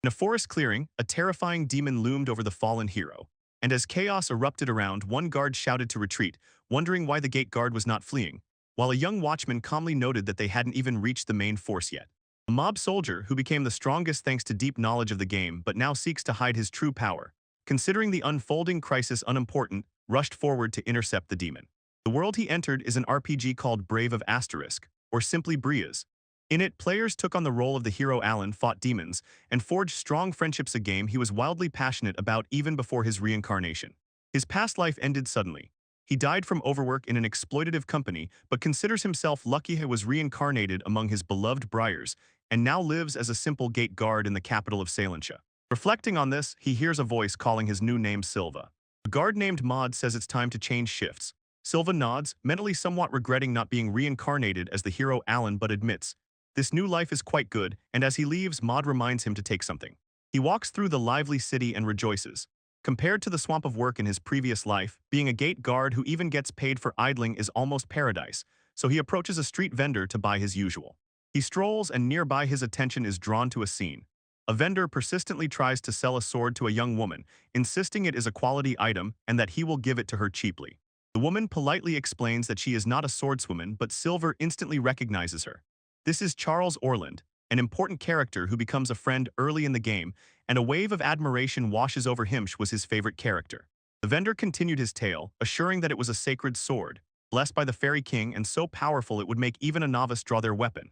In a forest clearing, a terrifying demon loomed over the fallen hero, and as chaos erupted around, one guard shouted to retreat, wondering why the gate guard was not fleeing, while a young watchman calmly noted that they hadn't even reached the main force yet. A mob soldier, who became the strongest thanks to deep knowledge of the game but now seeks to hide his true power, considering the unfolding crisis unimportant, rushed forward to intercept the demon. The world he entered is an RPG called Brave of Asterisk, or simply Bria's. In it, players took on the role of the hero Alan, fought demons, and forged strong friendships, a game he was wildly passionate about even before his reincarnation. His past life ended suddenly. He died from overwork in an exploitative company, but considers himself lucky he was reincarnated among his beloved Briars, and now lives as a simple gate guard in the capital of Salentia. Reflecting on this, he hears a voice calling his new name Silva. A guard named Maud says it's time to change shifts. Silva nods, mentally somewhat regretting not being reincarnated as the hero Alan, but admits, this new life is quite good, and as he leaves, Maud reminds him to take something. He walks through the lively city and rejoices. Compared to the swamp of work in his previous life, being a gate guard who even gets paid for idling is almost paradise, so he approaches a street vendor to buy his usual. He strolls, and nearby his attention is drawn to a scene. A vendor persistently tries to sell a sword to a young woman, insisting it is a quality item and that he will give it to her cheaply. The woman politely explains that she is not a swordswoman, but Silver instantly recognizes her. This is Charles Orland, an important character who becomes a friend early in the game, and a wave of admiration washes over him. Sh was his favorite character. The vendor continued his tale, assuring that it was a sacred sword, blessed by the Fairy King and so powerful it would make even a novice draw their weapon.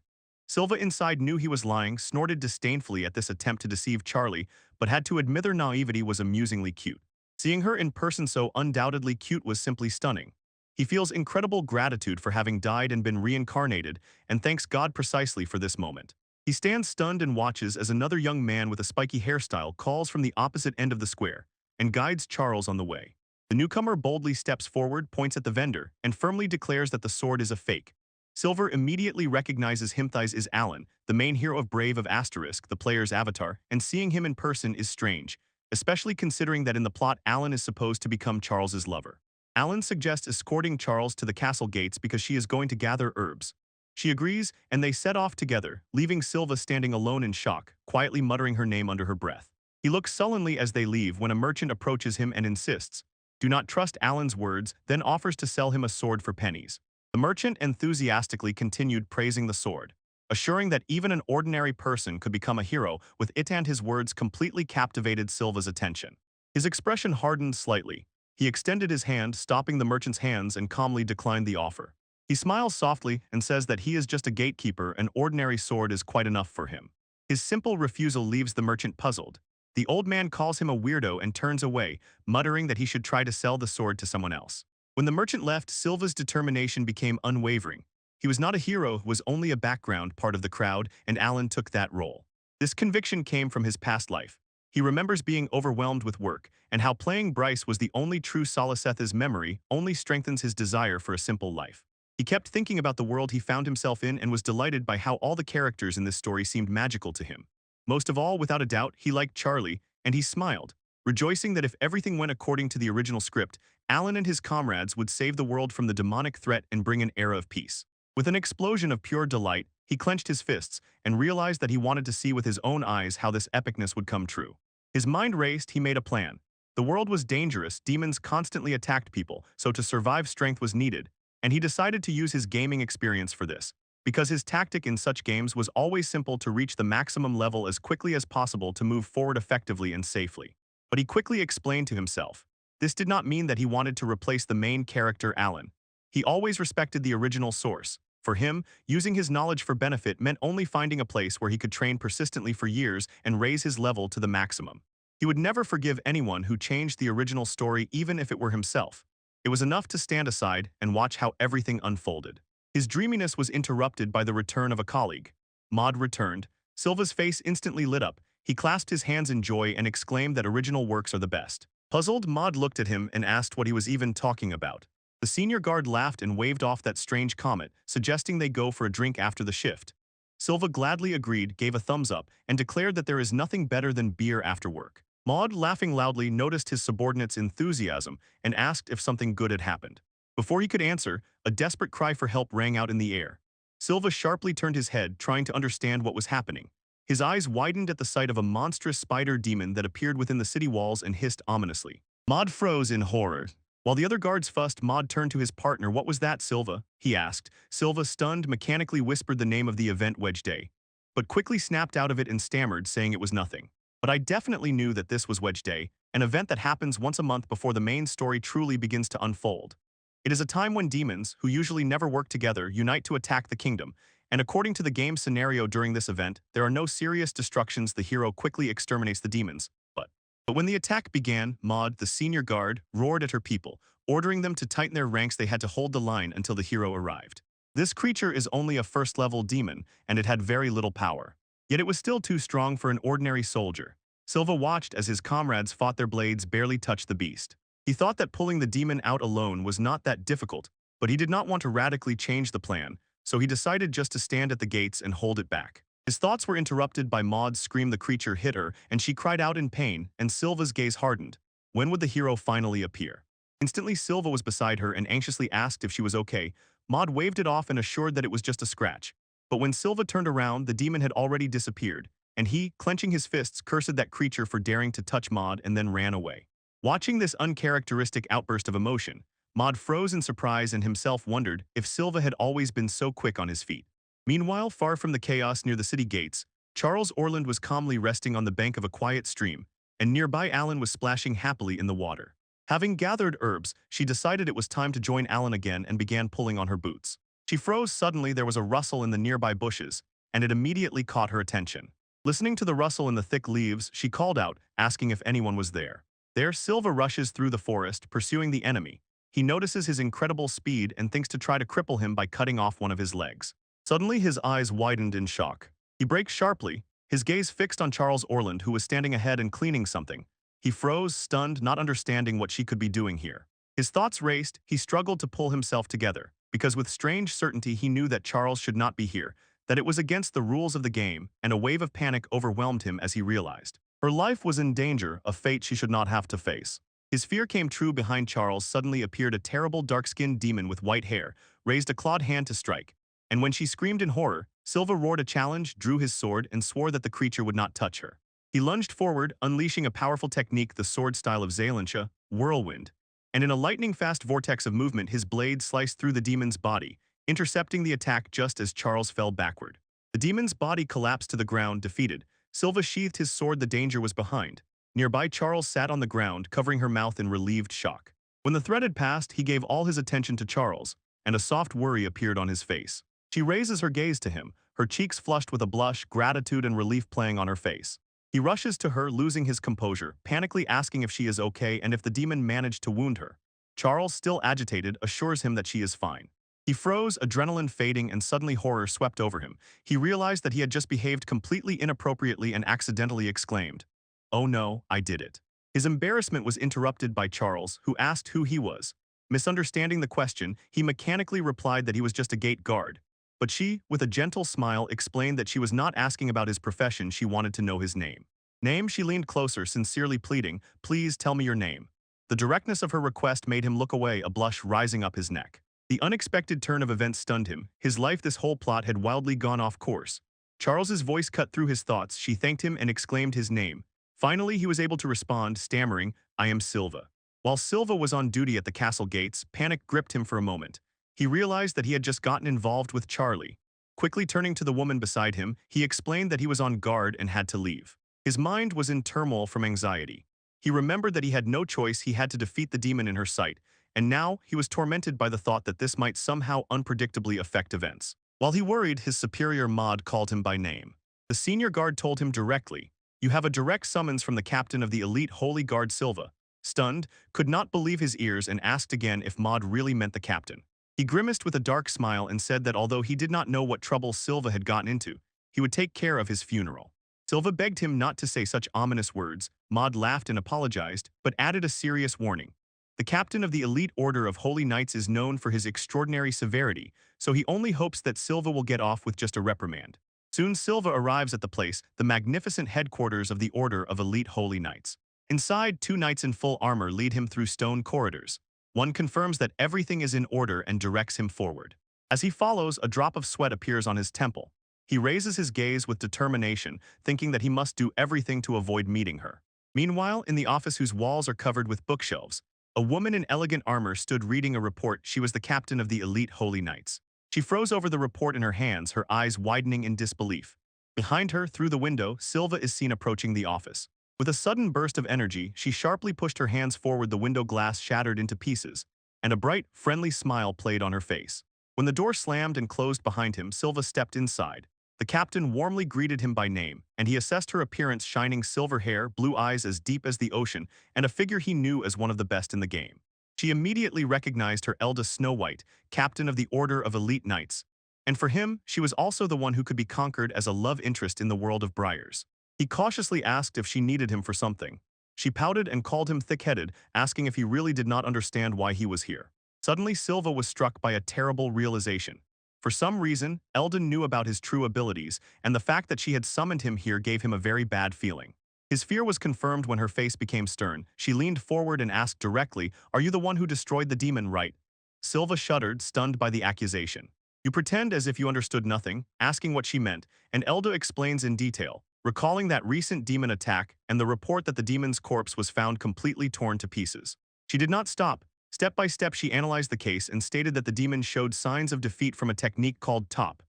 Silva inside knew he was lying, snorted disdainfully at this attempt to deceive Charlie, but had to admit their naivety was amusingly cute. Seeing her in person so undoubtedly cute was simply stunning. He feels incredible gratitude for having died and been reincarnated, and thanks God precisely for this moment. He stands stunned and watches as another young man with a spiky hairstyle calls from the opposite end of the square and guides Charles on the way. The newcomer boldly steps forward, points at the vendor, and firmly declares that the sword is a fake. Silver immediately recognizes him as Alan, the main hero of Brave of Asterisk, the player's avatar, and seeing him in person is strange, especially considering that in the plot Alan is supposed to become Charles's lover. Alan suggests escorting Charles to the castle gates because she is going to gather herbs. She agrees, and they set off together, leaving Silva standing alone in shock, quietly muttering her name under her breath. He looks sullenly as they leave when a merchant approaches him and insists, do not trust Alan's words, then offers to sell him a sword for pennies. The merchant enthusiastically continued praising the sword, assuring that even an ordinary person could become a hero with it, and his words completely captivated Silva's attention. His expression hardened slightly. He extended his hand, stopping the merchant's hands, and calmly declined the offer. He smiles softly and says that he is just a gatekeeper, an ordinary sword is quite enough for him. His simple refusal leaves the merchant puzzled. The old man calls him a weirdo and turns away, muttering that he should try to sell the sword to someone else. When the merchant left, Silva's determination became unwavering. He was not a hero, was only a background part of the crowd, and Alan took that role. This conviction came from his past life. He remembers being overwhelmed with work, and how playing Bryce was the only true solace. His memory only strengthens his desire for a simple life. He kept thinking about the world he found himself in and was delighted by how all the characters in this story seemed magical to him. Most of all, without a doubt, he liked Charlie, and he smiled, rejoicing that if everything went according to the original script, Alan and his comrades would save the world from the demonic threat and bring an era of peace. With an explosion of pure delight, he clenched his fists and realized that he wanted to see with his own eyes how this epicness would come true. His mind raced, he made a plan. The world was dangerous, demons constantly attacked people, so to survive strength was needed, and he decided to use his gaming experience for this, because his tactic in such games was always simple: to reach the maximum level as quickly as possible to move forward effectively and safely. But he quickly explained to himself, this did not mean that he wanted to replace the main character Alan. He always respected the original source. For him, using his knowledge for benefit meant only finding a place where he could train persistently for years and raise his level to the maximum. He would never forgive anyone who changed the original story, even if it were himself. It was enough to stand aside and watch how everything unfolded. His dreaminess was interrupted by the return of a colleague. Maud returned. Silva's face instantly lit up. He clasped his hands in joy and exclaimed that original works are the best. Puzzled, Maud looked at him and asked what he was even talking about. The senior guard laughed and waved off that strange comment, suggesting they go for a drink after the shift. Silva gladly agreed, gave a thumbs up, and declared that there is nothing better than beer after work. Maud, laughing loudly, noticed his subordinate's enthusiasm and asked if something good had happened. Before he could answer, a desperate cry for help rang out in the air. Silva sharply turned his head, trying to understand what was happening. His eyes widened at the sight of a monstrous spider demon that appeared within the city walls and hissed ominously. Maud froze in horror. While the other guards fussed, Maud turned to his partner. "What was that, Silva?" he asked. Silva, stunned, mechanically whispered the name of the event, Wedge Day, but quickly snapped out of it and stammered, saying it was nothing. "But I definitely knew that this was Wedge Day, an event that happens once a month before the main story truly begins to unfold. It is a time when demons, who usually never work together, unite to attack the kingdom, and according to the game scenario during this event, there are no serious destructions. The hero quickly exterminates the demons. But when the attack began, Maud, the senior guard, roared at her people, ordering them to tighten their ranks. They had to hold the line until the hero arrived. This creature is only a first-level demon, and it had very little power. Yet it was still too strong for an ordinary soldier. Silva watched as his comrades fought. Their blades barely touched the beast. He thought that pulling the demon out alone was not that difficult, but he did not want to radically change the plan, so he decided just to stand at the gates and hold it back. His thoughts were interrupted by Maud's scream. The creature hit her, and she cried out in pain, and Silva's gaze hardened. When would the hero finally appear? Instantly, Silva was beside her and anxiously asked if she was okay. Maud waved it off and assured that it was just a scratch. But when Silva turned around, the demon had already disappeared, and he, clenching his fists, cursed that creature for daring to touch Maud and then ran away. Watching this uncharacteristic outburst of emotion, Maud froze in surprise and himself wondered if Silva had always been so quick on his feet. Meanwhile, far from the chaos near the city gates, Charles Orland was calmly resting on the bank of a quiet stream, and nearby Alan was splashing happily in the water. Having gathered herbs, she decided it was time to join Alan again and began pulling on her boots. She froze suddenly. There was a rustle in the nearby bushes, and it immediately caught her attention. Listening to the rustle in the thick leaves, she called out, asking if anyone was there. There, Silva rushes through the forest, pursuing the enemy. He notices his incredible speed and thinks to try to cripple him by cutting off one of his legs. Suddenly, his eyes widened in shock. He braked sharply, his gaze fixed on Charles Orland, who was standing ahead and cleaning something. He froze, stunned, not understanding what she could be doing here. His thoughts raced. He struggled to pull himself together, because with strange certainty he knew that Charles should not be here, that it was against the rules of the game, and a wave of panic overwhelmed him as he realized. Her life was in danger, a fate she should not have to face. His fear came true. Behind Charles suddenly appeared a terrible dark-skinned demon with white hair, raised a clawed hand to strike. And when she screamed in horror, Silva roared a challenge, drew his sword, and swore that the creature would not touch her. He lunged forward, unleashing a powerful technique, the sword style of Zaylansha, Whirlwind. And in a lightning-fast vortex of movement, his blade sliced through the demon's body, intercepting the attack just as Charles fell backward. The demon's body collapsed to the ground, defeated. Silva sheathed his sword. The danger was behind. Nearby, Charles sat on the ground, covering her mouth in relieved shock. When the threat had passed, he gave all his attention to Charles, and a soft worry appeared on his face. She raises her gaze to him, her cheeks flushed with a blush, gratitude and relief playing on her face. He rushes to her, losing his composure, panically asking if she is okay and if the demon managed to wound her. Charles, still agitated, assures him that she is fine. He froze, adrenaline fading, and suddenly horror swept over him. He realized that he had just behaved completely inappropriately and accidentally exclaimed, "Oh no, I did it." His embarrassment was interrupted by Charles, who asked who he was. Misunderstanding the question, he mechanically replied that he was just a gate guard. But she, with a gentle smile, explained that she was not asking about his profession. She wanted to know his name. Name? She leaned closer, sincerely pleading, "Please tell me your name." The directness of her request made him look away, a blush rising up his neck. The unexpected turn of events stunned him. His life, this whole plot, had wildly gone off course. Charles's voice cut through his thoughts. She thanked him and exclaimed his name. Finally, he was able to respond, stammering, "I am Silva." While Silva was on duty at the castle gates, panic gripped him for a moment. He realized that he had just gotten involved with Charlie. Quickly turning to the woman beside him, he explained that he was on guard and had to leave. His mind was in turmoil from anxiety. He remembered that he had no choice. He had to defeat the demon in her sight, and now he was tormented by the thought that this might somehow unpredictably affect events. While he worried, his superior Maud called him by name. The senior guard told him directly, "You have a direct summons from the captain of the elite Holy Guard." Silva, stunned, could not believe his ears and asked again if Maud really meant the captain. He grimaced with a dark smile and said that although he did not know what trouble Silva had gotten into, he would take care of his funeral. Silva begged him not to say such ominous words. Maud laughed and apologized, but added a serious warning. The captain of the elite order of Holy Knights is known for his extraordinary severity, so he only hopes that Silva will get off with just a reprimand. Soon Silva arrives at the place, the magnificent headquarters of the Order of Elite Holy Knights. Inside, two knights in full armor lead him through stone corridors. One confirms that everything is in order and directs him forward. As he follows, a drop of sweat appears on his temple. He raises his gaze with determination, thinking that he must do everything to avoid meeting her. Meanwhile, in the office whose walls are covered with bookshelves, a woman in elegant armor stood reading a report. She was the captain of the elite Holy Knights. She froze over the report in her hands, her eyes widening in disbelief. Behind her, through the window, Silva is seen approaching the office. With a sudden burst of energy, she sharply pushed her hands forward. The window glass shattered into pieces, and a bright, friendly smile played on her face. When the door slammed and closed behind him, Silva stepped inside. The captain warmly greeted him by name, and he assessed her appearance: shining silver hair, blue eyes as deep as the ocean, and a figure he knew as one of the best in the game. She immediately recognized her eldest Snow White, captain of the Order of Elite Knights. And for him, she was also the one who could be conquered as a love interest in the world of Briars. He cautiously asked if she needed him for something. She pouted and called him thick-headed, asking if he really did not understand why he was here. Suddenly, Silva was struck by a terrible realization. For some reason, Eldon knew about his true abilities, and the fact that she had summoned him here gave him a very bad feeling. His fear was confirmed when her face became stern. She leaned forward and asked directly, "Are you the one who destroyed the demon, right?" Silva shuddered, stunned by the accusation. You pretend as if you understood nothing, asking what she meant, and Elda explains in detail, recalling that recent demon attack and the report that the demon's corpse was found completely torn to pieces. She did not stop. Step by step, she analyzed the case and stated that the demon showed signs of defeat from a technique called top.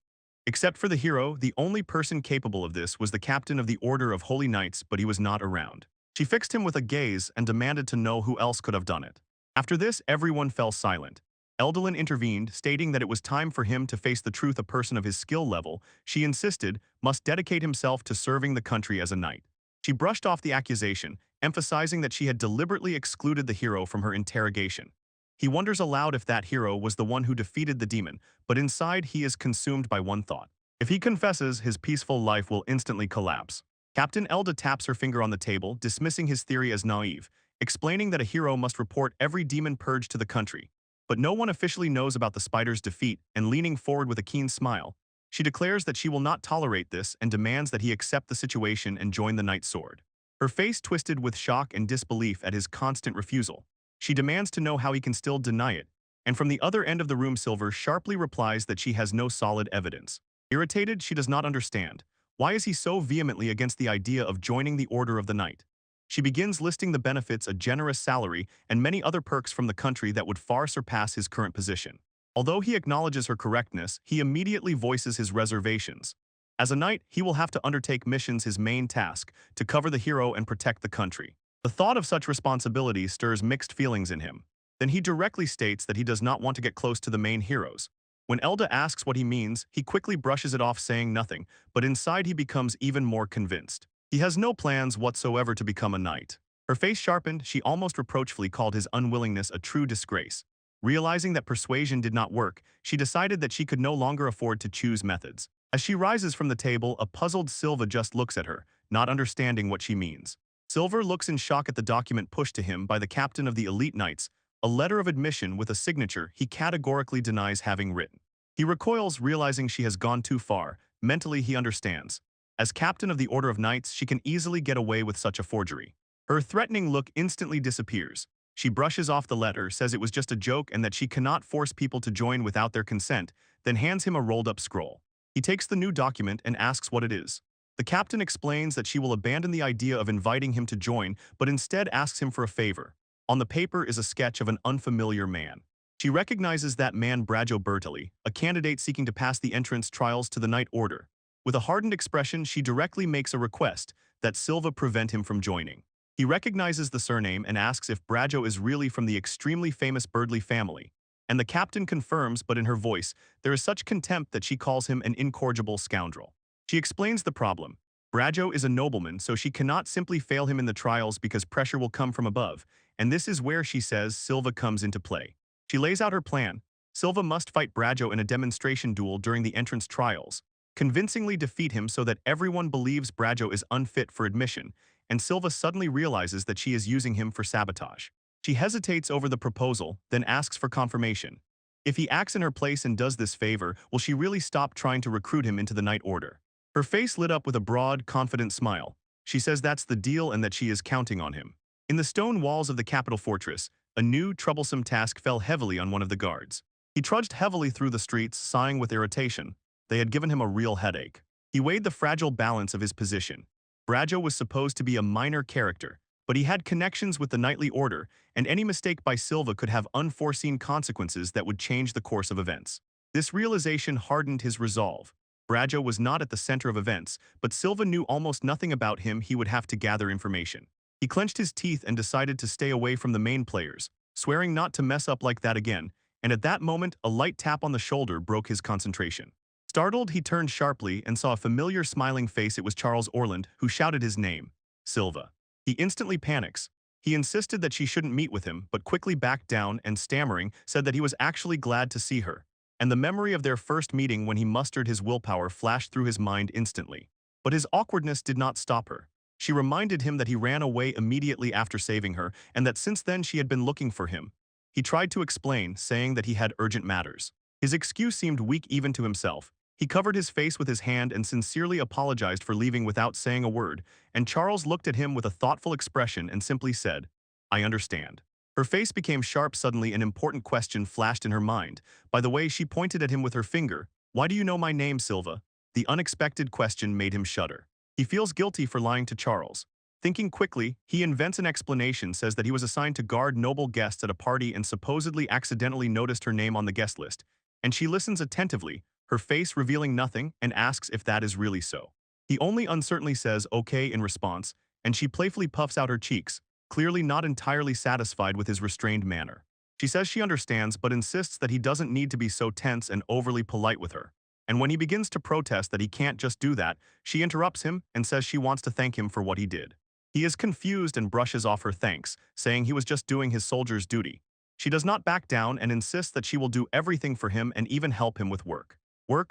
Except for the hero, the only person capable of this was the captain of the Order of Holy Knights, but he was not around. She fixed him with a gaze and demanded to know who else could have done it. After this, everyone fell silent. Eldolin intervened, stating that it was time for him to face the truth. A person of his skill level, she insisted, must dedicate himself to serving the country as a knight. She brushed off the accusation, emphasizing that she had deliberately excluded the hero from her interrogation. He wonders aloud if that hero was the one who defeated the demon, but inside he is consumed by one thought. If he confesses, his peaceful life will instantly collapse. Captain Elda taps her finger on the table, dismissing his theory as naive, explaining that a hero must report every demon purged to the country. But no one officially knows about the spider's defeat, and leaning forward with a keen smile, she declares that she will not tolerate this and demands that he accept the situation and join the Night Sword. Her face twisted with shock and disbelief at his constant refusal. She demands to know how he can still deny it, and from the other end of the room, Silver sharply replies that she has no solid evidence. Irritated, she does not understand. Why is he so vehemently against the idea of joining the Order of the Night? She begins listing the benefits: a generous salary and many other perks from the country that would far surpass his current position. Although he acknowledges her correctness, he immediately voices his reservations. As a knight, he will have to undertake missions, his main task, to cover the hero and protect the country. The thought of such responsibility stirs mixed feelings in him. Then he directly states that he does not want to get close to the main heroes. When Elda asks what he means, he quickly brushes it off, saying nothing, but inside he becomes even more convinced. He has no plans whatsoever to become a knight. Her face sharpened, she almost reproachfully called his unwillingness a true disgrace. Realizing that persuasion did not work, she decided that she could no longer afford to choose methods. As she rises from the table, a puzzled Silva just looks at her, not understanding what she means. Silver looks in shock at the document pushed to him by the captain of the Elite Knights, a letter of admission with a signature he categorically denies having written. He recoils, realizing she has gone too far. Mentally, he understands. As captain of the Order of Knights, she can easily get away with such a forgery. Her threatening look instantly disappears. She brushes off the letter, says it was just a joke and that she cannot force people to join without their consent, then hands him a rolled-up scroll. He takes the new document and asks what it is. The captain explains that she will abandon the idea of inviting him to join, but instead asks him for a favor. On the paper is a sketch of an unfamiliar man. She recognizes that man, Brajo Bertoli, a candidate seeking to pass the entrance trials to the Knight Order. With a hardened expression, she directly makes a request that Silva prevent him from joining. He recognizes the surname and asks if Brajo is really from the extremely famous Birdley family. And the captain confirms, but in her voice, there is such contempt that she calls him an incorrigible scoundrel. She explains the problem. Brajo is a nobleman, so she cannot simply fail him in the trials because pressure will come from above, and this is where she says Silva comes into play. She lays out her plan. Silva must fight Brajo in a demonstration duel during the entrance trials, convincingly defeat him so that everyone believes Brajo is unfit for admission, and Silva suddenly realizes that she is using him for sabotage. She hesitates over the proposal, then asks for confirmation. If he acts in her place and does this favor, will she really stop trying to recruit him into the Knight Order? Her face lit up with a broad, confident smile. She says that's the deal and that she is counting on him. In the stone walls of the capital fortress, a new, troublesome task fell heavily on one of the guards. He trudged heavily through the streets, sighing with irritation. They had given him a real headache. He weighed the fragile balance of his position. Brajo was supposed to be a minor character, but he had connections with the Knightly Order, and any mistake by Silva could have unforeseen consequences that would change the course of events. This realization hardened his resolve. Brajo was not at the center of events, but Silva knew almost nothing about him. He would have to gather information. He clenched his teeth and decided to stay away from the main players, swearing not to mess up like that again, and at that moment a light tap on the shoulder broke his concentration. Startled, he turned sharply and saw a familiar smiling face. It was Charles Orland, who shouted his name, Silva. He instantly panics. He insisted that she shouldn't meet with him, but quickly backed down and, stammering, said that he was actually glad to see her. And the memory of their first meeting when he mustered his willpower flashed through his mind instantly. But his awkwardness did not stop her. She reminded him that he ran away immediately after saving her, and that since then she had been looking for him. He tried to explain, saying that he had urgent matters. His excuse seemed weak even to himself. He covered his face with his hand and sincerely apologized for leaving without saying a word, and Charles looked at him with a thoughtful expression and simply said, "I understand." Her face became sharp suddenly. An important question flashed in her mind. By the way, she pointed at him with her finger. "Why do you know my name, Silva?" The unexpected question made him shudder. He feels guilty for lying to Charles. Thinking quickly, he invents an explanation, says that he was assigned to guard noble guests at a party and supposedly accidentally noticed her name on the guest list. And she listens attentively, her face revealing nothing, and asks if that is really so. He only uncertainly says okay in response, and she playfully puffs out her cheeks, clearly not entirely satisfied with his restrained manner. She says she understands but insists that he doesn't need to be so tense and overly polite with her. And when he begins to protest that he can't just do that, she interrupts him and says she wants to thank him for what he did. He is confused and brushes off her thanks, saying he was just doing his soldier's duty. She does not back down and insists that she will do everything for him and even help him with work.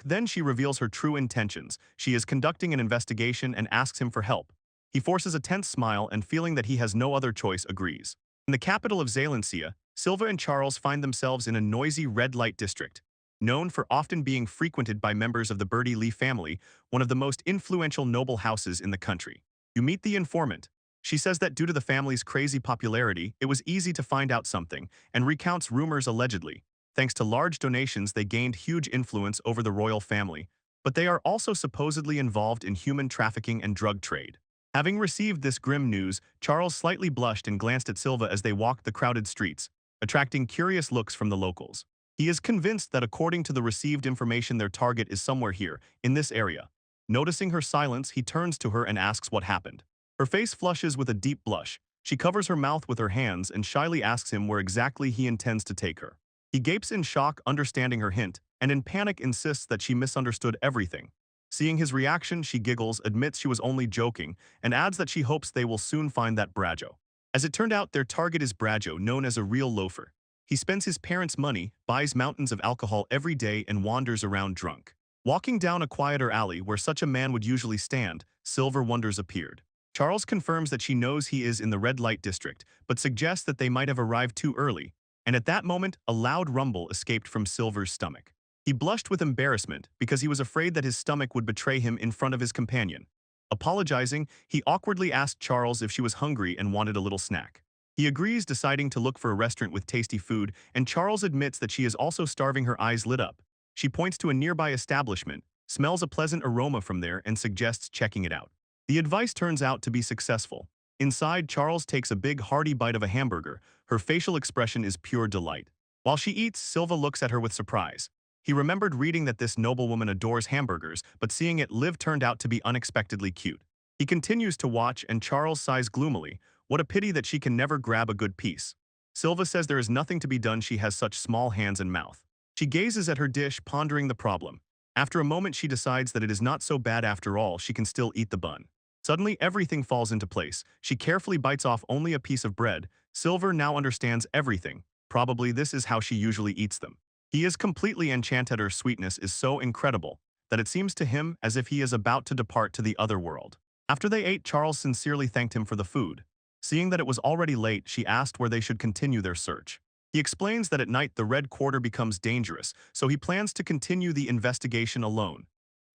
Then she reveals her true intentions. She is conducting an investigation and asks him for help. He forces a tense smile and, feeling that he has no other choice, agrees. In the capital of Zalencia, Silva and Charles find themselves in a noisy red light district, known for often being frequented by members of the Birdie Lee family, one of the most influential noble houses in the country. You meet the informant. She says that due to the family's crazy popularity, it was easy to find out something, and recounts rumors allegedly. Thanks to large donations, they gained huge influence over the royal family, but they are also supposedly involved in human trafficking and drug trade. Having received this grim news, Charles slightly blushed and glanced at Silva as they walked the crowded streets, attracting curious looks from the locals. He is convinced that according to the received information, their target is somewhere here, in this area. Noticing her silence, he turns to her and asks what happened. Her face flushes with a deep blush. She covers her mouth with her hands and shyly asks him where exactly he intends to take her. He gapes in shock, understanding her hint, and in panic insists that she misunderstood everything. Seeing his reaction, she giggles, admits she was only joking, and adds that she hopes they will soon find that Brajo. As it turned out, their target is Brajo, known as a real loafer. He spends his parents' money, buys mountains of alcohol every day, and wanders around drunk. Walking down a quieter alley where such a man would usually stand, Silver Wonders appeared. Charles confirms that she knows he is in the red light district, but suggests that they might have arrived too early. And at that moment, a loud rumble escaped from Silver's stomach. He blushed with embarrassment because he was afraid that his stomach would betray him in front of his companion. Apologizing, he awkwardly asked Charles if she was hungry and wanted a little snack. He agrees, deciding to look for a restaurant with tasty food, and Charles admits that she is also starving. Her eyes lit up. She points to a nearby establishment, smells a pleasant aroma from there, and suggests checking it out. The advice turns out to be successful. Inside, Charles takes a big hearty bite of a hamburger. Her facial expression is pure delight. While she eats, Silva looks at her with surprise. He remembered reading that this noblewoman adores hamburgers, but seeing it live turned out to be unexpectedly cute. He continues to watch, and Charles sighs gloomily. What a pity that she can never grab a good piece. Silva says there is nothing to be done, she has such small hands and mouth. She gazes at her dish, pondering the problem. After a moment, she decides that it is not so bad after all, she can still eat the bun. Suddenly, everything falls into place. She carefully bites off only a piece of bread. Silver now understands everything. Probably this is how she usually eats them. He is completely enchanted. Her sweetness is so incredible that it seems to him as if he is about to depart to the other world. After they ate, Charles sincerely thanked him for the food. Seeing that it was already late, she asked where they should continue their search. He explains that at night the Red Quarter becomes dangerous, so he plans to continue the investigation alone.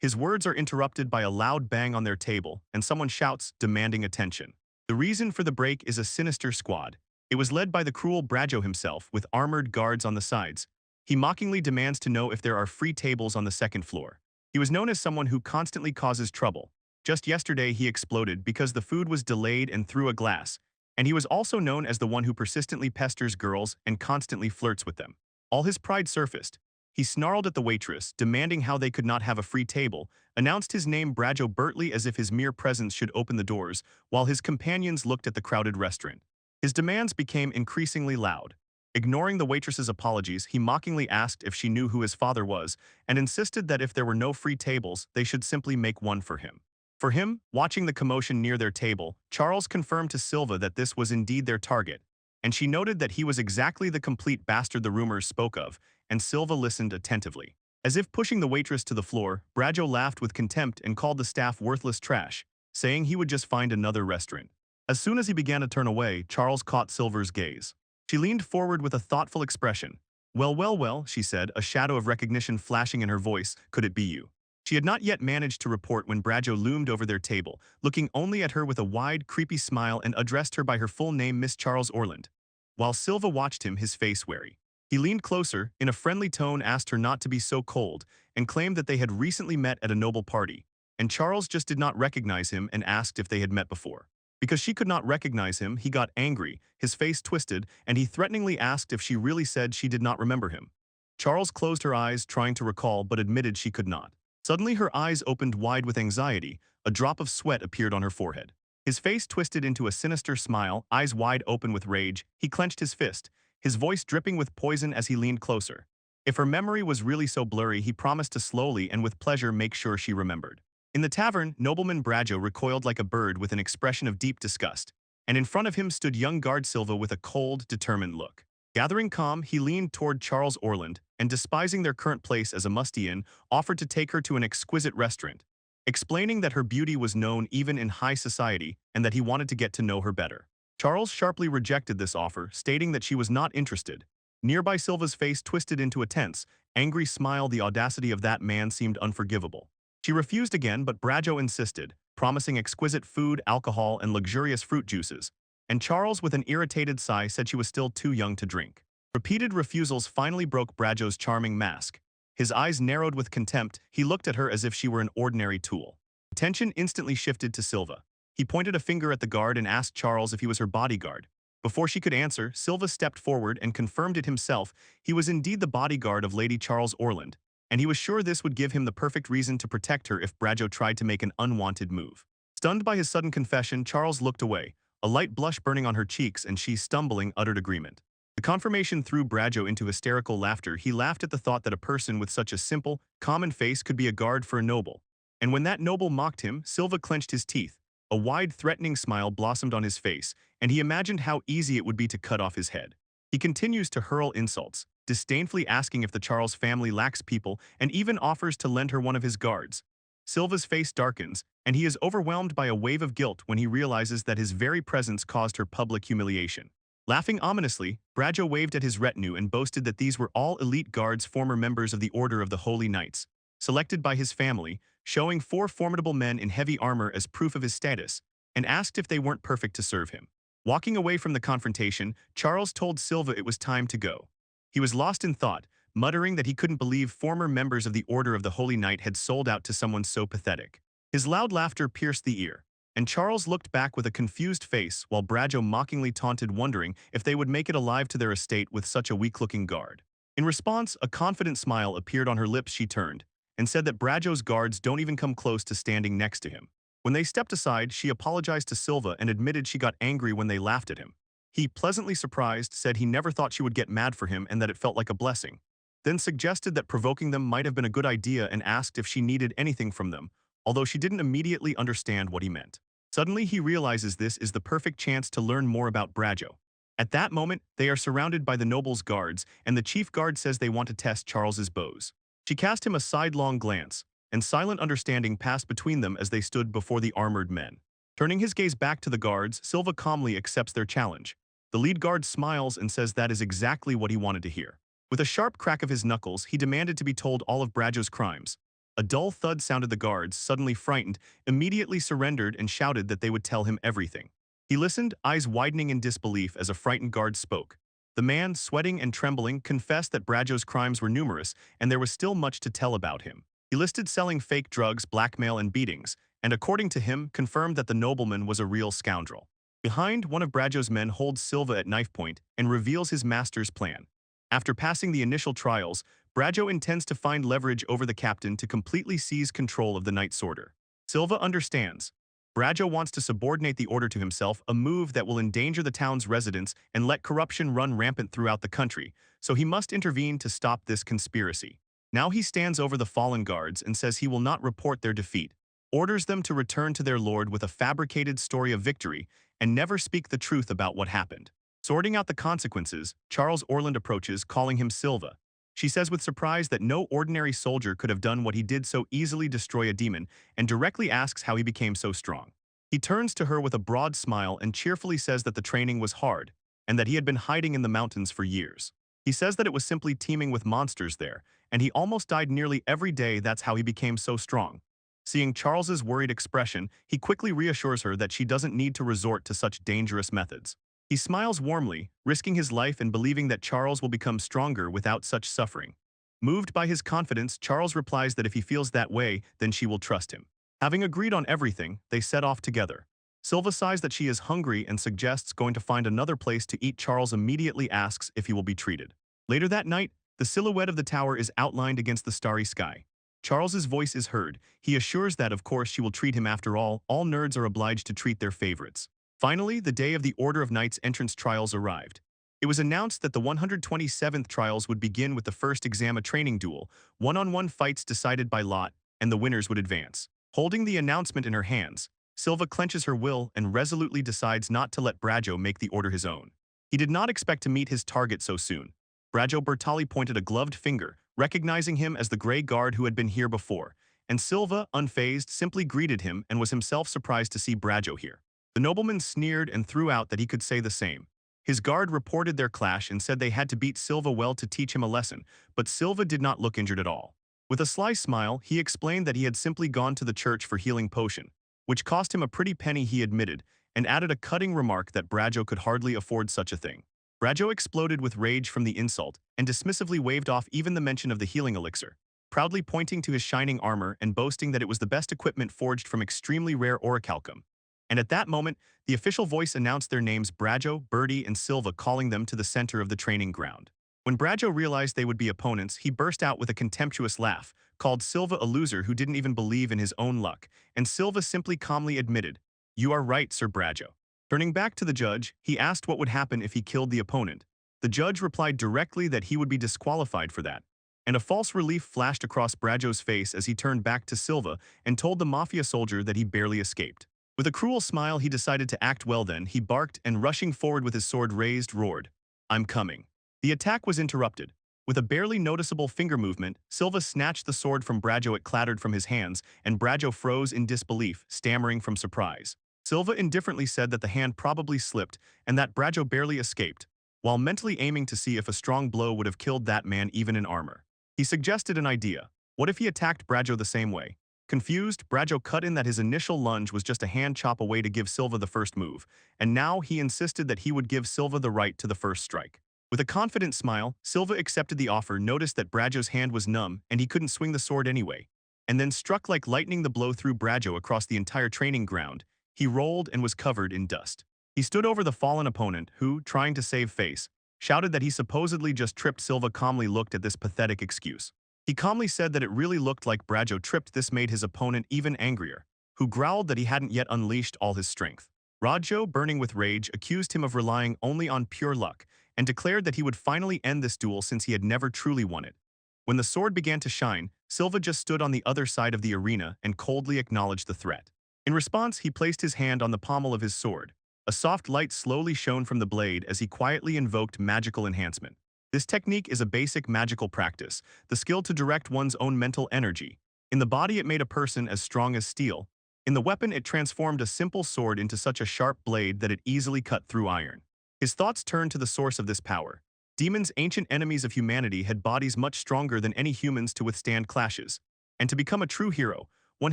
His words are interrupted by a loud bang on their table, and someone shouts, demanding attention. The reason for the break is a sinister squad. It was led by the cruel Brajo himself, with armored guards on the sides. He mockingly demands to know if there are free tables on the second floor. He was known as someone who constantly causes trouble. Just yesterday, he exploded because the food was delayed and threw a glass, and he was also known as the one who persistently pesters girls and constantly flirts with them. All his pride surfaced. He snarled at the waitress, demanding how they could not have a free table, announced his name Brajo Bertley as if his mere presence should open the doors, while his companions looked at the crowded restaurant. His demands became increasingly loud. Ignoring the waitress's apologies, he mockingly asked if she knew who his father was, and insisted that if there were no free tables, they should simply make one for him. For him, watching the commotion near their table, Charles confirmed to Silva that this was indeed their target, and she noted that he was exactly the complete bastard the rumors spoke of, and Silva listened attentively. As if pushing the waitress to the floor, Brajo laughed with contempt and called the staff worthless trash, saying he would just find another restaurant. As soon as he began to turn away, Charles caught Silver's gaze. She leaned forward with a thoughtful expression. "Well, well, well," she said, a shadow of recognition flashing in her voice. "Could it be you?" She had not yet managed to report when Brajo loomed over their table, looking only at her with a wide, creepy smile and addressed her by her full name, Miss Charles Orland. While Silva watched him, his face wary. He leaned closer, in a friendly tone asked her not to be so cold, and claimed that they had recently met at a noble party, and Charles just did not recognize him and asked if they had met before. Because she could not recognize him, he got angry, his face twisted, and he threateningly asked if she really said she did not remember him. Charles closed her eyes, trying to recall, but admitted she could not. Suddenly her eyes opened wide with anxiety, a drop of sweat appeared on her forehead. His face twisted into a sinister smile, eyes wide open with rage, he clenched his fist, his voice dripping with poison as he leaned closer. If her memory was really so blurry, he promised to slowly and with pleasure make sure she remembered. In the tavern, nobleman Brajo recoiled like a bird with an expression of deep disgust, and in front of him stood young guard Silva with a cold, determined look. Gathering calm, he leaned toward Charles Orland, and despising their current place as a musty inn, offered to take her to an exquisite restaurant, explaining that her beauty was known even in high society and that he wanted to get to know her better. Charles sharply rejected this offer, stating that she was not interested. Nearby Silva's face twisted into a tense, angry smile. The audacity of that man seemed unforgivable. She refused again, but Brajo insisted, promising exquisite food, alcohol, and luxurious fruit juices, and Charles, with an irritated sigh, said she was still too young to drink. Repeated refusals finally broke Brajo's charming mask. His eyes narrowed with contempt, he looked at her as if she were an ordinary tool. Attention instantly shifted to Silva. He pointed a finger at the guard and asked Charles if he was her bodyguard. Before she could answer, Silva stepped forward and confirmed it himself. He was indeed the bodyguard of Lady Charles Orland, and he was sure this would give him the perfect reason to protect her if Brajo tried to make an unwanted move. Stunned by his sudden confession, Charles looked away, a light blush burning on her cheeks, and she, stumbling, uttered agreement. The confirmation threw Brajo into hysterical laughter. He laughed at the thought that a person with such a simple, common face could be a guard for a noble. And when that noble mocked him, Silva clenched his teeth. A wide, threatening smile blossomed on his face, and he imagined how easy it would be to cut off his head. He continues to hurl insults, disdainfully asking if the Charles family lacks people, and even offers to lend her one of his guards. Silva's face darkens, and he is overwhelmed by a wave of guilt when he realizes that his very presence caused her public humiliation. Laughing ominously, Brajo waved at his retinue and boasted that these were all elite guards, former members of the Order of the Holy Knights, selected by his family, showing 4 formidable men in heavy armor as proof of his status, and asked if they weren't perfect to serve him. Walking away from the confrontation, Charles told Silva it was time to go. He was lost in thought, muttering that he couldn't believe former members of the Order of the Holy Knight had sold out to someone so pathetic. His loud laughter pierced the ear, and Charles looked back with a confused face while Brajo mockingly taunted, wondering if they would make it alive to their estate with such a weak-looking guard. In response, a confident smile appeared on her lips. She turned and said that Brajo's guards don't even come close to standing next to him. When they stepped aside, she apologized to Silva and admitted she got angry when they laughed at him. He, pleasantly surprised, said he never thought she would get mad for him and that it felt like a blessing, then suggested that provoking them might have been a good idea and asked if she needed anything from them, although she didn't immediately understand what he meant. Suddenly he realizes this is the perfect chance to learn more about Brajo. At that moment, they are surrounded by the noble's guards, and the chief guard says they want to test Charles's bows. She cast him a sidelong glance, and silent understanding passed between them as they stood before the armored men. Turning his gaze back to the guards, Silva calmly accepts their challenge. The lead guard smiles and says that is exactly what he wanted to hear. With a sharp crack of his knuckles, he demanded to be told all of Brajo's crimes. A dull thud sounded. The guards, suddenly frightened, immediately surrendered and shouted that they would tell him everything. He listened, eyes widening in disbelief as a frightened guard spoke. The man, sweating and trembling, confessed that Brajo's crimes were numerous and there was still much to tell about him. He listed selling fake drugs, blackmail, and beatings, and according to him, confirmed that the nobleman was a real scoundrel. Behind, one of Brajo's men holds Silva at knife point and reveals his master's plan. After passing the initial trials, Brajo intends to find leverage over the captain to completely seize control of the Night Sorter. Silva understands. Brajo wants to subordinate the order to himself, a move that will endanger the town's residents and let corruption run rampant throughout the country, so he must intervene to stop this conspiracy. Now he stands over the fallen guards and says he will not report their defeat, orders them to return to their lord with a fabricated story of victory, and never speak the truth about what happened. Sorting out the consequences, Charles Orland approaches, calling him Silva. She says with surprise that no ordinary soldier could have done what he did, so easily destroy a demon, and directly asks how he became so strong. He turns to her with a broad smile and cheerfully says that the training was hard, and that he had been hiding in the mountains for years. He says that it was simply teeming with monsters there, and he almost died nearly every day. That's how he became so strong. Seeing Charles's worried expression, he quickly reassures her that she doesn't need to resort to such dangerous methods. He smiles warmly, risking his life and believing that Charles will become stronger without such suffering. Moved by his confidence, Charles replies that if he feels that way, then she will trust him. Having agreed on everything, they set off together. Silva sighs that she is hungry and suggests going to find another place to eat. Charles immediately asks if he will be treated. Later that night, the silhouette of the tower is outlined against the starry sky. Charles's voice is heard. He assures that of course she will treat him. After all nerds are obliged to treat their favorites. Finally, the day of the Order of Knights entrance trials arrived. It was announced that the 127th trials would begin with the first exam, a training duel, one-on-one fights decided by lot, and the winners would advance. Holding the announcement in her hands, Silva clenches her will and resolutely decides not to let Brajo make the order his own. He did not expect to meet his target so soon. Brajo Bertali pointed a gloved finger, recognizing him as the Grey Guard who had been here before, and Silva, unfazed, simply greeted him and was himself surprised to see Brajo here. The nobleman sneered and threw out that he could say the same. His guard reported their clash and said they had to beat Silva well to teach him a lesson, but Silva did not look injured at all. With a sly smile, he explained that he had simply gone to the church for healing potion, which cost him a pretty penny, he admitted, and added a cutting remark that Brajo could hardly afford such a thing. Brajo exploded with rage from the insult and dismissively waved off even the mention of the healing elixir, proudly pointing to his shining armor and boasting that it was the best equipment forged from extremely rare orichalcum. And at that moment, the official voice announced their names: Brajo, Bertie, and Silva, calling them to the center of the training ground. When Brajo realized they would be opponents, he burst out with a contemptuous laugh, called Silva a loser who didn't even believe in his own luck, and Silva simply calmly admitted, "You are right, Sir Brajo." Turning back to the judge, he asked what would happen if he killed the opponent. The judge replied directly that he would be disqualified for that, and a false relief flashed across Brajo's face as he turned back to Silva and told the mafia soldier that he barely escaped. With a cruel smile, he decided to act well. Then he barked and, rushing forward with his sword raised, roared, "I'm coming." The attack was interrupted. With a barely noticeable finger movement, Silva snatched the sword from Brajo. It clattered from his hands, and Brajo froze in disbelief, stammering from surprise. Silva indifferently said that the hand probably slipped and that Brajo barely escaped, while mentally aiming to see if a strong blow would have killed that man even in armor. He suggested an idea. What if he attacked Brajo the same way? Confused, Brajo cut in that his initial lunge was just a hand chop away to give Silva the first move, and now he insisted that he would give Silva the right to the first strike. With a confident smile, Silva accepted the offer, noticed that Brajo's hand was numb and he couldn't swing the sword anyway, and then struck like lightning. The blow threw Brajo across the entire training ground. He rolled and was covered in dust. He stood over the fallen opponent who, trying to save face, shouted that he supposedly just tripped. Silva calmly looked at this pathetic excuse. He calmly said that it really looked like Brajo tripped. This made his opponent even angrier, who growled that he hadn't yet unleashed all his strength. Brajo, burning with rage, accused him of relying only on pure luck and declared that he would finally end this duel since he had never truly won it. When the sword began to shine, Silva just stood on the other side of the arena and coldly acknowledged the threat. In response, he placed his hand on the pommel of his sword. A soft light slowly shone from the blade as he quietly invoked magical enhancement. This technique is a basic magical practice, the skill to direct one's own mental energy. In the body, it made a person as strong as steel. In the weapon, it transformed a simple sword into such a sharp blade that it easily cut through iron. His thoughts turned to the source of this power. Demons, ancient enemies of humanity, had bodies much stronger than any humans to withstand clashes. And to become a true hero, one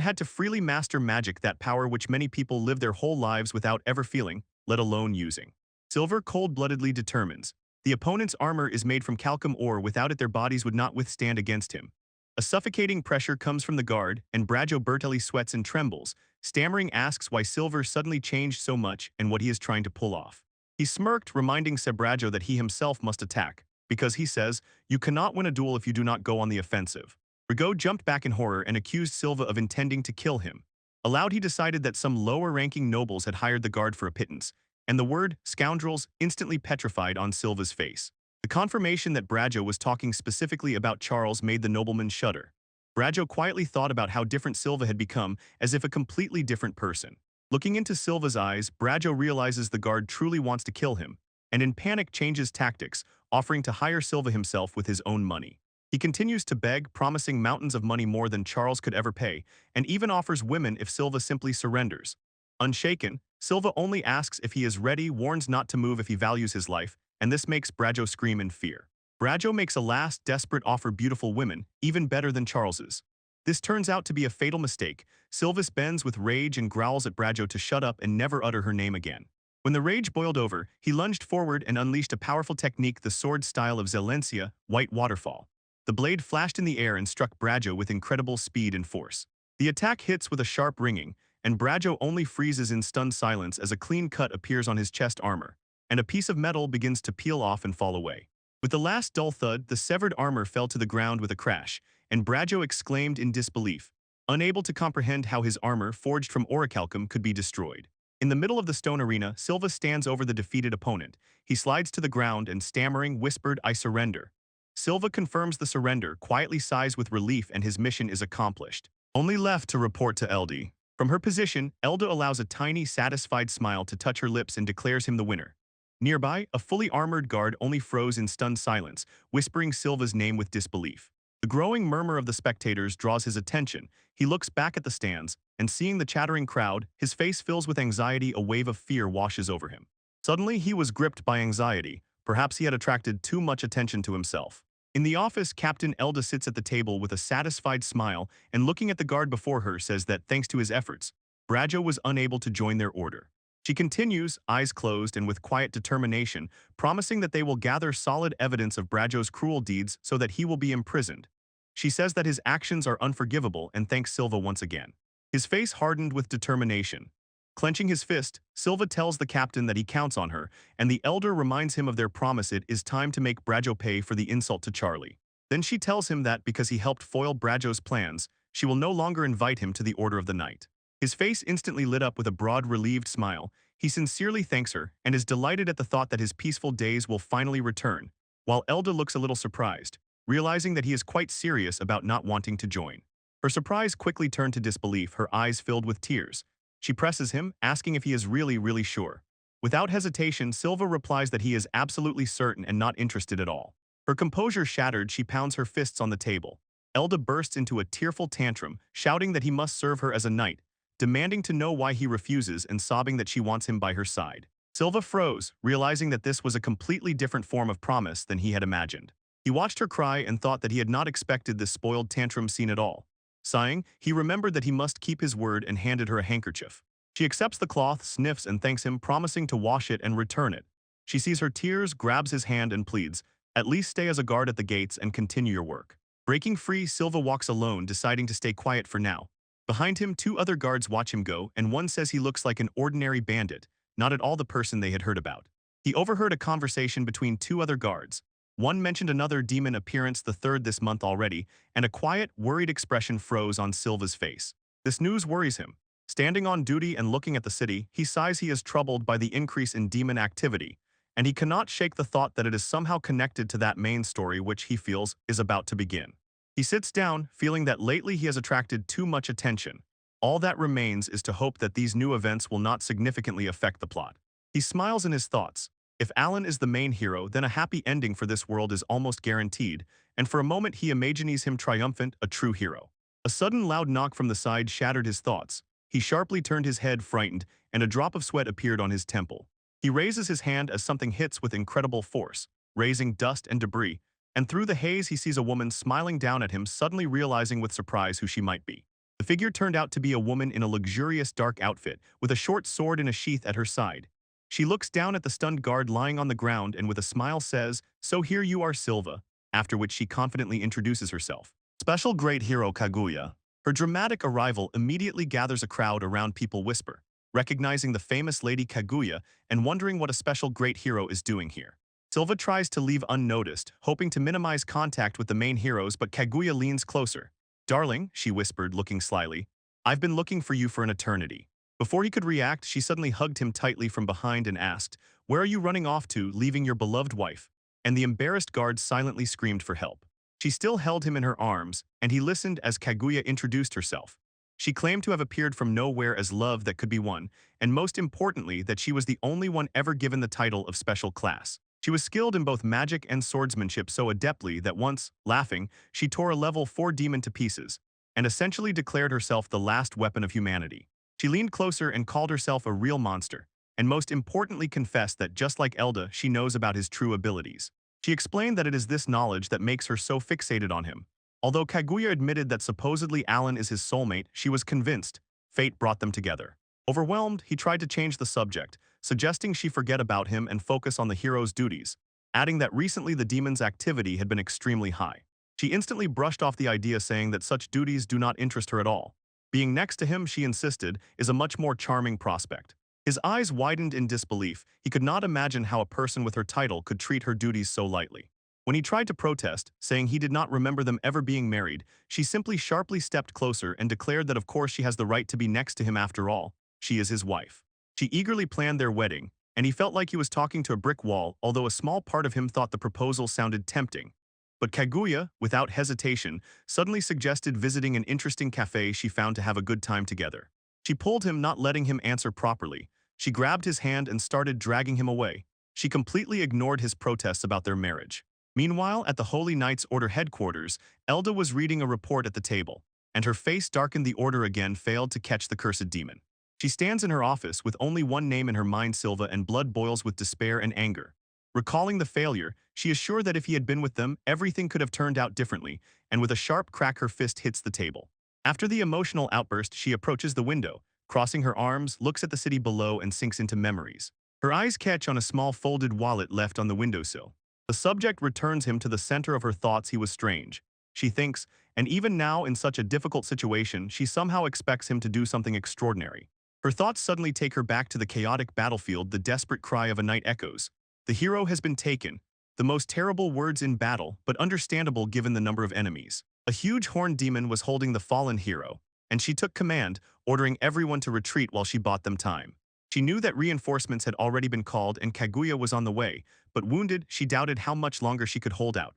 had to freely master magic, that power which many people live their whole lives without ever feeling, let alone using. Silver cold-bloodedly determines. The opponent's armor is made from calcum ore. Without it, their bodies would not withstand against him. A suffocating pressure comes from the guard, and Braggio Bertelli sweats and trembles, stammering asks why Silver suddenly changed so much and what he is trying to pull off. He smirked, reminding Sebraggio that he himself must attack, because he says, "You cannot win a duel if you do not go on the offensive." Rigaud jumped back in horror and accused Silva of intending to kill him. Aloud, he decided that some lower-ranking nobles had hired the guard for a pittance, and the word "scoundrels" instantly petrified on Silva's face. The confirmation that Braggio was talking specifically about Charles made the nobleman shudder. Braggio quietly thought about how different Silva had become, as if a completely different person. Looking into Silva's eyes, Braggio realizes the guard truly wants to kill him, and in panic changes tactics, offering to hire Silva himself with his own money. He continues to beg, promising mountains of money more than Charles could ever pay, and even offers women if Silva simply surrenders. Unshaken, Silva only asks if he is ready, warns not to move if he values his life, and this makes Braggio scream in fear. Braggio makes a last, desperate offer: beautiful women, even better than Charles's. This turns out to be a fatal mistake. Silva bends with rage and growls at Braggio to shut up and never utter her name again. When the rage boiled over, he lunged forward and unleashed a powerful technique, the sword style of Zelencia, White Waterfall. The blade flashed in the air and struck Braggio with incredible speed and force. The attack hits with a sharp ringing, and Braggio only freezes in stunned silence as a clean cut appears on his chest armor, and a piece of metal begins to peel off and fall away. With the last dull thud, the severed armor fell to the ground with a crash, and Braggio exclaimed in disbelief, unable to comprehend how his armor, forged from orichalcum, could be destroyed. In the middle of the stone arena, Silva stands over the defeated opponent. He slides to the ground and, stammering, whispered, "I surrender." Silva confirms the surrender, quietly sighs with relief, and his mission is accomplished. Only left to report to Eldi. From her position, Elda allows a tiny, satisfied smile to touch her lips and declares him the winner. Nearby, a fully armored guard only froze in stunned silence, whispering Silva's name with disbelief. The growing murmur of the spectators draws his attention. He looks back at the stands, and seeing the chattering crowd, his face fills with anxiety. A wave of fear washes over him. Suddenly, he was gripped by anxiety. Perhaps he had attracted too much attention to himself. In the office, Captain Elda sits at the table with a satisfied smile and, looking at the guard before her, says that, thanks to his efforts, Braggio was unable to join their order. She continues, eyes closed and with quiet determination, promising that they will gather solid evidence of Braggio's cruel deeds so that he will be imprisoned. She says that his actions are unforgivable and thanks Silva once again. His face hardened with determination. Clenching his fist, Silva tells the captain that he counts on her, and the elder reminds him of their promise. It is time to make Braggio pay for the insult to Charlie. Then she tells him that because he helped foil Braggio's plans, she will no longer invite him to the Order of the Night. His face instantly lit up with a broad, relieved smile. He sincerely thanks her and is delighted at the thought that his peaceful days will finally return, while Elda looks a little surprised, realizing that he is quite serious about not wanting to join. Her surprise quickly turned to disbelief, her eyes filled with tears. She presses him, asking if he is really sure. Without hesitation, Silva replies that he is absolutely certain and not interested at all. Her composure shattered, she pounds her fists on the table. Elda bursts into a tearful tantrum, shouting that he must serve her as a knight, demanding to know why he refuses and sobbing that she wants him by her side. Silva froze, realizing that this was a completely different form of promise than he had imagined. He watched her cry and thought that he had not expected this spoiled tantrum scene at all. Sighing, he remembered that he must keep his word and handed her a handkerchief. She accepts the cloth, sniffs and thanks him, promising to wash it and return it. She sees her tears, grabs his hand and pleads, "At least stay as a guard at the gates and continue your work." Breaking free, Silva walks alone, deciding to stay quiet for now. Behind him, 2 other guards watch him go, and one says he looks like an ordinary bandit, not at all the person they had heard about. He overheard a conversation between 2 other guards. One mentioned another demon appearance, the 3rd this month already, and a quiet, worried expression froze on Silva's face. This news worries him. Standing on duty and looking at the city, he sighs. He is troubled by the increase in demon activity, and he cannot shake the thought that it is somehow connected to that main story which he feels is about to begin. He sits down, feeling that lately he has attracted too much attention. All that remains is to hope that these new events will not significantly affect the plot. He smiles in his thoughts. If Alan is the main hero, then a happy ending for this world is almost guaranteed, and for a moment he imagines him triumphant, a true hero. A sudden loud knock from the side shattered his thoughts. He sharply turned his head, frightened, and a drop of sweat appeared on his temple. He raises his hand as something hits with incredible force, raising dust and debris, and through the haze he sees a woman smiling down at him, suddenly realizing with surprise who she might be. The figure turned out to be a woman in a luxurious dark outfit, with a short sword in a sheath at her side. She looks down at the stunned guard lying on the ground and with a smile says, "So here you are, Silva," after which she confidently introduces herself. Special Great Hero Kaguya. Her dramatic arrival immediately gathers a crowd around people whisper, recognizing the famous Lady Kaguya and wondering what a special great hero is doing here. Silva tries to leave unnoticed, hoping to minimize contact with the main heroes, but Kaguya leans closer. "Darling," she whispered, looking slyly, "I've been looking for you for an eternity." Before he could react, she suddenly hugged him tightly from behind and asked, "Where are you running off to, leaving your beloved wife?" And the embarrassed guard silently screamed for help. She still held him in her arms, and he listened as Kaguya introduced herself. She claimed to have appeared from nowhere as love that could be won, and most importantly that she was the only one ever given the title of special class. She was skilled in both magic and swordsmanship so adeptly that once, laughing, she tore a level 4 demon to pieces, and essentially declared herself the last weapon of humanity. She leaned closer and called herself a real monster, and most importantly confessed that just like Elda, she knows about his true abilities. She explained that it is this knowledge that makes her so fixated on him. Although Kaguya admitted that supposedly Alan is his soulmate, she was convinced fate brought them together. Overwhelmed, he tried to change the subject, suggesting she forget about him and focus on the hero's duties, adding that recently the demon's activity had been extremely high. She instantly brushed off the idea, saying that such duties do not interest her at all. Being next to him, she insisted, is a much more charming prospect. His eyes widened in disbelief. He could not imagine how a person with her title could treat her duties so lightly. When he tried to protest, saying he did not remember them ever being married, she simply sharply stepped closer and declared that of course she has the right to be next to him after all. She is his wife. She eagerly planned their wedding, and he felt like he was talking to a brick wall, although a small part of him thought the proposal sounded tempting. But Kaguya, without hesitation, suddenly suggested visiting an interesting cafe she found to have a good time together. She pulled him, not letting him answer properly. She grabbed his hand and started dragging him away. She completely ignored his protests about their marriage. Meanwhile, at the Holy Knights Order headquarters, Elda was reading a report at the table, and her face darkened. The order again failed to catch the cursed demon. She stands in her office with only one name in her mind, Silva, and blood boils with despair and anger. Recalling the failure, she is sure that if he had been with them, everything could have turned out differently, and with a sharp crack her fist hits the table. After the emotional outburst, she approaches the window, crossing her arms, looks at the city below and sinks into memories. Her eyes catch on a small folded wallet left on the windowsill. The subject returns him to the center of her thoughts. He was strange, she thinks, and even now in such a difficult situation, she somehow expects him to do something extraordinary. Her thoughts suddenly take her back to the chaotic battlefield. The desperate cry of a knight echoes. The hero has been taken. The most terrible words in battle, but understandable given the number of enemies. A huge horned demon was holding the fallen hero, and she took command, ordering everyone to retreat while she bought them time. She knew that reinforcements had already been called and Kaguya was on the way, but wounded, she doubted how much longer she could hold out.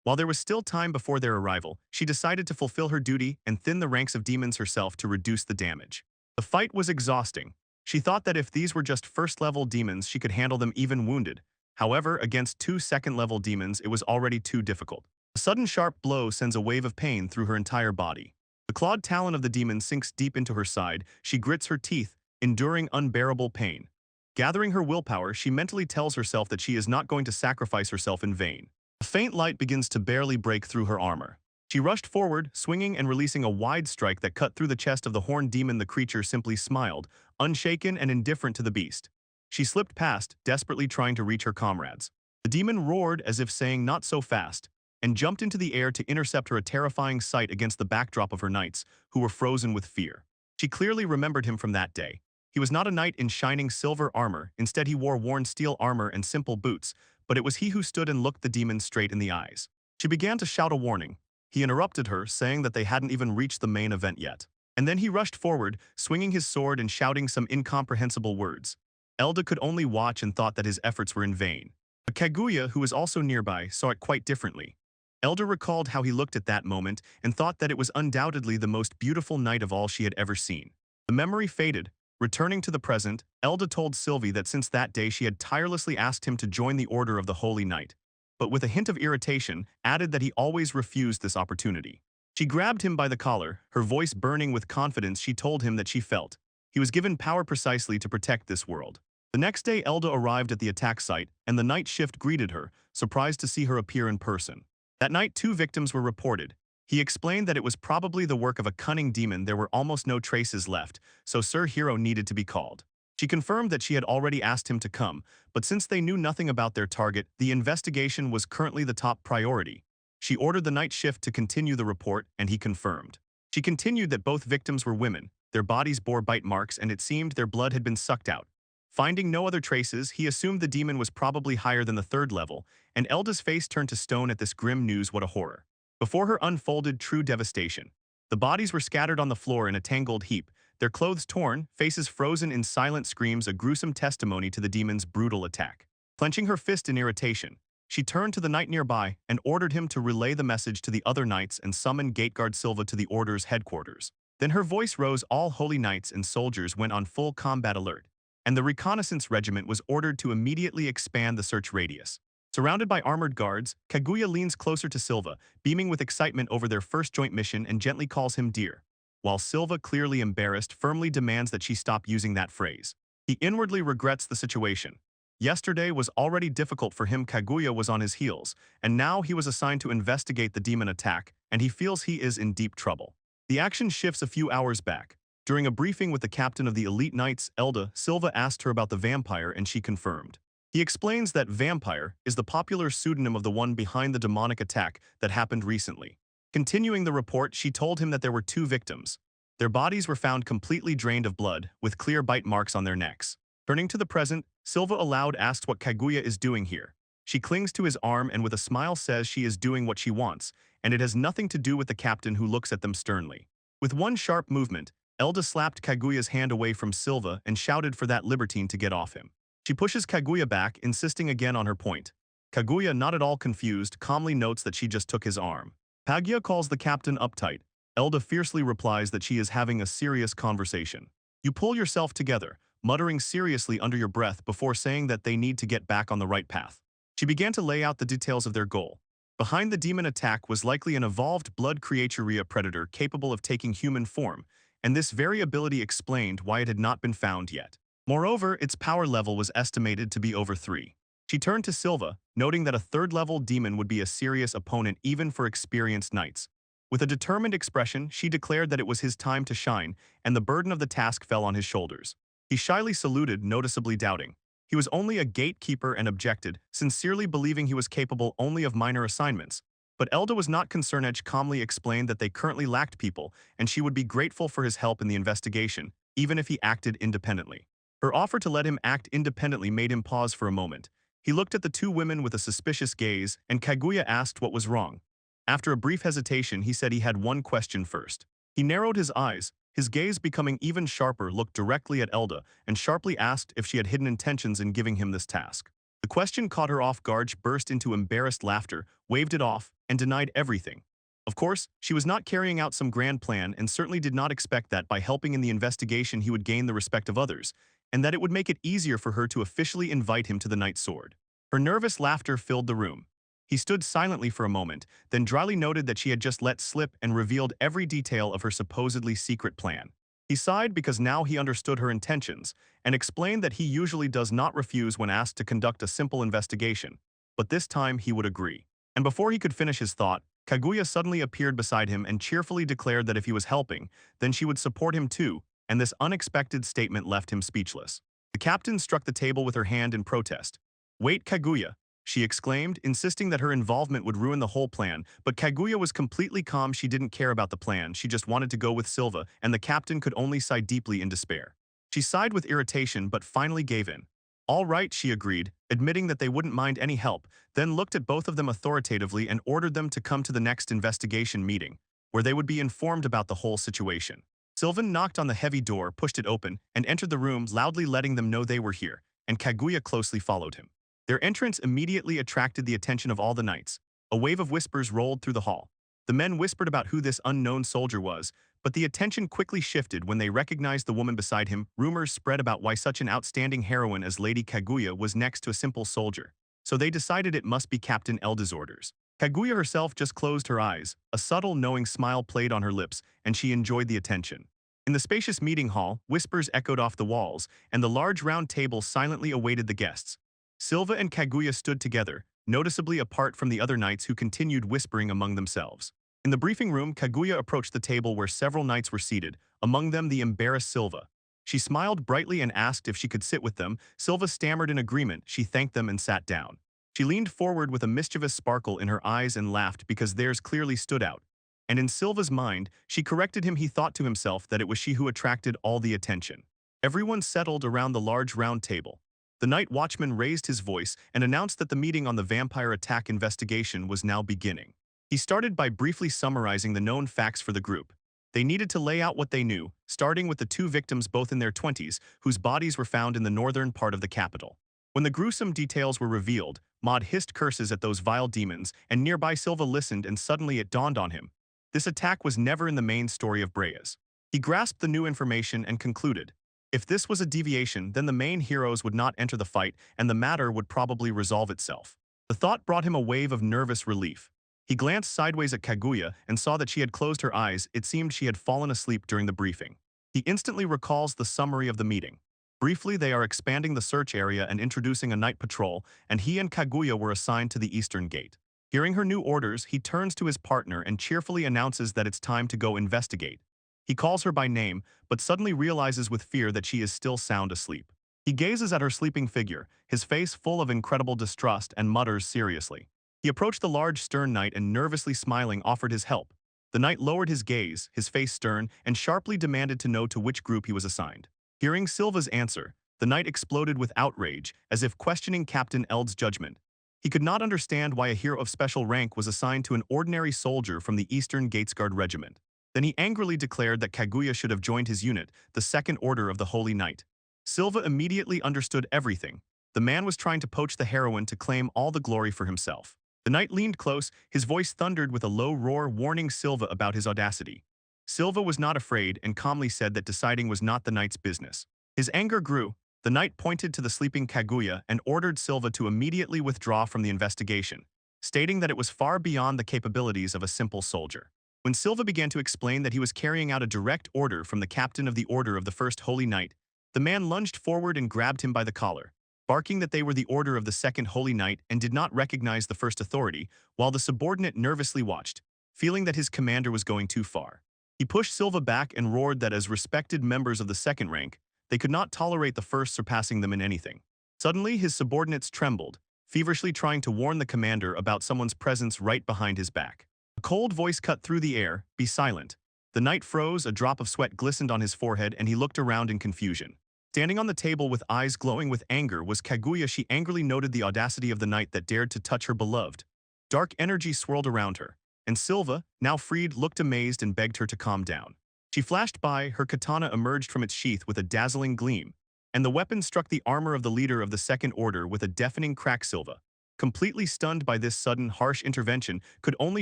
While there was still time before their arrival, she decided to fulfill her duty and thin the ranks of demons herself to reduce the damage. The fight was exhausting. She thought that if these were just first-level demons, she could handle them even wounded. However, against 2 second-level demons, it was already too difficult. A sudden sharp blow sends a wave of pain through her entire body. The clawed talon of the demon sinks deep into her side. She grits her teeth, enduring unbearable pain. Gathering her willpower, she mentally tells herself that she is not going to sacrifice herself in vain. A faint light begins to barely break through her armor. She rushed forward, swinging and releasing a wide strike that cut through the chest of the horned demon. The creature simply smiled, unshaken and indifferent to the beast. She slipped past, desperately trying to reach her comrades. The demon roared as if saying, "Not so fast," and jumped into the air to intercept her, a terrifying sight against the backdrop of her knights, who were frozen with fear. She clearly remembered him from that day. He was not a knight in shining silver armor, instead he wore worn steel armor and simple boots, but it was he who stood and looked the demon straight in the eyes. She began to shout a warning. He interrupted her, saying that they hadn't even reached the main event yet. And then he rushed forward, swinging his sword and shouting some incomprehensible words. Elda could only watch and thought that his efforts were in vain. But Kaguya, who was also nearby, saw it quite differently. Elda recalled how he looked at that moment and thought that it was undoubtedly the most beautiful night of all she had ever seen. The memory faded. Returning to the present, Elda told Sylvie that since that day she had tirelessly asked him to join the Order of the Holy Knight, but with a hint of irritation, added that he always refused this opportunity. She grabbed him by the collar, her voice burning with confidence. She told him that she felt he was given power precisely to protect this world. The next day, Elda arrived at the attack site, and the night shift greeted her, surprised to see her appear in person. That night, 2 victims were reported. He explained that it was probably the work of a cunning demon. There were almost no traces left, so Sir Hero needed to be called. She confirmed that she had already asked him to come, but since they knew nothing about their target, the investigation was currently the top priority. She ordered the night shift to continue the report, and he confirmed. She continued that both victims were women, their bodies bore bite marks, and it seemed their blood had been sucked out. Finding no other traces, he assumed the demon was probably higher than the third level, and Elda's face turned to stone at this grim news. What a horror. Before her unfolded true devastation. The bodies were scattered on the floor in a tangled heap, their clothes torn, faces frozen in silent screams, a gruesome testimony to the demon's brutal attack. Clenching her fist in irritation, she turned to the knight nearby and ordered him to relay the message to the other knights and summon Gateguard Silva to the Order's headquarters. Then her voice rose. All holy knights and soldiers went on full combat alert, and the reconnaissance regiment was ordered to immediately expand the search radius. Surrounded by armored guards, Kaguya leans closer to Silva, beaming with excitement over their first joint mission, and gently calls him dear. While Silva, clearly embarrassed, firmly demands that she stop using that phrase. He inwardly regrets the situation. Yesterday was already difficult for him. Kaguya was on his heels, and now he was assigned to investigate the demon attack, and he feels he is in deep trouble. The action shifts a few hours back. During a briefing with the captain of the elite knights, Elda, Silva asked her about the vampire, and she confirmed. He explains that vampire is the popular pseudonym of the one behind the demonic attack that happened recently. Continuing the report, she told him that there were two victims. Their bodies were found completely drained of blood, with clear bite marks on their necks. Turning to the present, Silva aloud asks what Kaguya is doing here. She clings to his arm and with a smile says she is doing what she wants, and it has nothing to do with the captain, who looks at them sternly. With one sharp movement, Elda slapped Kaguya's hand away from Silva and shouted for that libertine to get off him. She pushes Kaguya back, insisting again on her point. Kaguya, not at all confused, calmly notes that she just took his arm. Kaguya calls the captain uptight. Elda fiercely replies that she is having a serious conversation. You pull yourself together, muttering seriously under your breath before saying that they need to get back on the right path. She began to lay out the details of their goal. Behind the demon attack was likely an evolved blood creaturia predator capable of taking human form, and this very ability explained why it had not been found yet. Moreover, its power level was estimated to be over 3. She turned to Silva, noting that a third-level demon would be a serious opponent even for experienced knights. With a determined expression, she declared that it was his time to shine, and the burden of the task fell on his shoulders. He shyly saluted, noticeably doubting. He was only a gatekeeper and objected, sincerely believing he was capable only of minor assignments. But Elda was not concerned. Edge calmly explained that they currently lacked people, and she would be grateful for his help in the investigation, even if he acted independently. Her offer to let him act independently made him pause for a moment. He looked at the two women with a suspicious gaze, and Kaguya asked what was wrong. After a brief hesitation, he said he had one question first. He narrowed his eyes, his gaze becoming even sharper, looked directly at Elda, and sharply asked if she had hidden intentions in giving him this task. The question caught her off guard. She burst into embarrassed laughter, waved it off, and denied everything. Of course, she was not carrying out some grand plan and certainly did not expect that by helping in the investigation he would gain the respect of others, and that it would make it easier for her to officially invite him to the Knight's Sword. Her nervous laughter filled the room. He stood silently for a moment, then dryly noted that she had just let slip and revealed every detail of her supposedly secret plan. He sighed because now he understood her intentions, and explained that he usually does not refuse when asked to conduct a simple investigation, but this time he would agree. And before he could finish his thought, Kaguya suddenly appeared beside him and cheerfully declared that if he was helping, then she would support him too, and this unexpected statement left him speechless. The captain struck the table with her hand in protest. "Wait, Kaguya," she exclaimed, insisting that her involvement would ruin the whole plan, but Kaguya was completely calm. She didn't care about the plan, she just wanted to go with Silva, and the captain could only sigh deeply in despair. She sighed with irritation but finally gave in. "All right," she agreed, admitting that they wouldn't mind any help, then looked at both of them authoritatively and ordered them to come to the next investigation meeting, where they would be informed about the whole situation. Sylvan knocked on the heavy door, pushed it open, and entered the room, loudly letting them know they were here, and Kaguya closely followed him. Their entrance immediately attracted the attention of all the knights. A wave of whispers rolled through the hall. The men whispered about who this unknown soldier was, but the attention quickly shifted when they recognized the woman beside him. Rumors spread about why such an outstanding heroine as Lady Kaguya was next to a simple soldier, so they decided it must be Captain Elda's orders. Kaguya herself just closed her eyes, a subtle knowing smile played on her lips, and she enjoyed the attention. In the spacious meeting hall, whispers echoed off the walls, and the large round table silently awaited the guests. Silva and Kaguya stood together, noticeably apart from the other knights who continued whispering among themselves. In the briefing room, Kaguya approached the table where several knights were seated, among them the embarrassed Silva. She smiled brightly and asked if she could sit with them. Silva stammered in agreement. She thanked them and sat down. She leaned forward with a mischievous sparkle in her eyes and laughed because theirs clearly stood out. And in Silva's mind, she corrected him. He thought to himself that it was she who attracted all the attention. Everyone settled around the large round table. The night watchman raised his voice and announced that the meeting on the vampire attack investigation was now beginning. He started by briefly summarizing the known facts for the group. They needed to lay out what they knew, starting with the two victims both in their 20s, whose bodies were found in the northern part of the capital. When the gruesome details were revealed, Maud hissed curses at those vile demons, and nearby Silva listened, and suddenly it dawned on him. This attack was never in the main story of Brea's. He grasped the new information and concluded, if this was a deviation, then the main heroes would not enter the fight and the matter would probably resolve itself. The thought brought him a wave of nervous relief. He glanced sideways at Kaguya and saw that she had closed her eyes. It seemed she had fallen asleep during the briefing. He instantly recalls the summary of the meeting. Briefly, they are expanding the search area and introducing a night patrol, and he and Kaguya were assigned to the eastern gate. Hearing her new orders, he turns to his partner and cheerfully announces that it's time to go investigate. He calls her by name, but suddenly realizes with fear that she is still sound asleep. He gazes at her sleeping figure, his face full of incredible distrust, and mutters seriously. He approached the large stern knight and nervously smiling offered his help. The knight lowered his gaze, his face stern, and sharply demanded to know to which group he was assigned. Hearing Silva's answer, the knight exploded with outrage, as if questioning Captain Eld's judgment. He could not understand why a hero of special rank was assigned to an ordinary soldier from the Eastern Gatesguard Regiment. Then he angrily declared that Kaguya should have joined his unit, the Second Order of the Holy Knight. Silva immediately understood everything. The man was trying to poach the heroine to claim all the glory for himself. The knight leaned close, his voice thundered with a low roar warning Silva about his audacity. Silva was not afraid and calmly said that deciding was not the knight's business. His anger grew. The knight pointed to the sleeping Kaguya and ordered Silva to immediately withdraw from the investigation, stating that it was far beyond the capabilities of a simple soldier. When Silva began to explain that he was carrying out a direct order from the captain of the Order of the First Holy Knight, the man lunged forward and grabbed him by the collar, barking that they were the Order of the Second Holy Knight and did not recognize the First Authority, while the subordinate nervously watched, feeling that his commander was going too far. He pushed Silva back and roared that as respected members of the second rank, they could not tolerate the first surpassing them in anything. Suddenly, his subordinates trembled, feverishly trying to warn the commander about someone's presence right behind his back. A cold voice cut through the air, "Be silent." The knight froze, a drop of sweat glistened on his forehead, and he looked around in confusion. Standing on the table with eyes glowing with anger was Kaguya. She angrily noted the audacity of the knight that dared to touch her beloved. Dark energy swirled around her, and Silva, now freed, looked amazed and begged her to calm down. She flashed by, her katana emerged from its sheath with a dazzling gleam, and the weapon struck the armor of the leader of the Second Order with a deafening crack. Silva, completely stunned by this sudden, harsh intervention, could only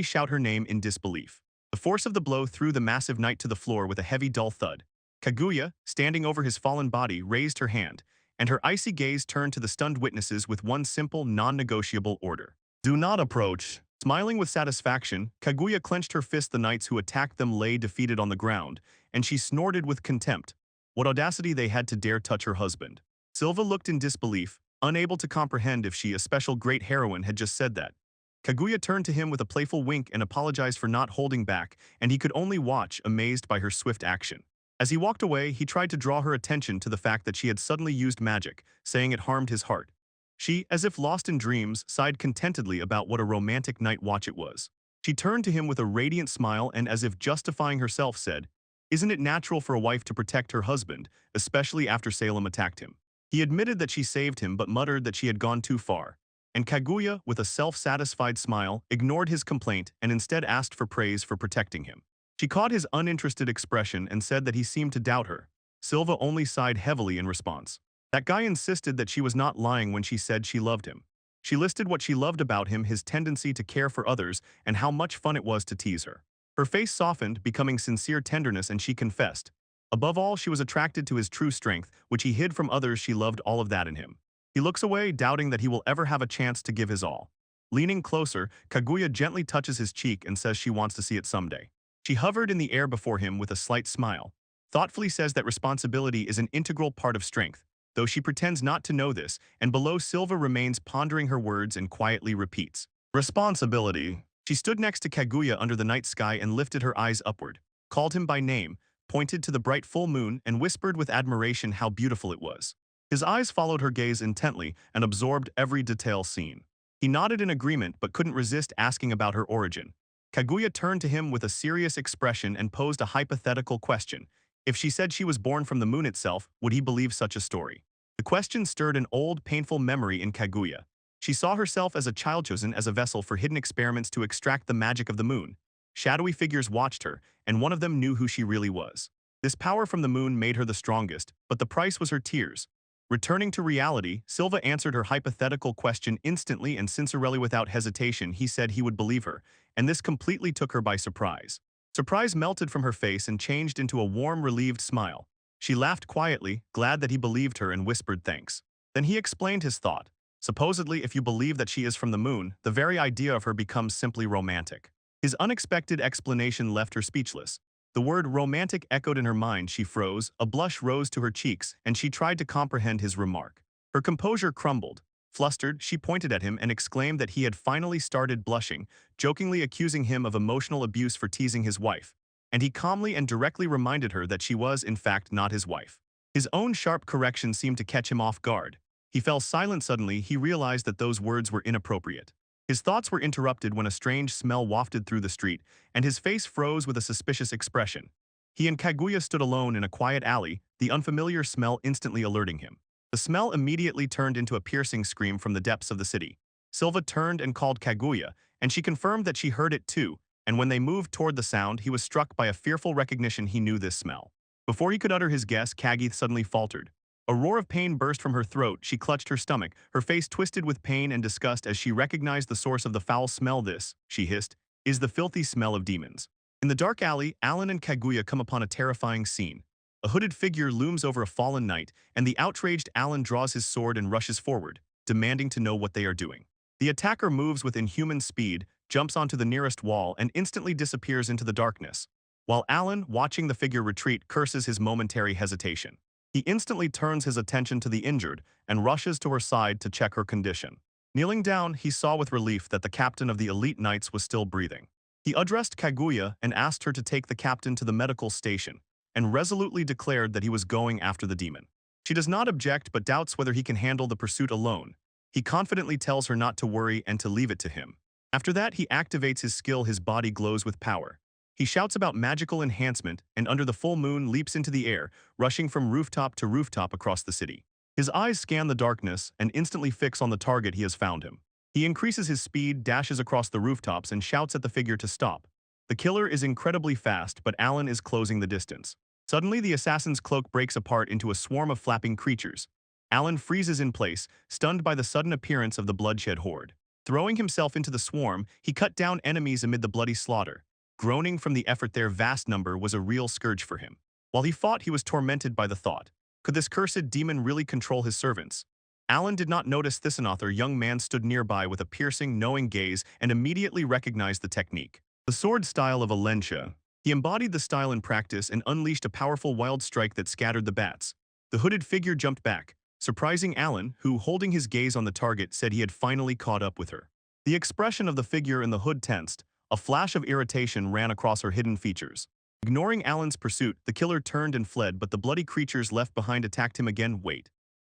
shout her name in disbelief. The force of the blow threw the massive knight to the floor with a heavy, dull thud. Kaguya, standing over his fallen body, raised her hand, and her icy gaze turned to the stunned witnesses with one simple, non-negotiable order. "Do not approach." Smiling with satisfaction, Kaguya clenched her fist. The knights who attacked them lay defeated on the ground, and she snorted with contempt. What audacity they had to dare touch her husband. Silva looked in disbelief, unable to comprehend if she, a special great heroine, had just said that. Kaguya turned to him with a playful wink and apologized for not holding back, and he could only watch, amazed by her swift action. As he walked away, he tried to draw her attention to the fact that she had suddenly used magic, saying it harmed his heart. She, as if lost in dreams, sighed contentedly about what a romantic night watch it was. She turned to him with a radiant smile and, as if justifying herself, said, "Isn't it natural for a wife to protect her husband, especially after Salem attacked him?" He admitted that she saved him but muttered that she had gone too far. And Kaguya, with a self-satisfied smile, ignored his complaint and instead asked for praise for protecting him. She caught his uninterested expression and said that he seemed to doubt her. Silva only sighed heavily in response. That guy insisted that she was not lying when she said she loved him. She listed what she loved about him, his tendency to care for others, and how much fun it was to tease her. Her face softened, becoming sincere tenderness, and she confessed. Above all, she was attracted to his true strength, which he hid from others. She loved all of that in him. He looks away, doubting that he will ever have a chance to give his all. Leaning closer, Kaguya gently touches his cheek and says she wants to see it someday. She hovered in the air before him with a slight smile, thoughtfully says that responsibility is an integral part of strength, though she pretends not to know this, and below Silva remains pondering her words and quietly repeats, "Responsibility." She stood next to Kaguya under the night sky and lifted her eyes upward, called him by name, pointed to the bright full moon, and whispered with admiration how beautiful it was. His eyes followed her gaze intently and absorbed every detail seen. He nodded in agreement but couldn't resist asking about her origin. Kaguya turned to him with a serious expression and posed a hypothetical question. If she said she was born from the moon itself, would he believe such a story? The question stirred an old, painful memory in Kaguya. She saw herself as a child chosen as a vessel for hidden experiments to extract the magic of the moon. Shadowy figures watched her, and one of them knew who she really was. This power from the moon made her the strongest, but the price was her tears. Returning to reality, Silva answered her hypothetical question instantly and sincerely without hesitation. He said he would believe her, and this completely took her by surprise. Surprise melted from her face and changed into a warm, relieved smile. She laughed quietly, glad that he believed her, and whispered thanks. Then he explained his thought. Supposedly, if you believe that she is from the moon, the very idea of her becomes simply romantic. His unexpected explanation left her speechless. The word romantic echoed in her mind. She froze, a blush rose to her cheeks, and she tried to comprehend his remark. Her composure crumbled. Flustered, she pointed at him and exclaimed that he had finally started blushing, jokingly accusing him of emotional abuse for teasing his wife. And he calmly and directly reminded her that she was, in fact, not his wife. His own sharp correction seemed to catch him off guard. He fell silent suddenly. He realized that those words were inappropriate. His thoughts were interrupted when a strange smell wafted through the street, and his face froze with a suspicious expression. He and Kaguya stood alone in a quiet alley, the unfamiliar smell instantly alerting him. The smell immediately turned into a piercing scream from the depths of the city. Silva turned and called Kaguya, and she confirmed that she heard it too, and when they moved toward the sound, he was struck by a fearful recognition. He knew this smell. Before he could utter his guess, Kagi suddenly faltered. A roar of pain burst from her throat. She clutched her stomach, her face twisted with pain and disgust as she recognized the source of the foul smell. This, she hissed, is the filthy smell of demons. In the dark alley, Alan and Kaguya come upon a terrifying scene. A hooded figure looms over a fallen knight, and the outraged Alan draws his sword and rushes forward, demanding to know what they are doing. The attacker moves with inhuman speed, jumps onto the nearest wall, and instantly disappears into the darkness. While Alan, watching the figure retreat, curses his momentary hesitation. He instantly turns his attention to the injured and rushes to her side to check her condition. Kneeling down, he saw with relief that the captain of the elite knights was still breathing. He addressed Kaguya and asked her to take the captain to the medical station, and resolutely declared that he was going after the demon. She does not object but doubts whether he can handle the pursuit alone. He confidently tells her not to worry and to leave it to him. After that, he activates his skill. His body glows with power. He shouts about magical enhancement and under the full moon leaps into the air, rushing from rooftop to rooftop across the city. His eyes scan the darkness and instantly fix on the target. He has found him. He increases his speed, dashes across the rooftops, and shouts at the figure to stop. The killer is incredibly fast, but Alan is closing the distance. Suddenly, the assassin's cloak breaks apart into a swarm of flapping creatures. Alan freezes in place, stunned by the sudden appearance of the bloodshed horde. Throwing himself into the swarm, he cut down enemies amid the bloody slaughter. Groaning from the effort, their vast number was a real scourge for him. While he fought, he was tormented by the thought. Could this cursed demon really control his servants? Alan did not notice this. Another young man stood nearby with a piercing, knowing gaze and immediately recognized the technique. The sword style of Alencia. He embodied the style in practice and unleashed a powerful wild strike that scattered the bats. The hooded figure jumped back, surprising Alan, who, holding his gaze on the target, said he had finally caught up with her. The expression of the figure in the hood tensed. A flash of irritation ran across her hidden features. Ignoring Alan's pursuit, the killer turned and fled, but the bloody creatures left behind attacked him again. Wait.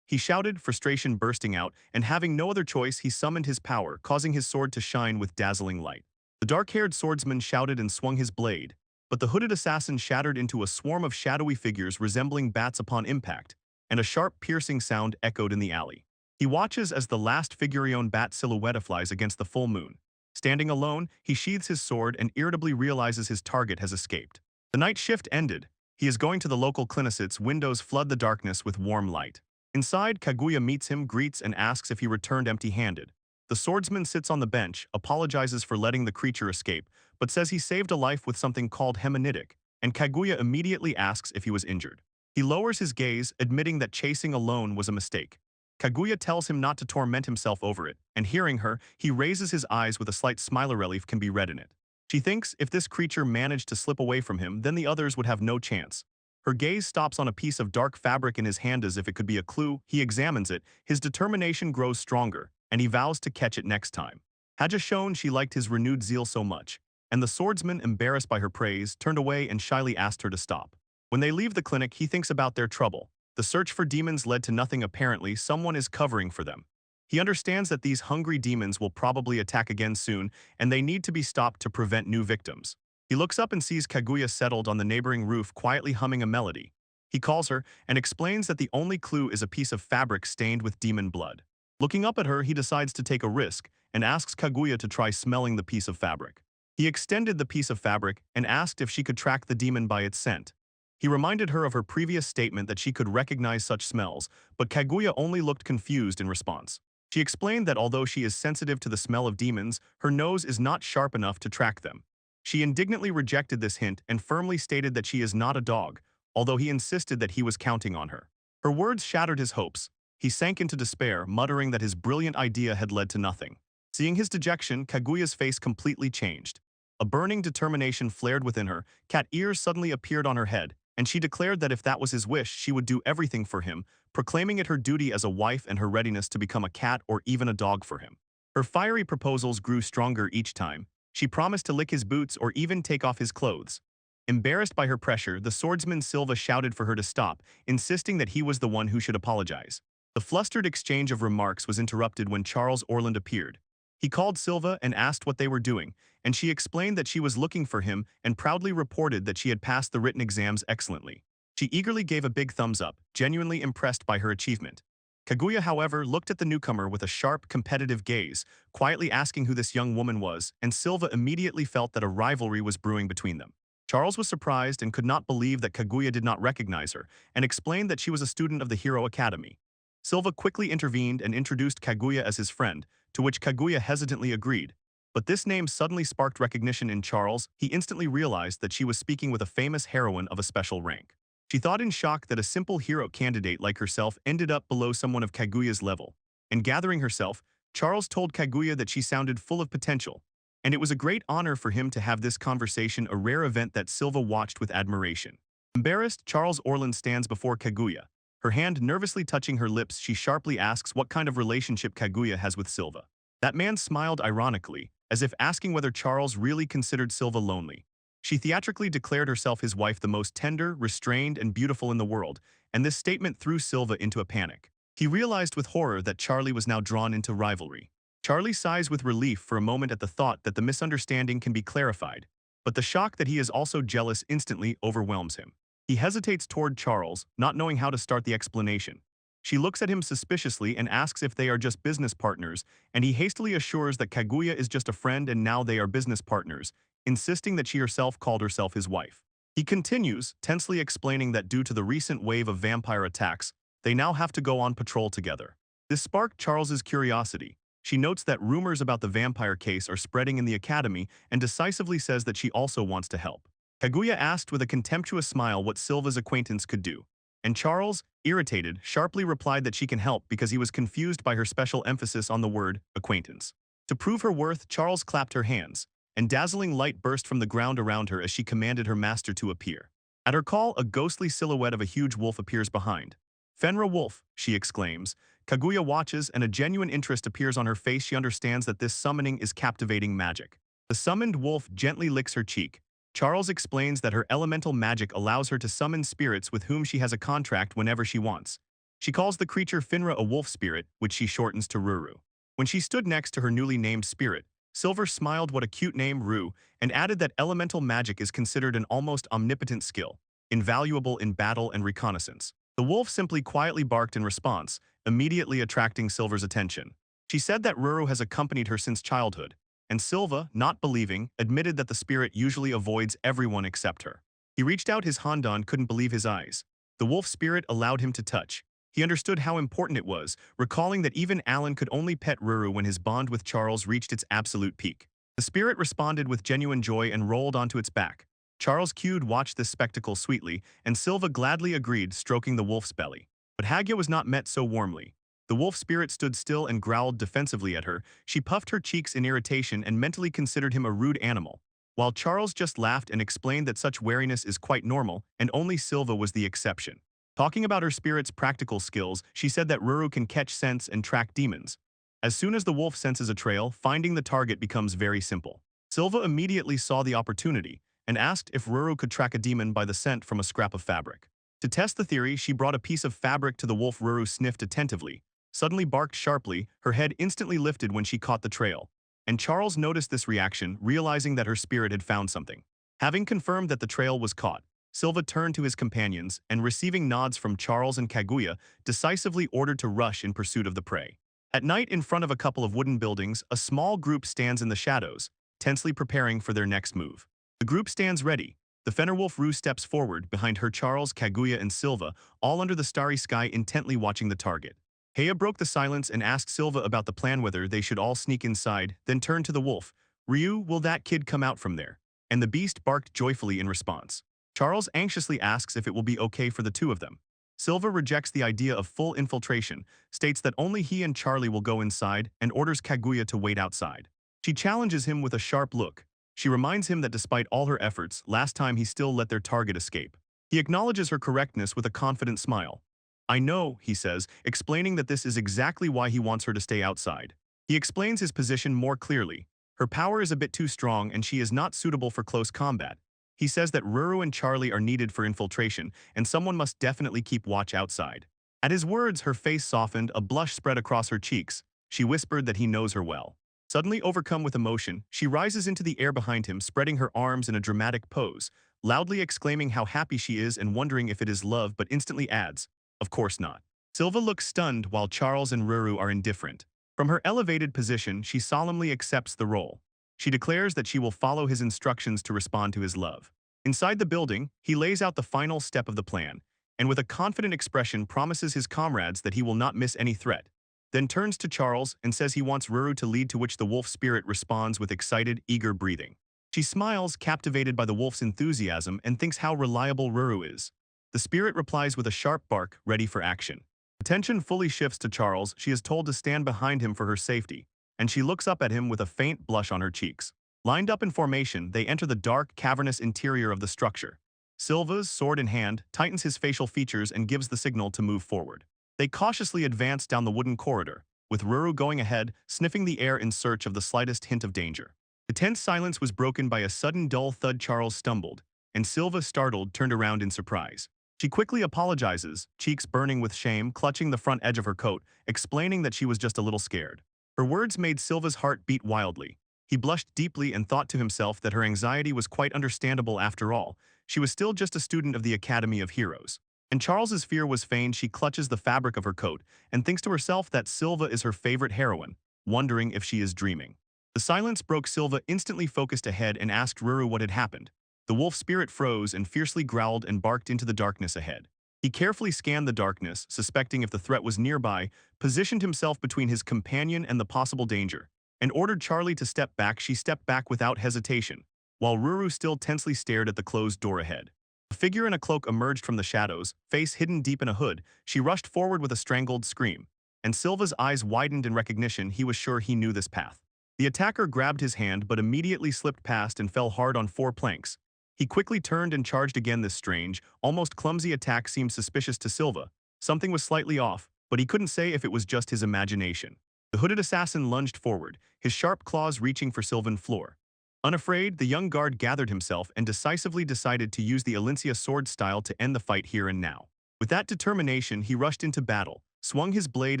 He shouted, frustration bursting out, and having no other choice, he summoned his power, causing his sword to shine with dazzling light. The dark-haired swordsman shouted and swung his blade, but the hooded assassin shattered into a swarm of shadowy figures resembling bats upon impact, and a sharp, piercing sound echoed in the alley. He watches as the last figurion bat silhouette flies against the full moon. Standing alone, he sheathes his sword and irritably realizes his target has escaped. The night shift ended. He is going to the local clinic's windows flood the darkness with warm light. Inside, Kaguya meets him, greets, and asks if he returned empty-handed. The swordsman sits on the bench, apologizes for letting the creature escape, but says he saved a life with something called hemanitic, and Kaguya immediately asks if he was injured. He lowers his gaze, admitting that chasing alone was a mistake. Kaguya tells him not to torment himself over it, and hearing her, he raises his eyes with a slight smile. Relief can be read in it. She thinks if this creature managed to slip away from him, then the others would have no chance. Her gaze stops on a piece of dark fabric in his hand as if it could be a clue. He examines it, his determination grows stronger, and he vows to catch it next time. Haja shown she liked his renewed zeal so much, and the swordsman, embarrassed by her praise, turned away and shyly asked her to stop. When they leave the clinic, he thinks about their trouble. The search for demons led to nothing apparently. Someone is covering for them. He understands that these hungry demons will probably attack again soon, and they need to be stopped to prevent new victims. He looks up and sees Kaguya settled on the neighboring roof quietly humming a melody. He calls her and explains that the only clue is a piece of fabric stained with demon blood. Looking up at her, he decides to take a risk and asks Kaguya to try smelling the piece of fabric. He extended the piece of fabric and asked if she could track the demon by its scent. He reminded her of her previous statement that she could recognize such smells, but Kaguya only looked confused in response. She explained that although she is sensitive to the smell of demons, her nose is not sharp enough to track them. She indignantly rejected this hint and firmly stated that she is not a dog, although he insisted that he was counting on her. Her words shattered his hopes. He sank into despair, muttering that his brilliant idea had led to nothing. Seeing his dejection, Kaguya's face completely changed. A burning determination flared within her, cat ears suddenly appeared on her head, and she declared that if that was his wish, she would do everything for him, proclaiming it her duty as a wife and her readiness to become a cat or even a dog for him. Her fiery proposals grew stronger each time. She promised to lick his boots or even take off his clothes. Embarrassed by her pressure, the swordsman Silva shouted for her to stop, insisting that he was the one who should apologize. The flustered exchange of remarks was interrupted when Charles Orland appeared. He called Silva and asked what they were doing, and she explained that she was looking for him and proudly reported that she had passed the written exams excellently. She eagerly gave a big thumbs up, genuinely impressed by her achievement. Kaguya, however, looked at the newcomer with a sharp, competitive gaze, quietly asking who this young woman was, and Silva immediately felt that a rivalry was brewing between them. Charles was surprised and could not believe that Kaguya did not recognize her, and explained that she was a student of the Hero Academy. Silva quickly intervened and introduced Kaguya as his friend, to which Kaguya hesitantly agreed. But this name suddenly sparked recognition in Charles. He instantly realized that she was speaking with a famous heroine of a special rank. She thought in shock that a simple hero candidate like herself ended up below someone of Kaguya's level. And gathering herself, Charles told Kaguya that she sounded full of potential, and it was a great honor for him to have this conversation, a rare event that Silva watched with admiration. Embarrassed, Charles Orland stands before Kaguya. Her hand nervously touching her lips, she sharply asks what kind of relationship Kaguya has with Silva. That man smiled ironically, as if asking whether Charles really considered Silva lonely. She theatrically declared herself his wife, the most tender, restrained, and beautiful in the world, and this statement threw Silva into a panic. He realized with horror that Charlie was now drawn into rivalry. Charlie sighs with relief for a moment at the thought that the misunderstanding can be clarified, but the shock that he is also jealous instantly overwhelms him. He hesitates toward Charles, not knowing how to start the explanation. She looks at him suspiciously and asks if they are just business partners, and he hastily assures that Kaguya is just a friend and now they are business partners, insisting that she herself called herself his wife. He continues, tensely explaining that due to the recent wave of vampire attacks, they now have to go on patrol together. This sparked Charles's curiosity. She notes that rumors about the vampire case are spreading in the academy and decisively says that she also wants to help. Kaguya asked with a contemptuous smile what Silva's acquaintance could do, and Charles, irritated, sharply replied that she can help because he was confused by her special emphasis on the word acquaintance. To prove her worth, Charles clapped her hands, and dazzling light burst from the ground around her as she commanded her master to appear. At her call, a ghostly silhouette of a huge wolf appears behind. "Fenra Wolf," she exclaims. Kaguya watches, and a genuine interest appears on her face. She understands that this summoning is captivating magic. The summoned wolf gently licks her cheek. Charles explains that her elemental magic allows her to summon spirits with whom she has a contract whenever she wants. She calls the creature Finra a wolf spirit, which she shortens to Ruru. When she stood next to her newly named spirit, Silver smiled what a cute name, Ru, and added that elemental magic is considered an almost omnipotent skill, invaluable in battle and reconnaissance. The wolf simply quietly barked in response, immediately attracting Silver's attention. She said that Ruru has accompanied her since childhood, and Silva, not believing, admitted that the spirit usually avoids everyone except her. He reached out his Handan, couldn't believe his eyes. The wolf spirit allowed him to touch. He understood how important it was, recalling that even Alan could only pet Ruru when his bond with Charles reached its absolute peak. The spirit responded with genuine joy and rolled onto its back. Charles Cute watched this spectacle sweetly, and Silva gladly agreed, stroking the wolf's belly. But Hagya was not met so warmly. The wolf spirit stood still and growled defensively at her. She puffed her cheeks in irritation and mentally considered him a rude animal, while Charles just laughed and explained that such wariness is quite normal, and only Silva was the exception. Talking about her spirit's practical skills, she said that Ruru can catch scents and track demons. As soon as the wolf senses a trail, finding the target becomes very simple. Silva immediately saw the opportunity and asked if Ruru could track a demon by the scent from a scrap of fabric. To test the theory, she brought a piece of fabric to the wolf. Ruru sniffed attentively, suddenly barked sharply, her head instantly lifted when she caught the trail. And Charles noticed this reaction, realizing that her spirit had found something. Having confirmed that the trail was caught, Silva turned to his companions and, receiving nods from Charles and Kaguya, decisively ordered to rush in pursuit of the prey. At night, in front of a couple of wooden buildings, a small group stands in the shadows, tensely preparing for their next move. The group stands ready. The Fenrirwolf Rue steps forward, behind her Charles, Kaguya, and Silva, all under the starry sky intently watching the target. Heya broke the silence and asked Silva about the plan, whether they should all sneak inside, then turned to the wolf. Ryu, will that kid come out from there? And the beast barked joyfully in response. Charles anxiously asks if it will be okay for the two of them. Silva rejects the idea of full infiltration, states that only he and Charlie will go inside, and orders Kaguya to wait outside. She challenges him with a sharp look. She reminds him that despite all her efforts, last time he still let their target escape. He acknowledges her correctness with a confident smile. I know, he says, explaining that this is exactly why he wants her to stay outside. He explains his position more clearly. Her power is a bit too strong and she is not suitable for close combat. He says that Ruru and Charlie are needed for infiltration, and someone must definitely keep watch outside. At his words, her face softened, a blush spread across her cheeks. She whispered that he knows her well. Suddenly overcome with emotion, she rises into the air behind him, spreading her arms in a dramatic pose, loudly exclaiming how happy she is and wondering if it is love, but instantly adds, of course not. Silva looks stunned while Charles and Ruru are indifferent. From her elevated position, she solemnly accepts the role. She declares that she will follow his instructions to respond to his love. Inside the building, he lays out the final step of the plan, and with a confident expression promises his comrades that he will not miss any threat. Then turns to Charles and says he wants Ruru to lead, to which the wolf spirit responds with excited, eager breathing. She smiles, captivated by the wolf's enthusiasm, and thinks how reliable Ruru is. The spirit replies with a sharp bark, ready for action. Attention fully shifts to Charles. She is told to stand behind him for her safety, and she looks up at him with a faint blush on her cheeks. Lined up in formation, they enter the dark, cavernous interior of the structure. Silva's, sword in hand, tightens his facial features and gives the signal to move forward. They cautiously advance down the wooden corridor, with Ruru going ahead, sniffing the air in search of the slightest hint of danger. The tense silence was broken by a sudden dull thud. Charles stumbled, and Silva, startled, turned around in surprise. She quickly apologizes, cheeks burning with shame, clutching the front edge of her coat, explaining that she was just a little scared. Her words made Silva's heart beat wildly. He blushed deeply and thought to himself that her anxiety was quite understandable after all. She was still just a student of the Academy of Heroes. And Charles's fear was feigned. She clutches the fabric of her coat and thinks to herself that Silva is her favorite heroine, wondering if she is dreaming. The silence broke. Silva instantly focused ahead and asked Ruru what had happened. The wolf spirit froze and fiercely growled and barked into the darkness ahead. He carefully scanned the darkness, suspecting if the threat was nearby, positioned himself between his companion and the possible danger, and ordered Charlie to step back. She stepped back without hesitation, while Ruru still tensely stared at the closed door ahead. A figure in a cloak emerged from the shadows, face hidden deep in a hood. She rushed forward with a strangled scream, and Silva's eyes widened in recognition. He was sure he knew this path. The attacker grabbed his hand but immediately slipped past and fell hard on 4 planks. He quickly turned and charged again. This strange, almost clumsy attack seemed suspicious to Silva. Something was slightly off, but he couldn't say if it was just his imagination. The hooded assassin lunged forward, his sharp claws reaching for sylvan floor. Unafraid, the young guard gathered himself and decisively decided to use the Alencia sword style to end the fight here and now. With that determination, he rushed into battle, swung his blade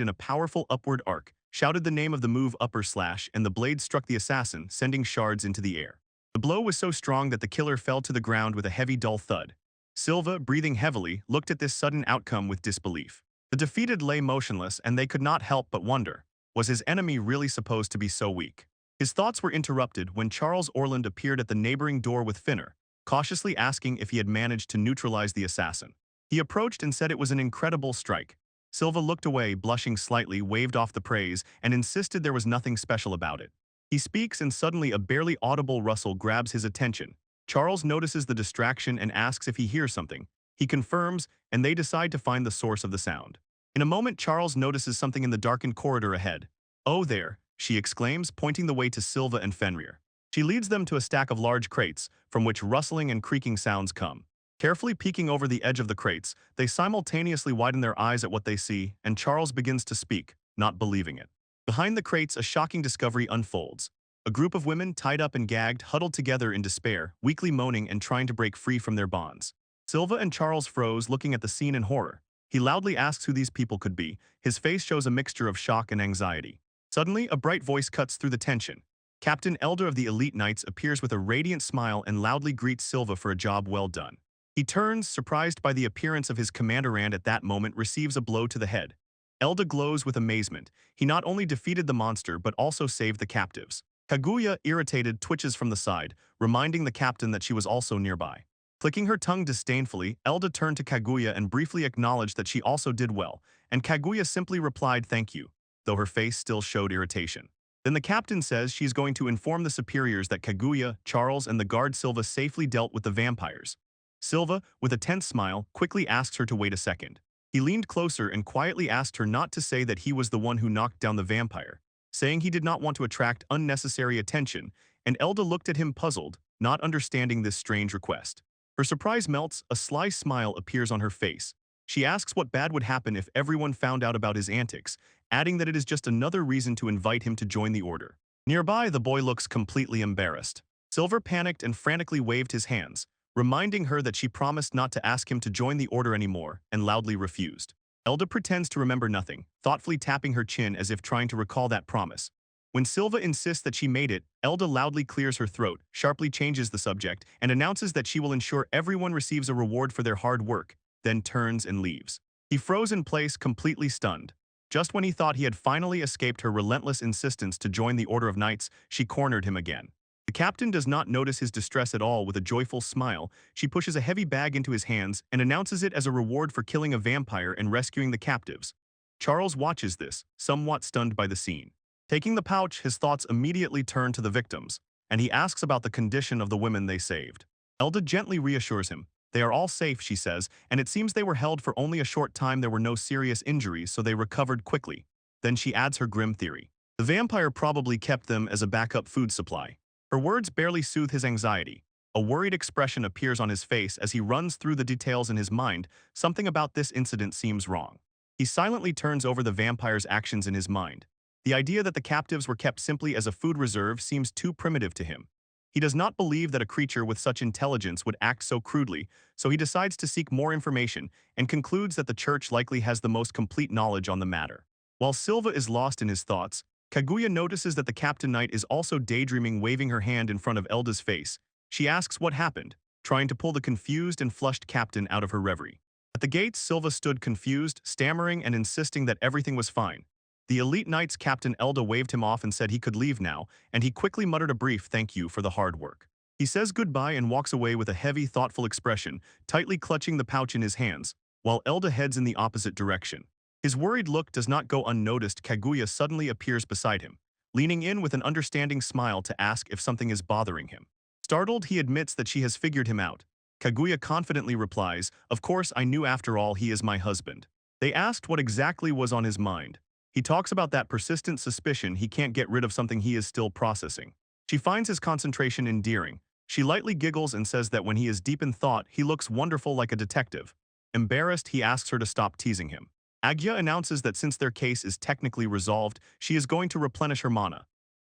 in a powerful upward arc, shouted the name of the move upper slash, and the blade struck the assassin, sending shards into the air. The blow was so strong that the killer fell to the ground with a heavy dull thud. Silva, breathing heavily, looked at this sudden outcome with disbelief. The defeated lay motionless, and they could not help but wonder, was his enemy really supposed to be so weak? His thoughts were interrupted when Charles Orland appeared at the neighboring door with Finner, cautiously asking if he had managed to neutralize the assassin. He approached and said it was an incredible strike. Silva looked away, blushing slightly, waved off the praise, and insisted there was nothing special about it. He speaks and suddenly a barely audible rustle grabs his attention. Charles notices the distraction and asks if he hears something. He confirms, and they decide to find the source of the sound. In a moment, Charles notices something in the darkened corridor ahead. "Oh, there," she exclaims, pointing the way to Silva and Fenrir. She leads them to a stack of large crates, from which rustling and creaking sounds come. Carefully peeking over the edge of the crates, they simultaneously widen their eyes at what they see, and Charles begins to speak, not believing it. Behind the crates, a shocking discovery unfolds. A group of women, tied up and gagged, huddled together in despair, weakly moaning and trying to break free from their bonds. Silva and Charles froze, looking at the scene in horror. He loudly asks who these people could be. His face shows a mixture of shock and anxiety. Suddenly, a bright voice cuts through the tension. Captain Elder of the Elite Knights appears with a radiant smile and loudly greets Silva for a job well done. He turns, surprised by the appearance of his commander, and at that moment receives a blow to the head. Elda glows with amazement. He not only defeated the monster but also saved the captives. Kaguya, irritated, twitches from the side, reminding the captain that she was also nearby. Clicking her tongue disdainfully, Elda turned to Kaguya and briefly acknowledged that she also did well, and Kaguya simply replied thank you, though her face still showed irritation. Then the captain says she's going to inform the superiors that Kaguya, Charles, and the guard Silva safely dealt with the vampires. Silva, with a tense smile, quickly asks her to wait a second. He leaned closer and quietly asked her not to say that he was the one who knocked down the vampire, saying he did not want to attract unnecessary attention, and Elda looked at him puzzled, not understanding this strange request. Her surprise melts, a sly smile appears on her face. She asks what bad would happen if everyone found out about his antics, adding that it is just another reason to invite him to join the order. Nearby, the boy looks completely embarrassed. Silver panicked and frantically waved his hands, reminding her that she promised not to ask him to join the order anymore, and loudly refused. Elda pretends to remember nothing, thoughtfully tapping her chin as if trying to recall that promise. When Silva insists that she made it, Elda loudly clears her throat, sharply changes the subject, and announces that she will ensure everyone receives a reward for their hard work, then turns and leaves. He froze in place, completely stunned. Just when he thought he had finally escaped her relentless insistence to join the Order of Knights, she cornered him again. The captain does not notice his distress at all. With a joyful smile, she pushes a heavy bag into his hands and announces it as a reward for killing a vampire and rescuing the captives. Charles watches this, somewhat stunned by the scene. Taking the pouch, his thoughts immediately turn to the victims, and he asks about the condition of the women they saved. Elda gently reassures him. They are all safe, she says, and it seems they were held for only a short time. There were no serious injuries, so they recovered quickly. Then she adds her grim theory. The vampire probably kept them as a backup food supply. Her words barely soothe his anxiety. A worried expression appears on his face as he runs through the details in his mind. Something about this incident seems wrong. He silently turns over the vampire's actions in his mind. The idea that the captives were kept simply as a food reserve seems too primitive to him. He does not believe that a creature with such intelligence would act so crudely, so he decides to seek more information and concludes that the church likely has the most complete knowledge on the matter. While Silva is lost in his thoughts, Kaguya notices that the Captain Knight is also daydreaming, waving her hand in front of Elda's face. She asks what happened, trying to pull the confused and flushed captain out of her reverie. At the gates, Silva stood confused, stammering and insisting that everything was fine. The Elite Knight's Captain Elda waved him off and said he could leave now, and he quickly muttered a brief thank you for the hard work. He says goodbye and walks away with a heavy, thoughtful expression, tightly clutching the pouch in his hands, while Elda heads in the opposite direction. His worried look does not go unnoticed. Kaguya suddenly appears beside him, leaning in with an understanding smile to ask if something is bothering him. Startled, he admits that she has figured him out. Kaguya confidently replies, "Of course, I knew, after all, he is my husband." They asked what exactly was on his mind. He talks about that persistent suspicion he can't get rid of something he is still processing. She finds his concentration endearing. She lightly giggles and says that when he is deep in thought, he looks wonderful, like a detective. Embarrassed, he asks her to stop teasing him. Agya announces that since their case is technically resolved, she is going to replenish her mana.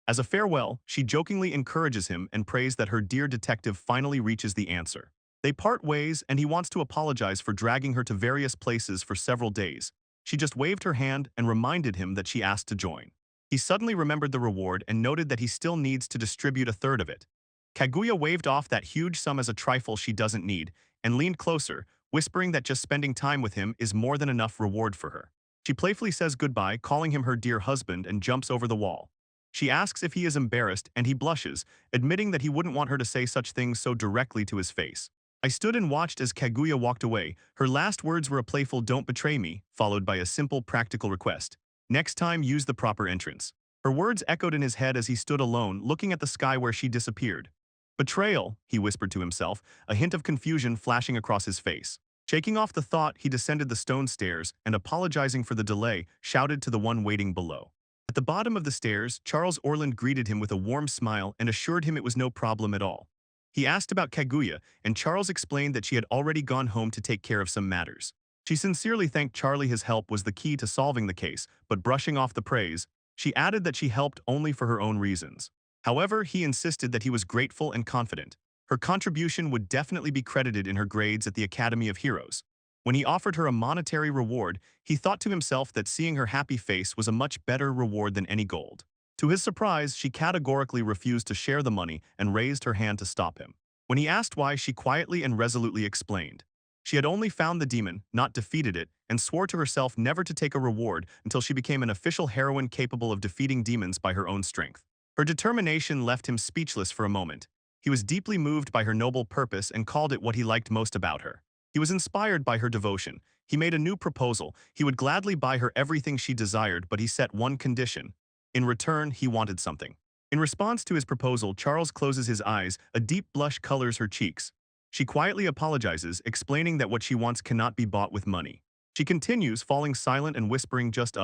As a farewell, she jokingly encourages him and prays that her dear detective finally reaches the answer. They part ways, and he wants to apologize for dragging her to various places for several days. She just waved her hand and reminded him that she asked to join. He suddenly remembered the reward and noted that he still needs to distribute a third of it. Kaguya waved off that huge sum as a trifle she doesn't need and leaned closer, whispering that just spending time with him is more than enough reward for her. She playfully says goodbye, calling him her dear husband, and jumps over the wall. She asks if he is embarrassed, and he blushes, admitting that he wouldn't want her to say such things so directly to his face. I stood and watched as Kaguya walked away. Her last words were a playful "don't betray me," followed by a simple practical request. Next time, use the proper entrance. Her words echoed in his head as he stood alone, looking at the sky where she disappeared. Betrayal, he whispered to himself, a hint of confusion flashing across his face. Shaking off the thought, he descended the stone stairs and, apologizing for the delay, shouted to the one waiting below. At the bottom of the stairs, Charles Orland greeted him with a warm smile and assured him it was no problem at all. He asked about Kaguya, and Charles explained that she had already gone home to take care of some matters. She sincerely thanked Charlie. His help was the key to solving the case, but brushing off the praise, she added that she helped only for her own reasons. However, he insisted that he was grateful and confident. Her contribution would definitely be credited in her grades at the Academy of Heroes. When he offered her a monetary reward, he thought to himself that seeing her happy face was a much better reward than any gold. To his surprise, she categorically refused to share the money and raised her hand to stop him. When he asked why, she quietly and resolutely explained. She had only found the demon, not defeated it, and swore to herself never to take a reward until she became an official heroine capable of defeating demons by her own strength. Her determination left him speechless for a moment. He was deeply moved by her noble purpose and called it what he liked most about her. He was inspired by her devotion. He made a new proposal. He would gladly buy her everything she desired, but he set one condition. In return, he wanted something. In response to his proposal, Charles closes his eyes. A deep blush colors her cheeks. She quietly apologizes, explaining that what she wants cannot be bought with money. She continues, falling silent and whispering just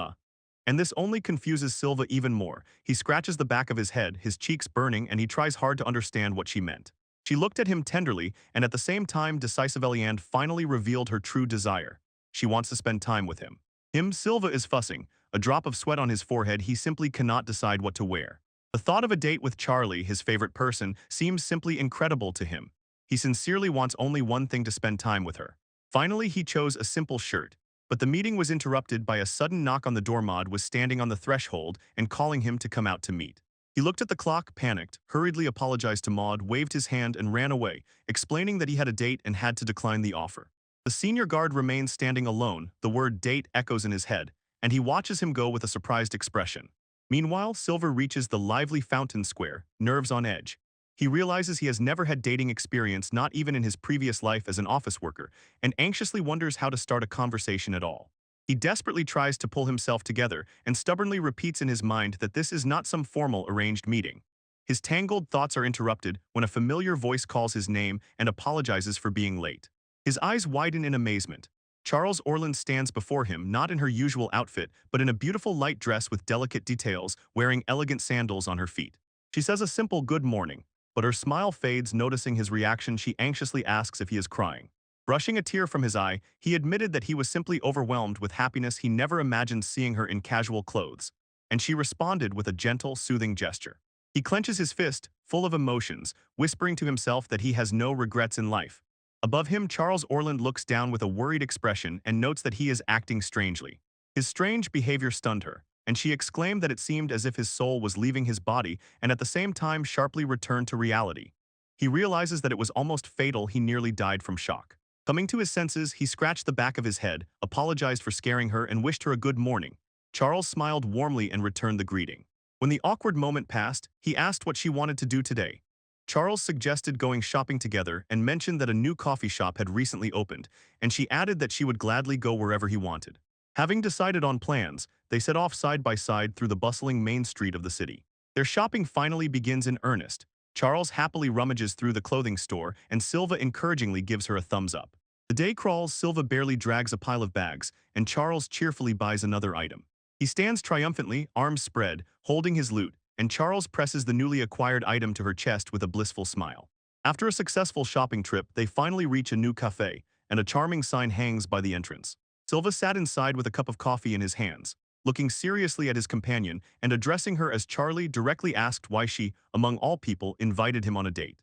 And this only confuses Silva even more. He scratches the back of his head, his cheeks burning, and he tries hard to understand what she meant. She looked at him tenderly, and at the same time decisively, and finally revealed her true desire. She wants to spend time with him. Silva is fussing. A drop of sweat on his forehead, he simply cannot decide what to wear. The thought of a date with Charlie, his favorite person, seems simply incredible to him. He sincerely wants only one thing: to spend time with her. Finally, he chose a simple shirt. But the meeting was interrupted by a sudden knock on the door. Maud was standing on the threshold and calling him to come out to meet. He looked at the clock, panicked, hurriedly apologized to Maud, waved his hand and ran away, explaining that he had a date and had to decline the offer. The senior guard remains standing alone. The word date echoes in his head, and he watches him go with a surprised expression. Meanwhile, Silver reaches the lively fountain square, nerves on edge. He realizes he has never had dating experience, not even in his previous life as an office worker, and anxiously wonders how to start a conversation at all. He desperately tries to pull himself together and stubbornly repeats in his mind that this is not some formal arranged meeting. His tangled thoughts are interrupted when a familiar voice calls his name and apologizes for being late. His eyes widen in amazement. Charles Orland stands before him, not in her usual outfit, but in a beautiful light dress with delicate details, wearing elegant sandals on her feet. She says a simple good morning, but her smile fades. Noticing his reaction, she anxiously asks if he is crying. Brushing a tear from his eye, he admitted that he was simply overwhelmed with happiness. He never imagined seeing her in casual clothes, and she responded with a gentle, soothing gesture. He clenches his fist, full of emotions, whispering to himself that he has no regrets in life. Above him, Charles Orland looks down with a worried expression and notes that he is acting strangely. His strange behavior stunned her, and she exclaimed that it seemed as if his soul was leaving his body and at the same time sharply returned to reality. He realizes that it was almost fatal. He nearly died from shock. Coming to his senses, he scratched the back of his head, apologized for scaring her, and wished her a good morning. Charles smiled warmly and returned the greeting. When the awkward moment passed, he asked what she wanted to do today. Charles suggested going shopping together and mentioned that a new coffee shop had recently opened, and she added that she would gladly go wherever he wanted. Having decided on plans, they set off side by side through the bustling main street of the city. Their shopping finally begins in earnest. Charles happily rummages through the clothing store, and Silva encouragingly gives her a thumbs up. The day crawls. Silva barely drags a pile of bags, and Charles cheerfully buys another item. He stands triumphantly, arms spread, holding his loot, and Charles presses the newly acquired item to her chest with a blissful smile. After a successful shopping trip, they finally reach a new cafe, and a charming sign hangs by the entrance. Silva sat inside with a cup of coffee in his hands, looking seriously at his companion and addressing her as Charlie, directly asked why she, among all people, invited him on a date.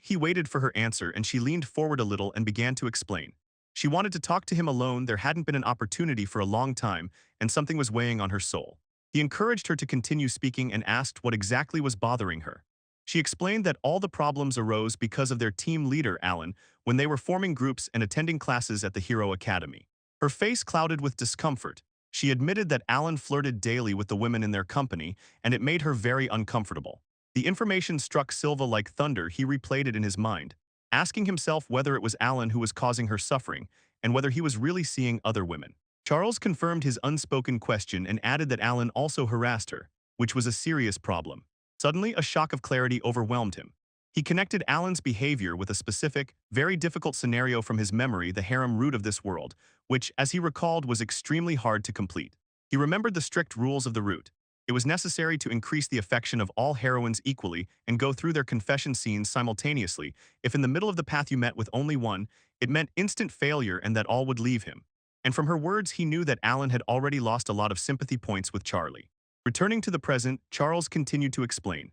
He waited for her answer, and she leaned forward a little and began to explain. She wanted to talk to him alone. There hadn't been an opportunity for a long time, and something was weighing on her soul. He encouraged her to continue speaking and asked what exactly was bothering her. She explained that all the problems arose because of their team leader, Alan, when they were forming groups and attending classes at the Hero Academy. Her face clouded with discomfort. She admitted that Alan flirted daily with the women in their company, and it made her very uncomfortable. The information struck Silva like thunder. He replayed it in his mind, asking himself whether it was Alan who was causing her suffering and whether he was really seeing other women. Charles confirmed his unspoken question and added that Alan also harassed her, which was a serious problem. Suddenly, a shock of clarity overwhelmed him. He connected Alan's behavior with a specific, very difficult scenario from his memory, the harem route of this world, which, as he recalled, was extremely hard to complete. He remembered the strict rules of the route. It was necessary to increase the affection of all heroines equally and go through their confession scenes simultaneously. If in the middle of the path you met with only one, it meant instant failure and that all would leave him. And from her words, he knew that Alan had already lost a lot of sympathy points with Charlie. Returning to the present, Charles continued to explain.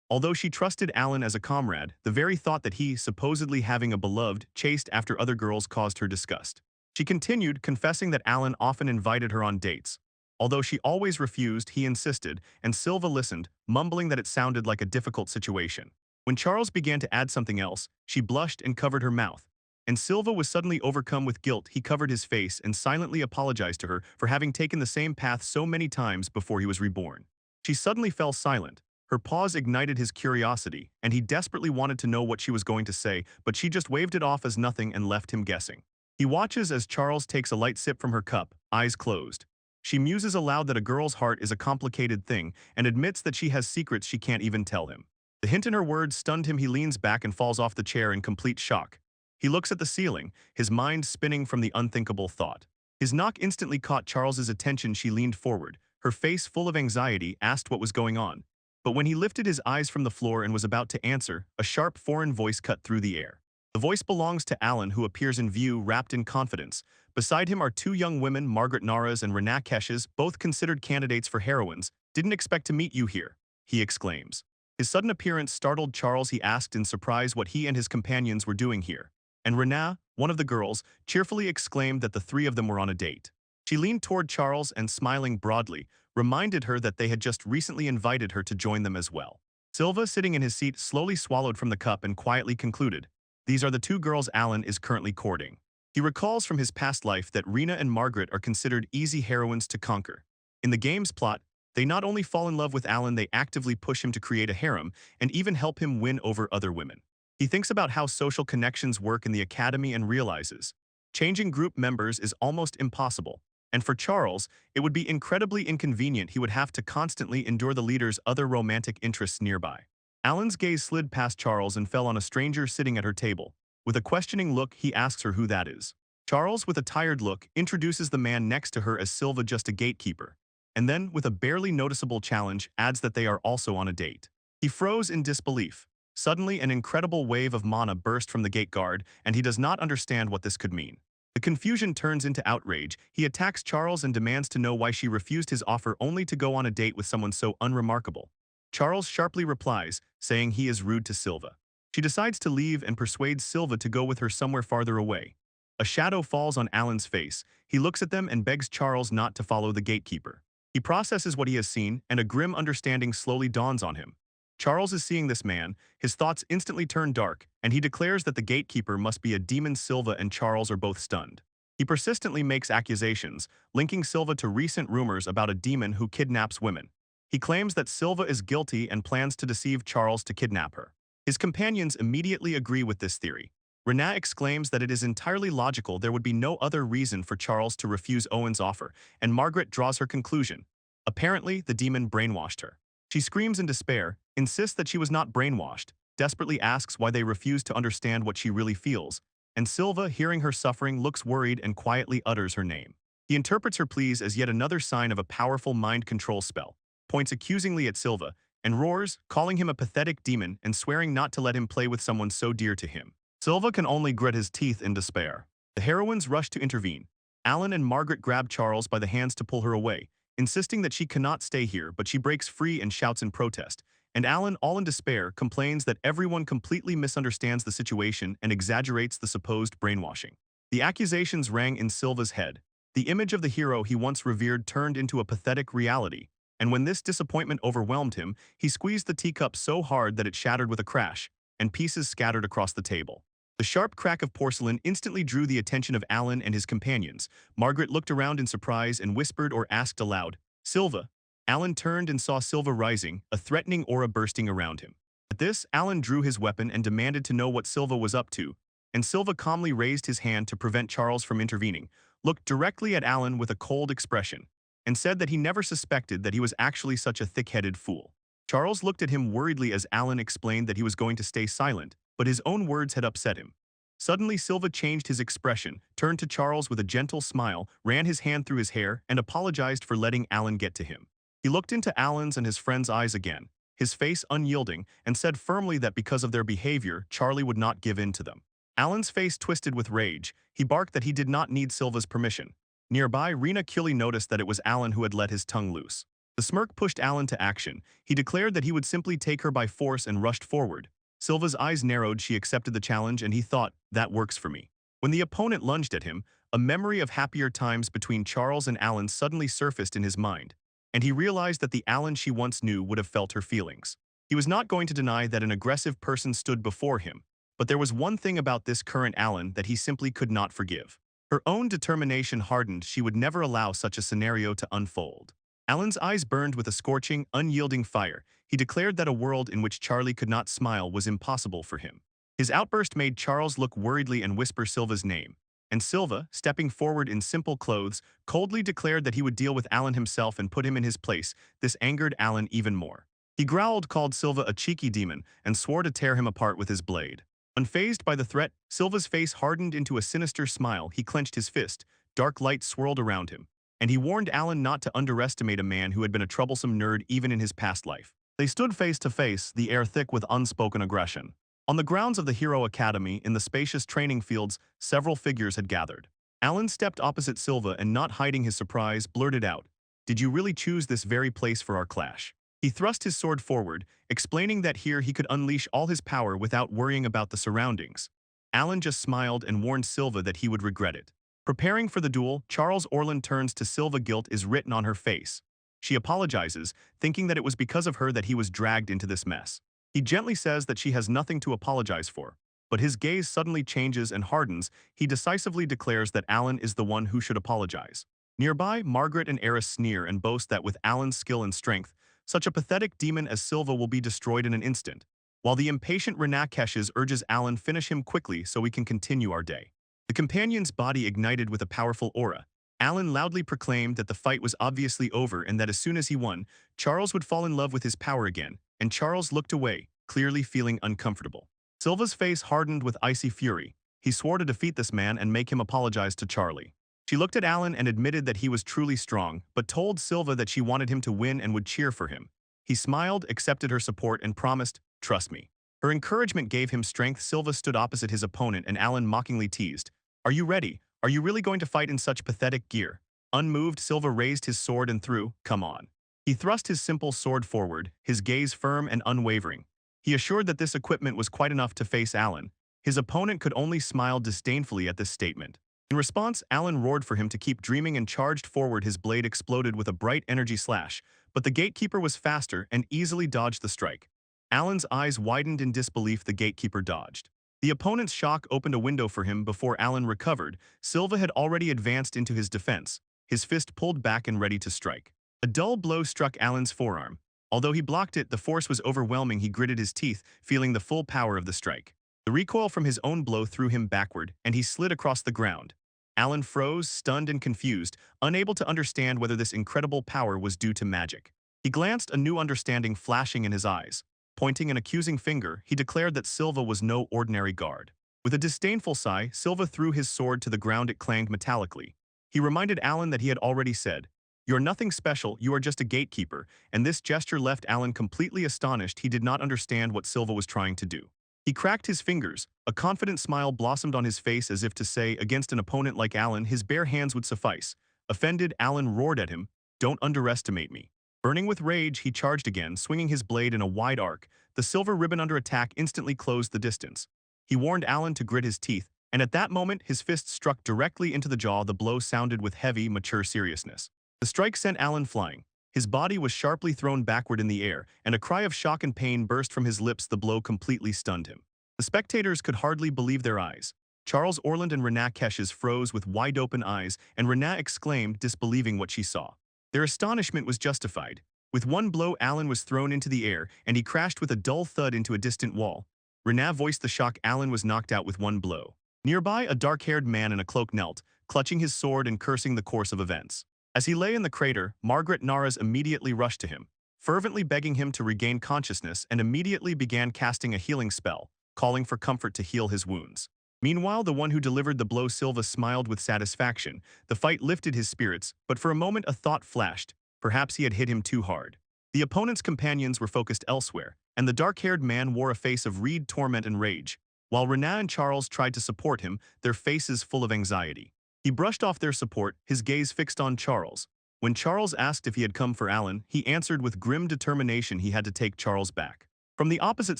Although she trusted Alan as a comrade, the very thought that he, supposedly having a beloved, chased after other girls caused her disgust. She continued, confessing that Alan often invited her on dates. Although she always refused, he insisted, and Silva listened, mumbling that it sounded like a difficult situation. When Charles began to add something else, she blushed and covered her mouth. And Silva was suddenly overcome with guilt. He covered his face and silently apologized to her for having taken the same path so many times before he was reborn. She suddenly fell silent. Her pause ignited his curiosity, and he desperately wanted to know what she was going to say, but she just waved it off as nothing and left him guessing. He watches as Charles takes a light sip from her cup, eyes closed. She muses aloud that a girl's heart is a complicated thing and admits that she has secrets she can't even tell him. The hint in her words stunned him. He leans back and falls off the chair in complete shock. He looks at the ceiling, his mind spinning from the unthinkable thought. His knock instantly caught Charles's attention. She leaned forward, her face full of anxiety, asked what was going on. But when he lifted his eyes from the floor and was about to answer, a sharp foreign voice cut through the air. The voice belongs to Alan, who appears in view, wrapped in confidence. Beside him are two young women, Margaret Nara's and Rena Kesh's, both considered candidates for heroines. "Didn't expect to meet you here," he exclaims. His sudden appearance startled Charles. He asked in surprise what he and his companions were doing here. And Rena, one of the girls, cheerfully exclaimed that the three of them were on a date. She leaned toward Charles and, smiling broadly, reminded her that they had just recently invited her to join them as well. Silva, sitting in his seat, slowly swallowed from the cup and quietly concluded, "These are the two girls Alan is currently courting." He recalls from his past life that Rena and Margaret are considered easy heroines to conquer. In the game's plot, they not only fall in love with Alan, they actively push him to create a harem and even help him win over other women. He thinks about how social connections work in the academy and realizes changing group members is almost impossible. And for Charles, it would be incredibly inconvenient. He would have to constantly endure the leader's other romantic interests nearby. Alan's gaze slid past Charles and fell on a stranger sitting at her table. With a questioning look, he asks her who that is. Charles, with a tired look, introduces the man next to her as Silva, just a gatekeeper. And then, with a barely noticeable challenge, adds that they are also on a date. He froze in disbelief. Suddenly, an incredible wave of mana burst from the gate guard, and he does not understand what this could mean. The confusion turns into outrage. He attacks Charles and demands to know why she refused his offer only to go on a date with someone so unremarkable. Charles sharply replies, saying he is rude to Silva. She decides to leave and persuades Silva to go with her somewhere farther away. A shadow falls on Alan's face. He looks at them and begs Charles not to follow the gatekeeper. He processes what he has seen, and a grim understanding slowly dawns on him. Charles is seeing this man, his thoughts instantly turn dark, and he declares that the gatekeeper must be a demon. Silva and Charles are both stunned. He persistently makes accusations, linking Silva to recent rumors about a demon who kidnaps women. He claims that Silva is guilty and plans to deceive Charles to kidnap her. His companions immediately agree with this theory. Rena exclaims that it is entirely logical. There would be no other reason for Charles to refuse Owen's offer, and Margaret draws her conclusion. Apparently, the demon brainwashed her. She screams in despair, insists that she was not brainwashed, desperately asks why they refuse to understand what she really feels, and Silva, hearing her suffering, looks worried and quietly utters her name. He interprets her pleas as yet another sign of a powerful mind control spell, points accusingly at Silva, and roars, calling him a pathetic demon and swearing not to let him play with someone so dear to him. Silva can only grit his teeth in despair. The heroines rush to intervene. Alan and Margaret grab Charles by the hands to pull her away, insisting that she cannot stay here, but she breaks free and shouts in protest. And Alan, all in despair, complains that everyone completely misunderstands the situation and exaggerates the supposed brainwashing. The accusations rang in Silva's head. The image of the hero he once revered turned into a pathetic reality, and when this disappointment overwhelmed him, he squeezed the teacup so hard that it shattered with a crash, and pieces scattered across the table. The sharp crack of porcelain instantly drew the attention of Alan and his companions. Margaret looked around in surprise and whispered or asked aloud, "Silva." Alan turned and saw Silva rising, a threatening aura bursting around him. At this, Alan drew his weapon and demanded to know what Silva was up to, and Silva calmly raised his hand to prevent Charles from intervening, looked directly at Alan with a cold expression, and said that he never suspected that he was actually such a thick-headed fool. Charles looked at him worriedly as Alan explained that he was going to stay silent, but his own words had upset him. Suddenly, Silva changed his expression, turned to Charles with a gentle smile, ran his hand through his hair, and apologized for letting Alan get to him. He looked into Alan's and his friend's eyes again, his face unyielding, and said firmly that because of their behavior, Charlie would not give in to them. Alan's face twisted with rage. He barked that he did not need Silva's permission. Nearby, Rena Killy noticed that it was Alan who had let his tongue loose. The smirk pushed Alan to action. He declared that he would simply take her by force and rushed forward. Silva's eyes narrowed. She accepted the challenge, and he thought, that works for me. When the opponent lunged at him, a memory of happier times between Charles and Alan suddenly surfaced in his mind, and he realized that the Alan she once knew would have felt her feelings. He was not going to deny that an aggressive person stood before him, but there was one thing about this current Alan that he simply could not forgive. Her own determination hardened she would never allow such a scenario to unfold. Alan's eyes burned with a scorching, unyielding fire. He declared that a world in which Charlie could not smile was impossible for him. His outburst made Charles look worriedly and whisper Silva's name, and Silva, stepping forward in simple clothes, coldly declared that he would deal with Alan himself and put him in his place. This angered Alan even more. He growled, called Silva a cheeky demon, and swore to tear him apart with his blade. Unfazed by the threat, Silva's face hardened into a sinister smile. He clenched his fist, dark light swirled around him, and he warned Alan not to underestimate a man who had been a troublesome nerd even in his past life. They stood face to face, the air thick with unspoken aggression. On the grounds of the Hero Academy, in the spacious training fields, several figures had gathered. Alan stepped opposite Silva and, not hiding his surprise, blurted out, "Did you really choose this very place for our clash?" He thrust his sword forward, explaining that here he could unleash all his power without worrying about the surroundings. Alan just smiled and warned Silva that he would regret it. Preparing for the duel, Charles Orland turns to Silva. Guilt is written on her face. She apologizes, thinking that it was because of her that he was dragged into this mess. He gently says that she has nothing to apologize for, but his gaze suddenly changes and hardens. He decisively declares that Alan is the one who should apologize. Nearby, Margaret and Eris sneer and boast that with Alan's skill and strength, such a pathetic demon as Silva will be destroyed in an instant, while the impatient Renakeshes urges Alan finish him quickly so we can continue our day. The companion's body ignited with a powerful aura. Alan loudly proclaimed that the fight was obviously over and that as soon as he won, Charles would fall in love with his power again, and Charles looked away, clearly feeling uncomfortable. Silva's face hardened with icy fury. He swore to defeat this man and make him apologize to Charlie. She looked at Alan and admitted that he was truly strong, but told Silva that she wanted him to win and would cheer for him. He smiled, accepted her support, and promised, "Trust me." Her encouragement gave him strength. Silva stood opposite his opponent and Alan mockingly teased, "Are you ready? Are you really going to fight in such pathetic gear?" Unmoved, Silva raised his sword and threw, "Come on." He thrust his simple sword forward, his gaze firm and unwavering. He assured that this equipment was quite enough to face Alan. His opponent could only smile disdainfully at this statement. In response, Alan roared for him to keep dreaming and charged forward. His blade exploded with a bright energy slash, but the gatekeeper was faster and easily dodged the strike. Alan's eyes widened in disbelief. The gatekeeper dodged. The opponent's shock opened a window for him before Alan recovered. Silva had already advanced into his defense, his fist pulled back and ready to strike. A dull blow struck Alan's forearm. Although he blocked it, the force was overwhelming. He gritted his teeth, feeling the full power of the strike. The recoil from his own blow threw him backward, and he slid across the ground. Alan froze, stunned and confused, unable to understand whether this incredible power was due to magic. He glanced, a new understanding flashing in his eyes. Pointing an accusing finger, he declared that Silva was no ordinary guard. With a disdainful sigh, Silva threw his sword to the ground. It clanged metallically. He reminded Alan that he had already said, "You're nothing special, you are just a gatekeeper," and this gesture left Alan completely astonished. He did not understand what Silva was trying to do. He cracked his fingers. A confident smile blossomed on his face as if to say, against an opponent like Alan, his bare hands would suffice. Offended, Alan roared at him, "Don't underestimate me." Burning with rage, he charged again, swinging his blade in a wide arc. The silver ribbon under attack instantly closed the distance. He warned Alan to grit his teeth, and at that moment his fist struck directly into the jaw. The blow sounded with heavy, mature seriousness. The strike sent Alan flying. His body was sharply thrown backward in the air, and a cry of shock and pain burst from his lips. The blow completely stunned him. The spectators could hardly believe their eyes. Charles Orland and Renakeshes froze with wide-open eyes, and Rena exclaimed, disbelieving what she saw. Their astonishment was justified. With one blow, Alan was thrown into the air, and he crashed with a dull thud into a distant wall. Rena voiced the shock. Alan was knocked out with one blow. Nearby, a dark-haired man in a cloak knelt, clutching his sword and cursing the course of events. As he lay in the crater, Margaret Naras immediately rushed to him, fervently begging him to regain consciousness, and immediately began casting a healing spell, calling for comfort to heal his wounds. Meanwhile, the one who delivered the blow, Silva, smiled with satisfaction. The fight lifted his spirits, but for a moment a thought flashed. Perhaps he had hit him too hard. The opponent's companions were focused elsewhere, and the dark-haired man wore a face of reed torment and rage. While Rena and Charles tried to support him, their faces full of anxiety. He brushed off their support, his gaze fixed on Charles. When Charles asked if he had come for Alan, he answered with grim determination he had to take Charles back. From the opposite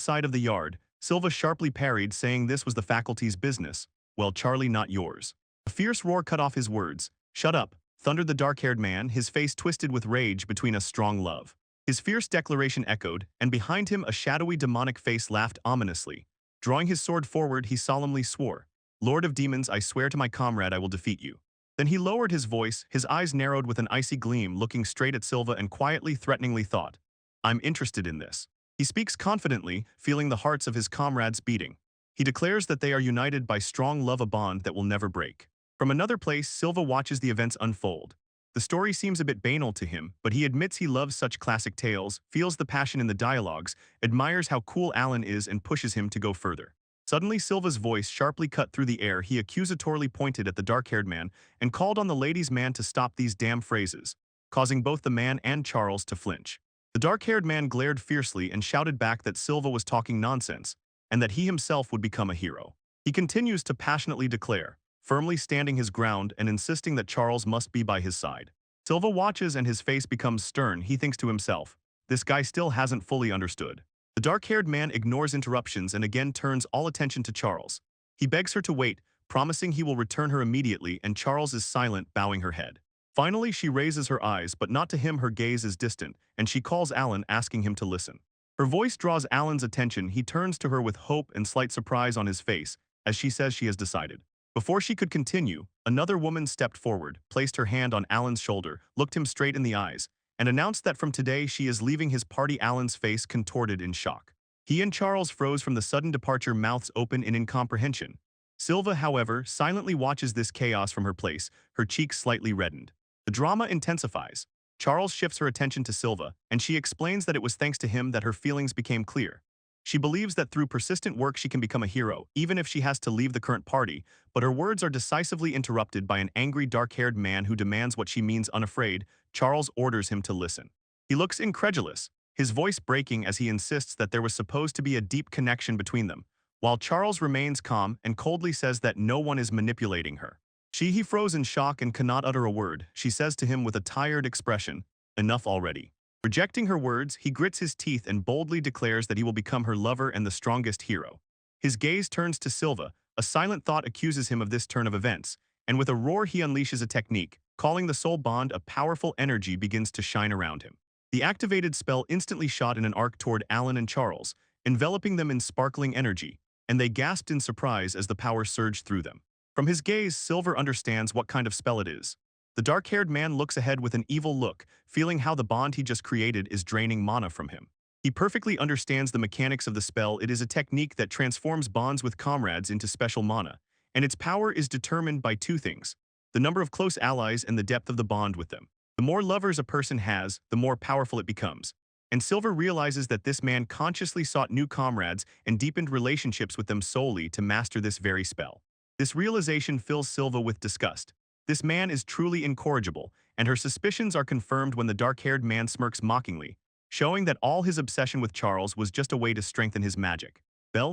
side of the yard, Silva sharply parried, saying this was the faculty's business. "Well, Charlie, not yours." A fierce roar cut off his words. "Shut up," thundered the dark-haired man, his face twisted with rage between a strong love. His fierce declaration echoed, and behind him a shadowy demonic face laughed ominously. Drawing his sword forward, he solemnly swore, "Lord of demons, I swear to my comrade I will defeat you." Then he lowered his voice, his eyes narrowed with an icy gleam, looking straight at Silva and quietly, threateningly thought, "I'm interested in this." He speaks confidently, feeling the hearts of his comrades beating. He declares that they are united by strong love, a bond that will never break. From another place, Silva watches the events unfold. The story seems a bit banal to him, but he admits he loves such classic tales, feels the passion in the dialogues, admires how cool Alan is, and pushes him to go further. Suddenly, Silva's voice sharply cut through the air. He accusatorily pointed at the dark-haired man and called on the ladies' man to stop these damn phrases, causing both the man and Charles to flinch. The dark-haired man glared fiercely and shouted back that Silva was talking nonsense, and that he himself would become a hero. He continues to passionately declare, firmly standing his ground and insisting that Charles must be by his side. Silva watches and his face becomes stern. He thinks to himself, this guy still hasn't fully understood. The dark-haired man ignores interruptions and again turns all attention to Charles. He begs her to wait, promising he will return her immediately, and Charles is silent, bowing her head. Finally, she raises her eyes, but not to him. Her gaze is distant, and she calls Alan, asking him to listen. Her voice draws Alan's attention. He turns to her with hope and slight surprise on his face, as she says she has decided. Before she could continue, another woman stepped forward, placed her hand on Alan's shoulder, looked him straight in the eyes, and announced that from today she is leaving his party. Alan's face contorted in shock. He and Charles froze from the sudden departure, mouths open in incomprehension. Silva, however, silently watches this chaos from her place, her cheeks slightly reddened. The drama intensifies. Charles shifts her attention to Silva, and she explains that it was thanks to him that her feelings became clear. She believes that through persistent work she can become a hero, even if she has to leave the current party, but her words are decisively interrupted by an angry dark-haired man who demands what she means. Unafraid, Charles orders him to listen. He looks incredulous, his voice breaking as he insists that there was supposed to be a deep connection between them, while Charles remains calm and coldly says that no one is manipulating her. He froze in shock and cannot utter a word. She says to him with a tired expression, "Enough already." Rejecting her words, he grits his teeth and boldly declares that he will become her lover and the strongest hero. His gaze turns to Silva. A silent thought accuses him of this turn of events, and with a roar he unleashes a technique, calling the soul bond. A powerful energy begins to shine around him. The activated spell instantly shot in an arc toward Alan and Charles, enveloping them in sparkling energy, and they gasped in surprise as the power surged through them. From his gaze, Silver understands what kind of spell it is. The dark-haired man looks ahead with an evil look, feeling how the bond he just created is draining mana from him. He perfectly understands the mechanics of the spell. It is a technique that transforms bonds with comrades into special mana, and its power is determined by two things: the number of close allies and the depth of the bond with them. The more lovers a person has, the more powerful it becomes. And Silver realizes that this man consciously sought new comrades and deepened relationships with them solely to master this very spell. This realization fills Silva with disgust. This man is truly incorrigible, and her suspicions are confirmed when the dark-haired man smirks mockingly, showing that all his obsession with Charles was just a way to strengthen his magic.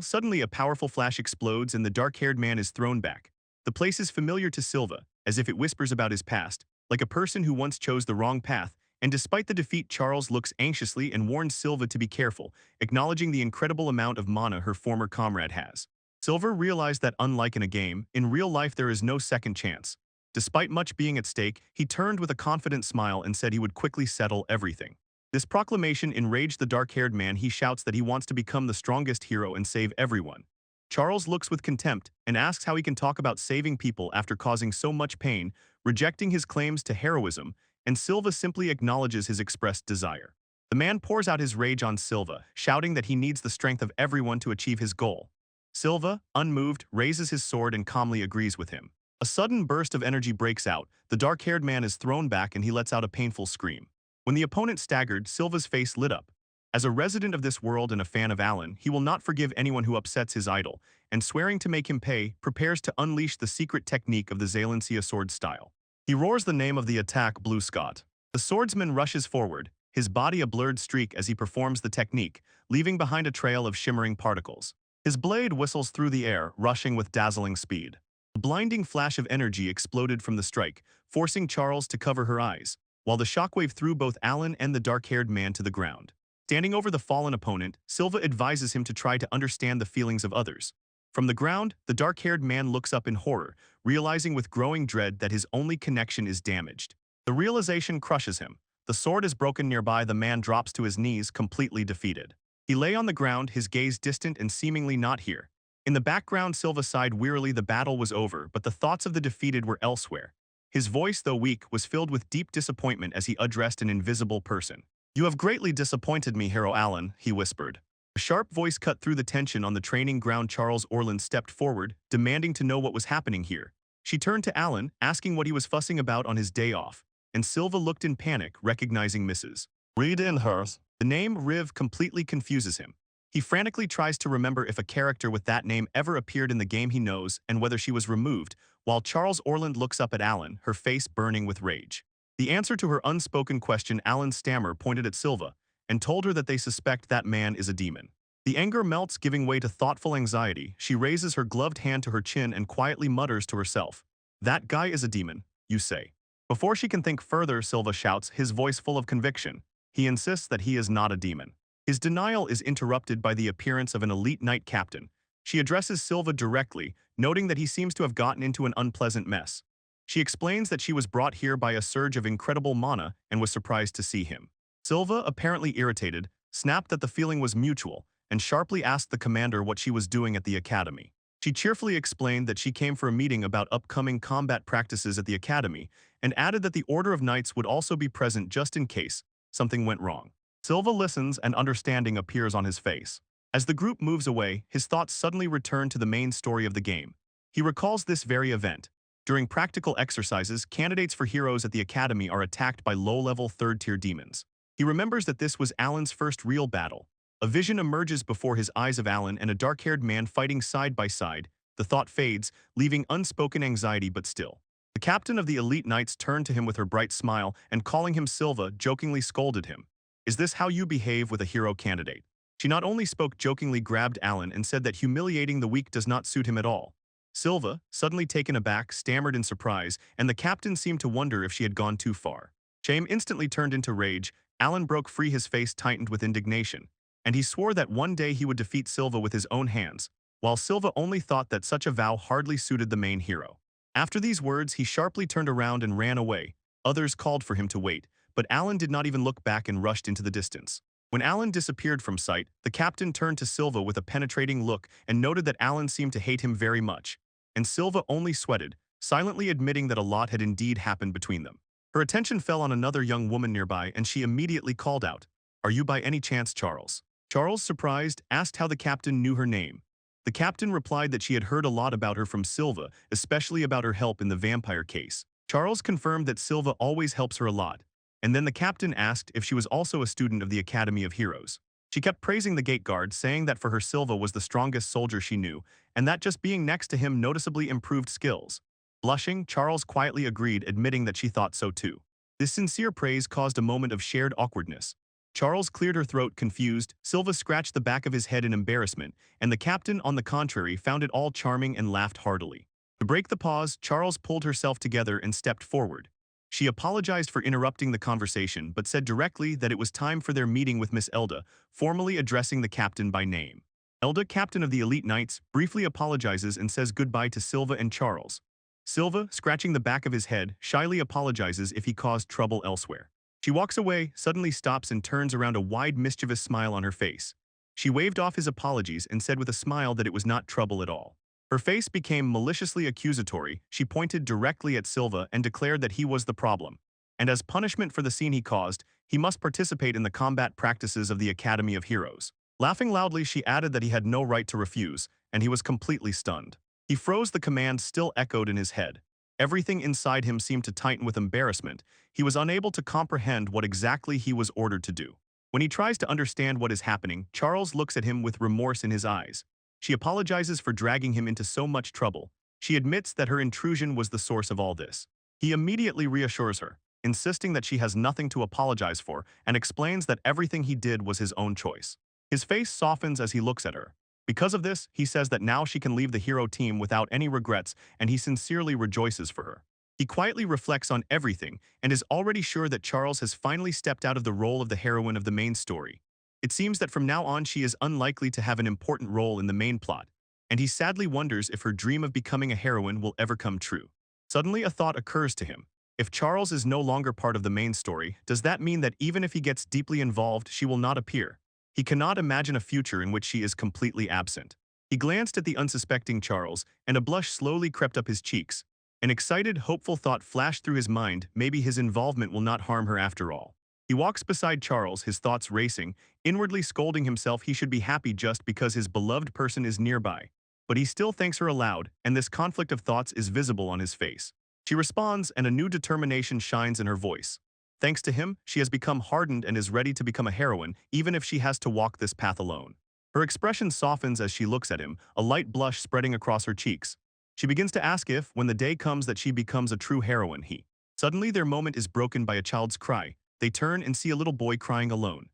Suddenly a powerful flash explodes and the dark-haired man is thrown back. The place is familiar to Silva, as if it whispers about his past, like a person who once chose the wrong path, and despite the defeat, Charles looks anxiously and warns Silva to be careful, acknowledging the incredible amount of mana her former comrade has. Silver realized that unlike in a game, in real life there is no second chance. Despite much being at stake, he turned with a confident smile and said he would quickly settle everything. This proclamation enraged the dark-haired man. He shouts that he wants to become the strongest hero and save everyone. Charles looks with contempt and asks how he can talk about saving people after causing so much pain, rejecting his claims to heroism, and Silva simply acknowledges his expressed desire. The man pours out his rage on Silva, shouting that he needs the strength of everyone to achieve his goal. Silva, unmoved, raises his sword and calmly agrees with him. A sudden burst of energy breaks out, the dark-haired man is thrown back and he lets out a painful scream. When the opponent staggered, Silva's face lit up. As a resident of this world and a fan of Alan, he will not forgive anyone who upsets his idol, and swearing to make him pay, prepares to unleash the secret technique of the Zalencia sword style. He roars the name of the attack, Blue Scott. The swordsman rushes forward, his body a blurred streak as he performs the technique, leaving behind a trail of shimmering particles. His blade whistles through the air, rushing with dazzling speed. A blinding flash of energy exploded from the strike, forcing Charles to cover her eyes, while the shockwave threw both Alan and the dark-haired man to the ground. Standing over the fallen opponent, Silva advises him to try to understand the feelings of others. From the ground, the dark-haired man looks up in horror, realizing with growing dread that his only connection is damaged. The realization crushes him. The sword is broken nearby. The man drops to his knees, completely defeated. He lay on the ground, his gaze distant and seemingly not here. In the background, Silva sighed wearily. The battle was over, but the thoughts of the defeated were elsewhere. His voice, though weak, was filled with deep disappointment as he addressed an invisible person. "You have greatly disappointed me, Hero Allen," he whispered. A sharp voice cut through the tension on the training ground. Charles Orland stepped forward, demanding to know what was happening here. She turned to Allen, asking what he was fussing about on his day off, and Silva looked in panic, recognizing Mrs. Reed in hers. The name Riv completely confuses him. He frantically tries to remember if a character with that name ever appeared in the game he knows and whether she was removed, while Charles Orland looks up at Allen, her face burning with rage. The answer to her unspoken question, Allen's stammer pointed at Silva and told her that they suspect that man is a demon. The anger melts, giving way to thoughtful anxiety. She raises her gloved hand to her chin and quietly mutters to herself, "That guy is a demon, you say?" Before she can think further, Silva shouts, his voice full of conviction. He insists that he is not a demon. His denial is interrupted by the appearance of an elite knight captain. She addresses Silva directly, noting that he seems to have gotten into an unpleasant mess. She explains that she was brought here by a surge of incredible mana and was surprised to see him. Silva, apparently irritated, snapped that the feeling was mutual and sharply asked the commander what she was doing at the academy. She cheerfully explained that she came for a meeting about upcoming combat practices at the academy and added that the Order of Knights would also be present just in case something went wrong. Silva listens and understanding appears on his face. As the group moves away, his thoughts suddenly return to the main story of the game. He recalls this very event. During practical exercises, candidates for heroes at the academy are attacked by low-level third-tier demons. He remembers that this was Alan's first real battle. A vision emerges before his eyes of Alan and a dark-haired man fighting side by side. The thought fades, leaving unspoken anxiety but still. The captain of the elite knights turned to him with her bright smile and, calling him Silva, jokingly scolded him. "Is this how you behave with a hero candidate?" She not only spoke jokingly, grabbed Alan and said that humiliating the weak does not suit him at all. Silva, suddenly taken aback, stammered in surprise, and the captain seemed to wonder if she had gone too far. Shame instantly turned into rage. Alan broke free, his face tightened with indignation, and he swore that one day he would defeat Silva with his own hands, while Silva only thought that such a vow hardly suited the main hero. After these words, he sharply turned around and ran away. Others called for him to wait, but Alan did not even look back and rushed into the distance. When Alan disappeared from sight, the captain turned to Silva with a penetrating look and noted that Alan seemed to hate him very much. And Silva only sweated, silently admitting that a lot had indeed happened between them. Her attention fell on another young woman nearby, and she immediately called out, "Are you by any chance Charles?" Charles, surprised, asked how the captain knew her name. The captain replied that she had heard a lot about her from Silva, especially about her help in the vampire case. Charles confirmed that Silva always helps her a lot, and then the captain asked if she was also a student of the Academy of Heroes. She kept praising the gate guard, saying that for her Silva was the strongest soldier she knew, and that just being next to him noticeably improved skills. Blushing, Charles quietly agreed, admitting that she thought so too. This sincere praise caused a moment of shared awkwardness. Charles cleared her throat, confused. Silva scratched the back of his head in embarrassment, and the captain, on the contrary, found it all charming and laughed heartily. To break the pause, Charles pulled herself together and stepped forward. She apologized for interrupting the conversation, but said directly that it was time for their meeting with Miss Elda, formally addressing the captain by name. Elda, captain of the elite knights, briefly apologizes and says goodbye to Silva and Charles. Silva, scratching the back of his head, shyly apologizes if he caused trouble elsewhere. She walks away, suddenly stops and turns around, a wide, mischievous smile on her face. She waved off his apologies and said with a smile that it was not trouble at all. Her face became maliciously accusatory. She pointed directly at Silva and declared that he was the problem, and as punishment for the scene he caused, he must participate in the combat practices of the Academy of Heroes. Laughing loudly, she added that he had no right to refuse, and he was completely stunned. He froze, the command still echoed in his head. Everything inside him seemed to tighten with embarrassment. He was unable to comprehend what exactly he was ordered to do. When he tries to understand what is happening, Charles looks at him with remorse in his eyes. She apologizes for dragging him into so much trouble. She admits that her intrusion was the source of all this. He immediately reassures her, insisting that she has nothing to apologize for, and explains that everything he did was his own choice. His face softens as he looks at her. Because of this, he says that now she can leave the hero team without any regrets, and he sincerely rejoices for her. He quietly reflects on everything and is already sure that Charles has finally stepped out of the role of the heroine of the main story. It seems that from now on she is unlikely to have an important role in the main plot, and he sadly wonders if her dream of becoming a heroine will ever come true. Suddenly, a thought occurs to him. If Charles is no longer part of the main story, does that mean that even if he gets deeply involved, she will not appear? He cannot imagine a future in which she is completely absent. He glanced at the unsuspecting Charles, and a blush slowly crept up his cheeks. An excited, hopeful thought flashed through his mind, maybe his involvement will not harm her after all. He walks beside Charles, his thoughts racing, inwardly scolding himself he should be happy just because his beloved person is nearby. But he still thanks her aloud, and this conflict of thoughts is visible on his face. She responds, and a new determination shines in her voice. Thanks to him, she has become hardened and is ready to become a heroine, even if she has to walk this path alone. Her expression softens as she looks at him, a light blush spreading across her cheeks. She begins to ask if, when the day comes that she becomes a true heroine, he. Suddenly their moment is broken by a child's cry. They turn and see a little boy crying alone.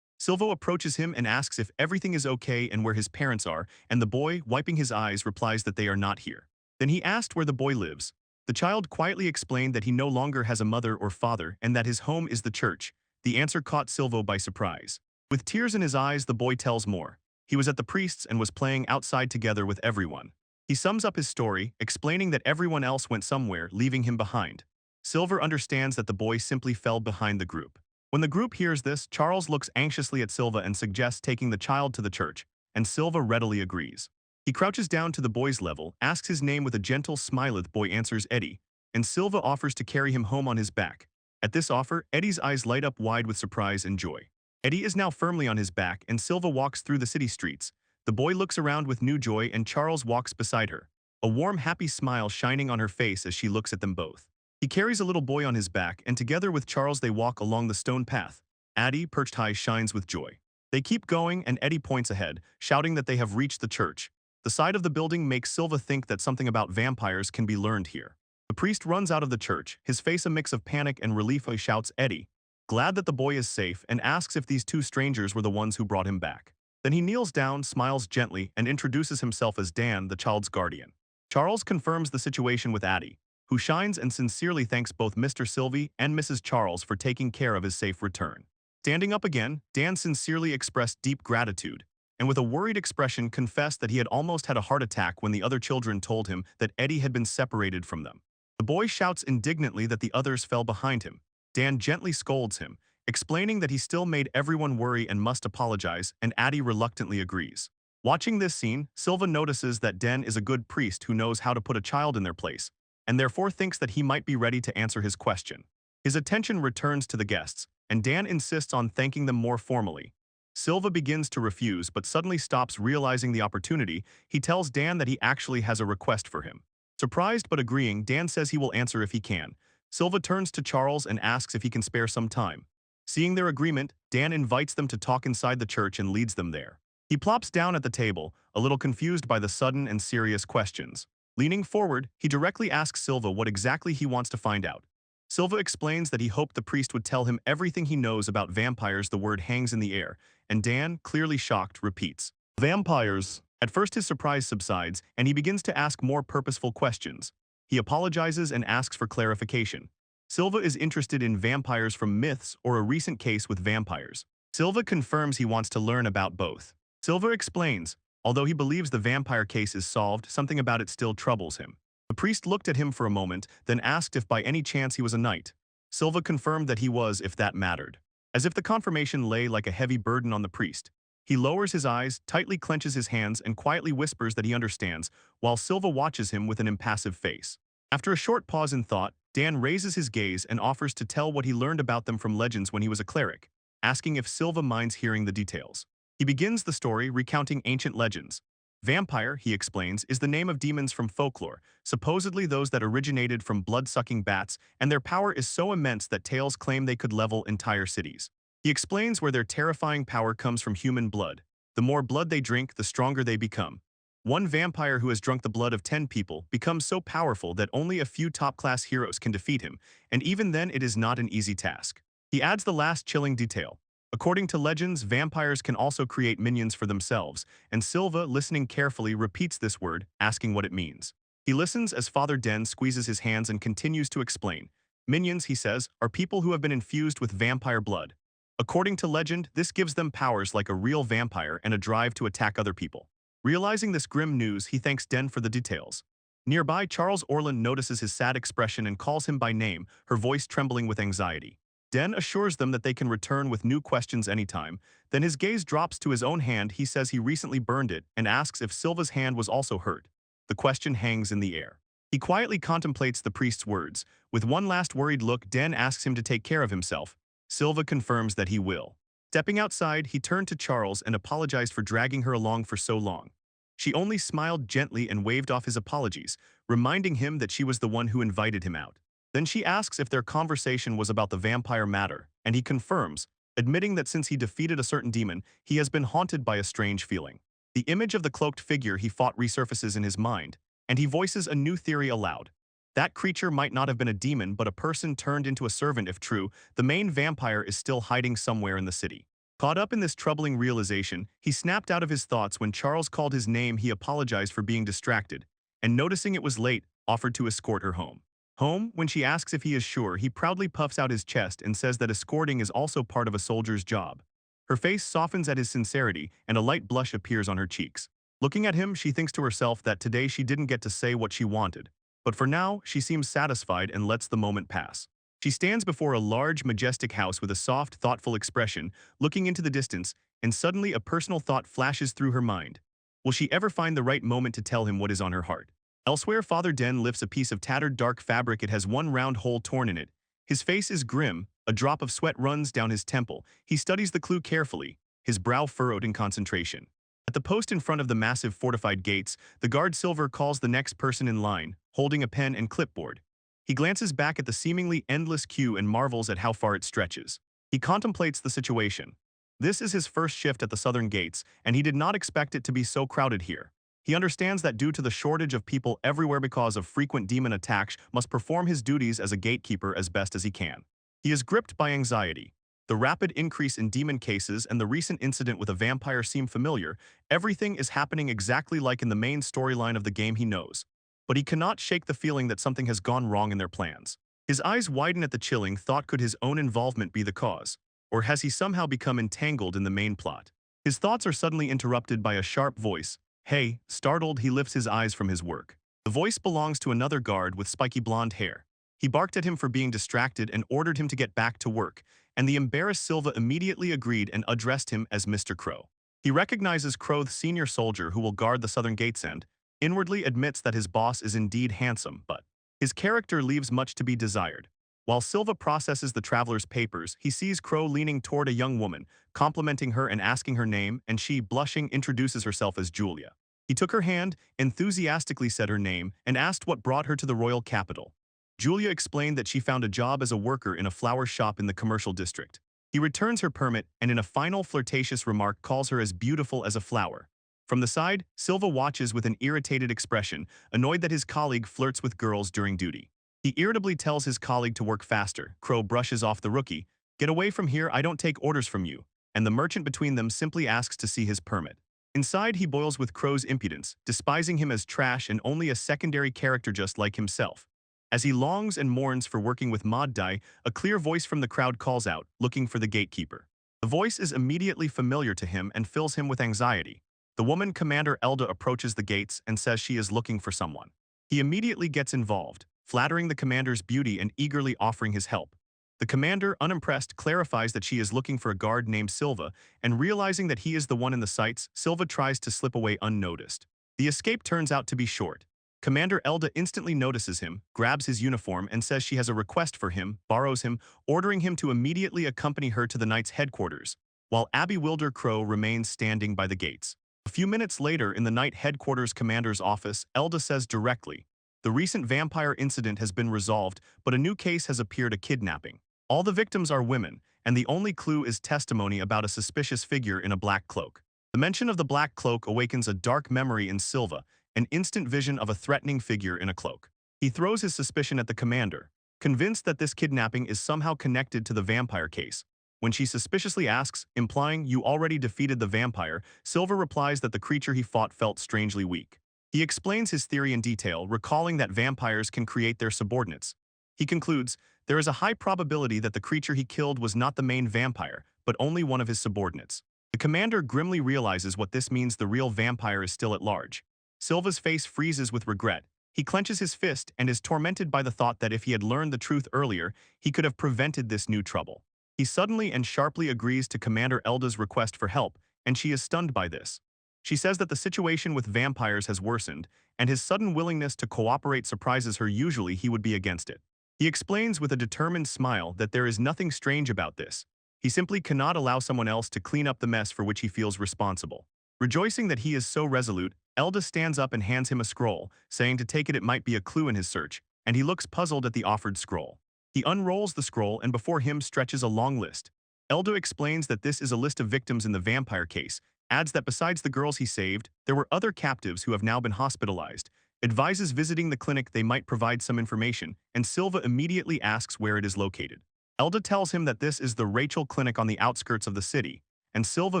Silvo approaches him and asks if everything is okay and where his parents are, and the boy, wiping his eyes, replies that they are not here. Then he asked where the boy lives. The child quietly explained that he no longer has a mother or father and that his home is the church. The answer caught Silvo by surprise. With tears in his eyes, the boy tells more. He was at the priest's and was playing outside together with everyone. He sums up his story, explaining that everyone else went somewhere, leaving him behind. Silver understands that the boy simply fell behind the group. When the group hears this, Charles looks anxiously at Silva and suggests taking the child to the church, and Silva readily agrees. He crouches down to the boy's level, asks his name with a gentle smile. The boy answers Eddie, and Silva offers to carry him home on his back. At this offer, Eddie's eyes light up wide with surprise and joy. Eddie is now firmly on his back, and Silva walks through the city streets. The boy looks around with new joy, and Charles walks beside her, a warm, happy smile shining on her face as she looks at them both. He carries a little boy on his back, and together with Charles they walk along the stone path. Addie, perched high, shines with joy. They keep going, and Eddie points ahead, shouting that they have reached the church. The side of the building makes Silva think that something about vampires can be learned here. The priest runs out of the church, his face a mix of panic and relief. He shouts Eddie, glad that the boy is safe, and asks if these two strangers were the ones who brought him back. Then he kneels down, smiles gently, and introduces himself as Dan, the child's guardian. Charles confirms the situation with Addie, who shines and sincerely thanks both Mr. Sylvie and Mrs. Charles for taking care of his safe return. Standing up again, Dan sincerely expressed deep gratitude, and with a worried expression confessed that he had almost had a heart attack when the other children told him that Eddie had been separated from them. The boy shouts indignantly that the others fell behind him. Dan gently scolds him, explaining that he still made everyone worry and must apologize, and Addie reluctantly agrees. Watching this scene, Silva notices that Dan is a good priest who knows how to put a child in their place, and therefore thinks that he might be ready to answer his question. His attention returns to the guests, and Dan insists on thanking them more formally. Silva begins to refuse but suddenly stops, realizing the opportunity. He tells Dan that he actually has a request for him. Surprised but agreeing, Dan says he will answer if he can. Silva turns to Charles and asks if he can spare some time. Seeing their agreement, Dan invites them to talk inside the church and leads them there. He plops down at the table, a little confused by the sudden and serious questions. Leaning forward, he directly asks Silva what exactly he wants to find out. Silva explains that he hoped the priest would tell him everything he knows about vampires. The word hangs in the air, and Dan, clearly shocked, repeats, "Vampires." At first his surprise subsides, and he begins to ask more purposeful questions. He apologizes and asks for clarification. Silva is interested in vampires from myths or a recent case with vampires. Silva confirms he wants to learn about both. Silva explains, although he believes the vampire case is solved, something about it still troubles him. The priest looked at him for a moment, then asked if by any chance he was a knight. Silva confirmed that he was, if that mattered. As if the confirmation lay like a heavy burden on the priest, he lowers his eyes, tightly clenches his hands, and quietly whispers that he understands, while Silva watches him with an impassive face. After a short pause in thought, Dan raises his gaze and offers to tell what he learned about them from legends when he was a cleric, asking if Silva minds hearing the details. He begins the story recounting ancient legends. Vampire, he explains, is the name of demons from folklore, supposedly those that originated from blood-sucking bats, and their power is so immense that tales claim they could level entire cities. He explains where their terrifying power comes from: human blood. The more blood they drink, the stronger they become. One vampire who has drunk the blood of 10 people becomes so powerful that only a few top-class heroes can defeat him, and even then it is not an easy task. He adds the last chilling detail. According to legends, vampires can also create minions for themselves, and Silva, listening carefully, repeats this word, asking what it means. He listens as Father Den squeezes his hands and continues to explain. Minions, he says, are people who have been infused with vampire blood. According to legend, this gives them powers like a real vampire and a drive to attack other people. Realizing this grim news, he thanks Den for the details. Nearby, Charles Orland notices his sad expression and calls him by name, her voice trembling with anxiety. Den assures them that they can return with new questions anytime. Then his gaze drops to his own hand. He says he recently burned it and asks if Silva's hand was also hurt. The question hangs in the air. He quietly contemplates the priest's words. With one last worried look, Den asks him to take care of himself. Silva confirms that he will. Stepping outside, he turned to Charles and apologized for dragging her along for so long. She only smiled gently and waved off his apologies, reminding him that she was the one who invited him out. Then she asks if their conversation was about the vampire matter, and he confirms, admitting that since he defeated a certain demon, he has been haunted by a strange feeling. The image of the cloaked figure he fought resurfaces in his mind, and he voices a new theory aloud. That creature might not have been a demon but a person turned into a servant. If true, the main vampire is still hiding somewhere in the city. Caught up in this troubling realization, he snapped out of his thoughts when Charles called his name. He apologized for being distracted, and noticing it was late, offered to escort her home. Home, when she asks if he is sure, he proudly puffs out his chest and says that escorting is also part of a soldier's job. Her face softens at his sincerity, and a light blush appears on her cheeks. Looking at him, she thinks to herself that today she didn't get to say what she wanted. But for now, she seems satisfied and lets the moment pass. She stands before a large, majestic house with a soft, thoughtful expression, looking into the distance, and suddenly a personal thought flashes through her mind. Will she ever find the right moment to tell him what is on her heart? Elsewhere, Father Den lifts a piece of tattered dark fabric. It has one round hole torn in it. His face is grim, a drop of sweat runs down his temple. He studies the clue carefully, his brow furrowed in concentration. At the post in front of the massive fortified gates, the guard Silver calls the next person in line, holding a pen and clipboard. He glances back at the seemingly endless queue and marvels at how far it stretches. He contemplates the situation. This is his first shift at the southern gates, and he did not expect it to be so crowded here. He understands that due to the shortage of people everywhere because of frequent demon attacks, must perform his duties as a gatekeeper as best as he can. He is gripped by anxiety. The rapid increase in demon cases and the recent incident with a vampire seem familiar. Everything is happening exactly like in the main storyline of the game he knows. But he cannot shake the feeling that something has gone wrong in their plans. His eyes widen at the chilling thought: could his own involvement be the cause? Or has he somehow become entangled in the main plot? His thoughts are suddenly interrupted by a sharp voice. Hey, startled, he lifts his eyes from his work. The voice belongs to another guard with spiky blonde hair. He barked at him for being distracted and ordered him to get back to work, and the embarrassed Silva immediately agreed and addressed him as Mr. Crow. He recognizes Crow, the senior soldier who will guard the southern gates, and inwardly admits that his boss is indeed handsome, but his character leaves much to be desired. While Silva processes the traveler's papers, he sees Crow leaning toward a young woman, complimenting her and asking her name, and she, blushing, introduces herself as Julia. He took her hand, enthusiastically said her name, and asked what brought her to the royal capital. Julia explained that she found a job as a worker in a flower shop in the commercial district. He returns her permit and in a final flirtatious remark calls her as beautiful as a flower. From the side, Silva watches with an irritated expression, annoyed that his colleague flirts with girls during duty. He irritably tells his colleague to work faster. Crow brushes off the rookie. Get away from here, I don't take orders from you. And the merchant between them simply asks to see his permit. Inside, he boils with Crow's impudence, despising him as trash and only a secondary character just like himself. As he longs and mourns for working with Mod Dai, a clear voice from the crowd calls out, looking for the gatekeeper. The voice is immediately familiar to him and fills him with anxiety. The woman, Commander Elda, approaches the gates and says she is looking for someone. He immediately gets involved, flattering the commander's beauty and eagerly offering his help. The commander, unimpressed, clarifies that she is looking for a guard named Silva, and realizing that he is the one in the sights, Silva tries to slip away unnoticed. The escape turns out to be short. Commander Elda instantly notices him, grabs his uniform, and says she has a request for him, borrows him, ordering him to immediately accompany her to the knight's headquarters, while Abby Wilder Crow remains standing by the gates. A few minutes later, in the Knight Headquarters Commander's office, Elda says directly, the recent vampire incident has been resolved, but a new case has appeared, a kidnapping. All the victims are women, and the only clue is testimony about a suspicious figure in a black cloak. The mention of the black cloak awakens a dark memory in Silva, an instant vision of a threatening figure in a cloak. He throws his suspicion at the commander, convinced that this kidnapping is somehow connected to the vampire case. When she suspiciously asks, implying you already defeated the vampire, Silva replies that the creature he fought felt strangely weak. He explains his theory in detail, recalling that vampires can create their subordinates. He concludes, there is a high probability that the creature he killed was not the main vampire, but only one of his subordinates. The commander grimly realizes what this means: the real vampire is still at large. Silva's face freezes with regret. He clenches his fist and is tormented by the thought that if he had learned the truth earlier, he could have prevented this new trouble. He suddenly and sharply agrees to Commander Elda's request for help, and she is stunned by this. She says that the situation with vampires has worsened, and his sudden willingness to cooperate surprises her. Usually he would be against it. He explains with a determined smile that there is nothing strange about this. He simply cannot allow someone else to clean up the mess for which he feels responsible. Rejoicing that he is so resolute, Elda stands up and hands him a scroll, saying to take it, it might be a clue in his search, and he looks puzzled at the offered scroll. He unrolls the scroll and before him stretches a long list. Elda explains that this is a list of victims in the vampire case, adds that besides the girls he saved, there were other captives who have now been hospitalized, advises visiting the clinic they might provide some information, and Silva immediately asks where it is located. Elda tells him that this is the Rachel Clinic on the outskirts of the city, and Silva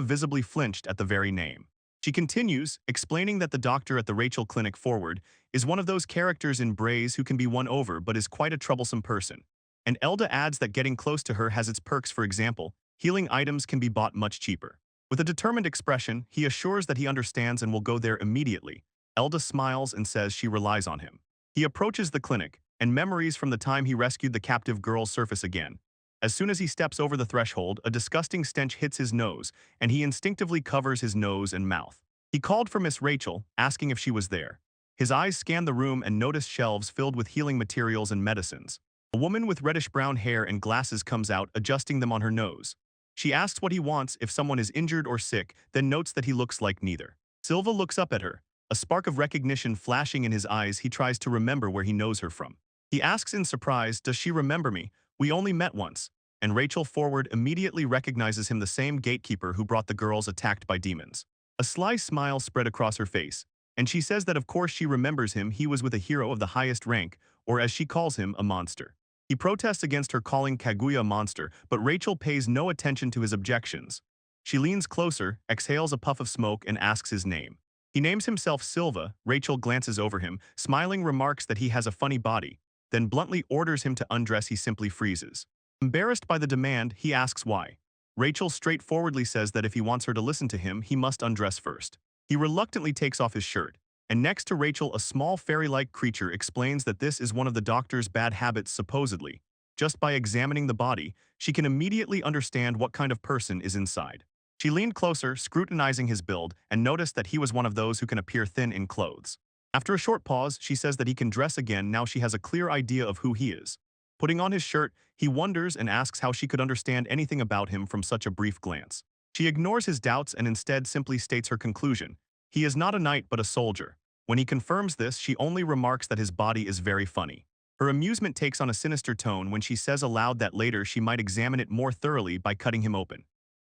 visibly flinched at the very name. She continues, explaining that the doctor at the Rachel Clinic forward is one of those characters in Braze who can be won over but is quite a troublesome person. And Elda adds that getting close to her has its perks. For example, healing items can be bought much cheaper. With a determined expression, he assures that he understands and will go there immediately. Elda smiles and says she relies on him. He approaches the clinic, and memories from the time he rescued the captive girl surface again. As soon as he steps over the threshold, a disgusting stench hits his nose, and he instinctively covers his nose and mouth. He called for Miss Rachel, asking if she was there. His eyes scan the room and notice shelves filled with healing materials and medicines. A woman with reddish-brown hair and glasses comes out, adjusting them on her nose. She asks what he wants, if someone is injured or sick, then notes that he looks like neither. Silva looks up at her. A spark of recognition flashing in his eyes, he tries to remember where he knows her from. He asks in surprise, "Does she remember me? We only met once." And Rachel forward immediately recognizes him, the same gatekeeper who brought the girls attacked by demons. A sly smile spread across her face, and she says that of course she remembers him. He was with a hero of the highest rank, or as she calls him, a monster. He protests against her calling Kaguya a monster, but Rachel pays no attention to his objections. She leans closer, exhales a puff of smoke, and asks his name. He names himself Silva. Rachel glances over him, smiling, remarks that he has a funny body, then bluntly orders him to undress. He simply freezes. Embarrassed by the demand, he asks why. Rachel straightforwardly says that if he wants her to listen to him, he must undress first. He reluctantly takes off his shirt, and next to Rachel, a small fairy-like creature explains that this is one of the doctor's bad habits. Supposedly, just by examining the body, she can immediately understand what kind of person is inside. She leaned closer, scrutinizing his build, and noticed that he was one of those who can appear thin in clothes. After a short pause, she says that he can dress again now she has a clear idea of who he is. Putting on his shirt, he wonders and asks how she could understand anything about him from such a brief glance. She ignores his doubts and instead simply states her conclusion. He is not a knight but a soldier. When he confirms this, she only remarks that his body is very funny. Her amusement takes on a sinister tone when she says aloud that later she might examine it more thoroughly by cutting him open.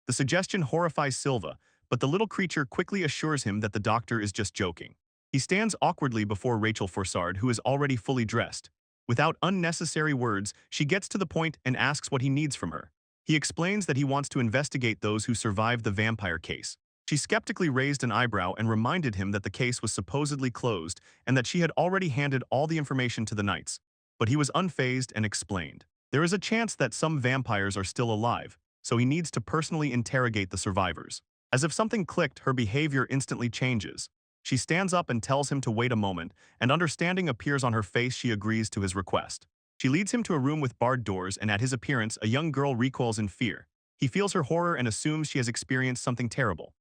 The suggestion horrifies Silva, but the little creature quickly assures him that the doctor is just joking. He stands awkwardly before Rachel Forsard, who is already fully dressed. Without unnecessary words, she gets to the point and asks what he needs from her. He explains that he wants to investigate those who survived the vampire case. She skeptically raised an eyebrow and reminded him that the case was supposedly closed and that she had already handed all the information to the knights. But he was unfazed and explained. There is a chance that some vampires are still alive, so he needs to personally interrogate the survivors. As if something clicked, her behavior instantly changes. She stands up and tells him to wait a moment, and understanding appears on her face. She agrees to his request. She leads him to a room with barred doors, and at his appearance, a young girl recoils in fear. He feels her horror and assumes she has experienced something terrible.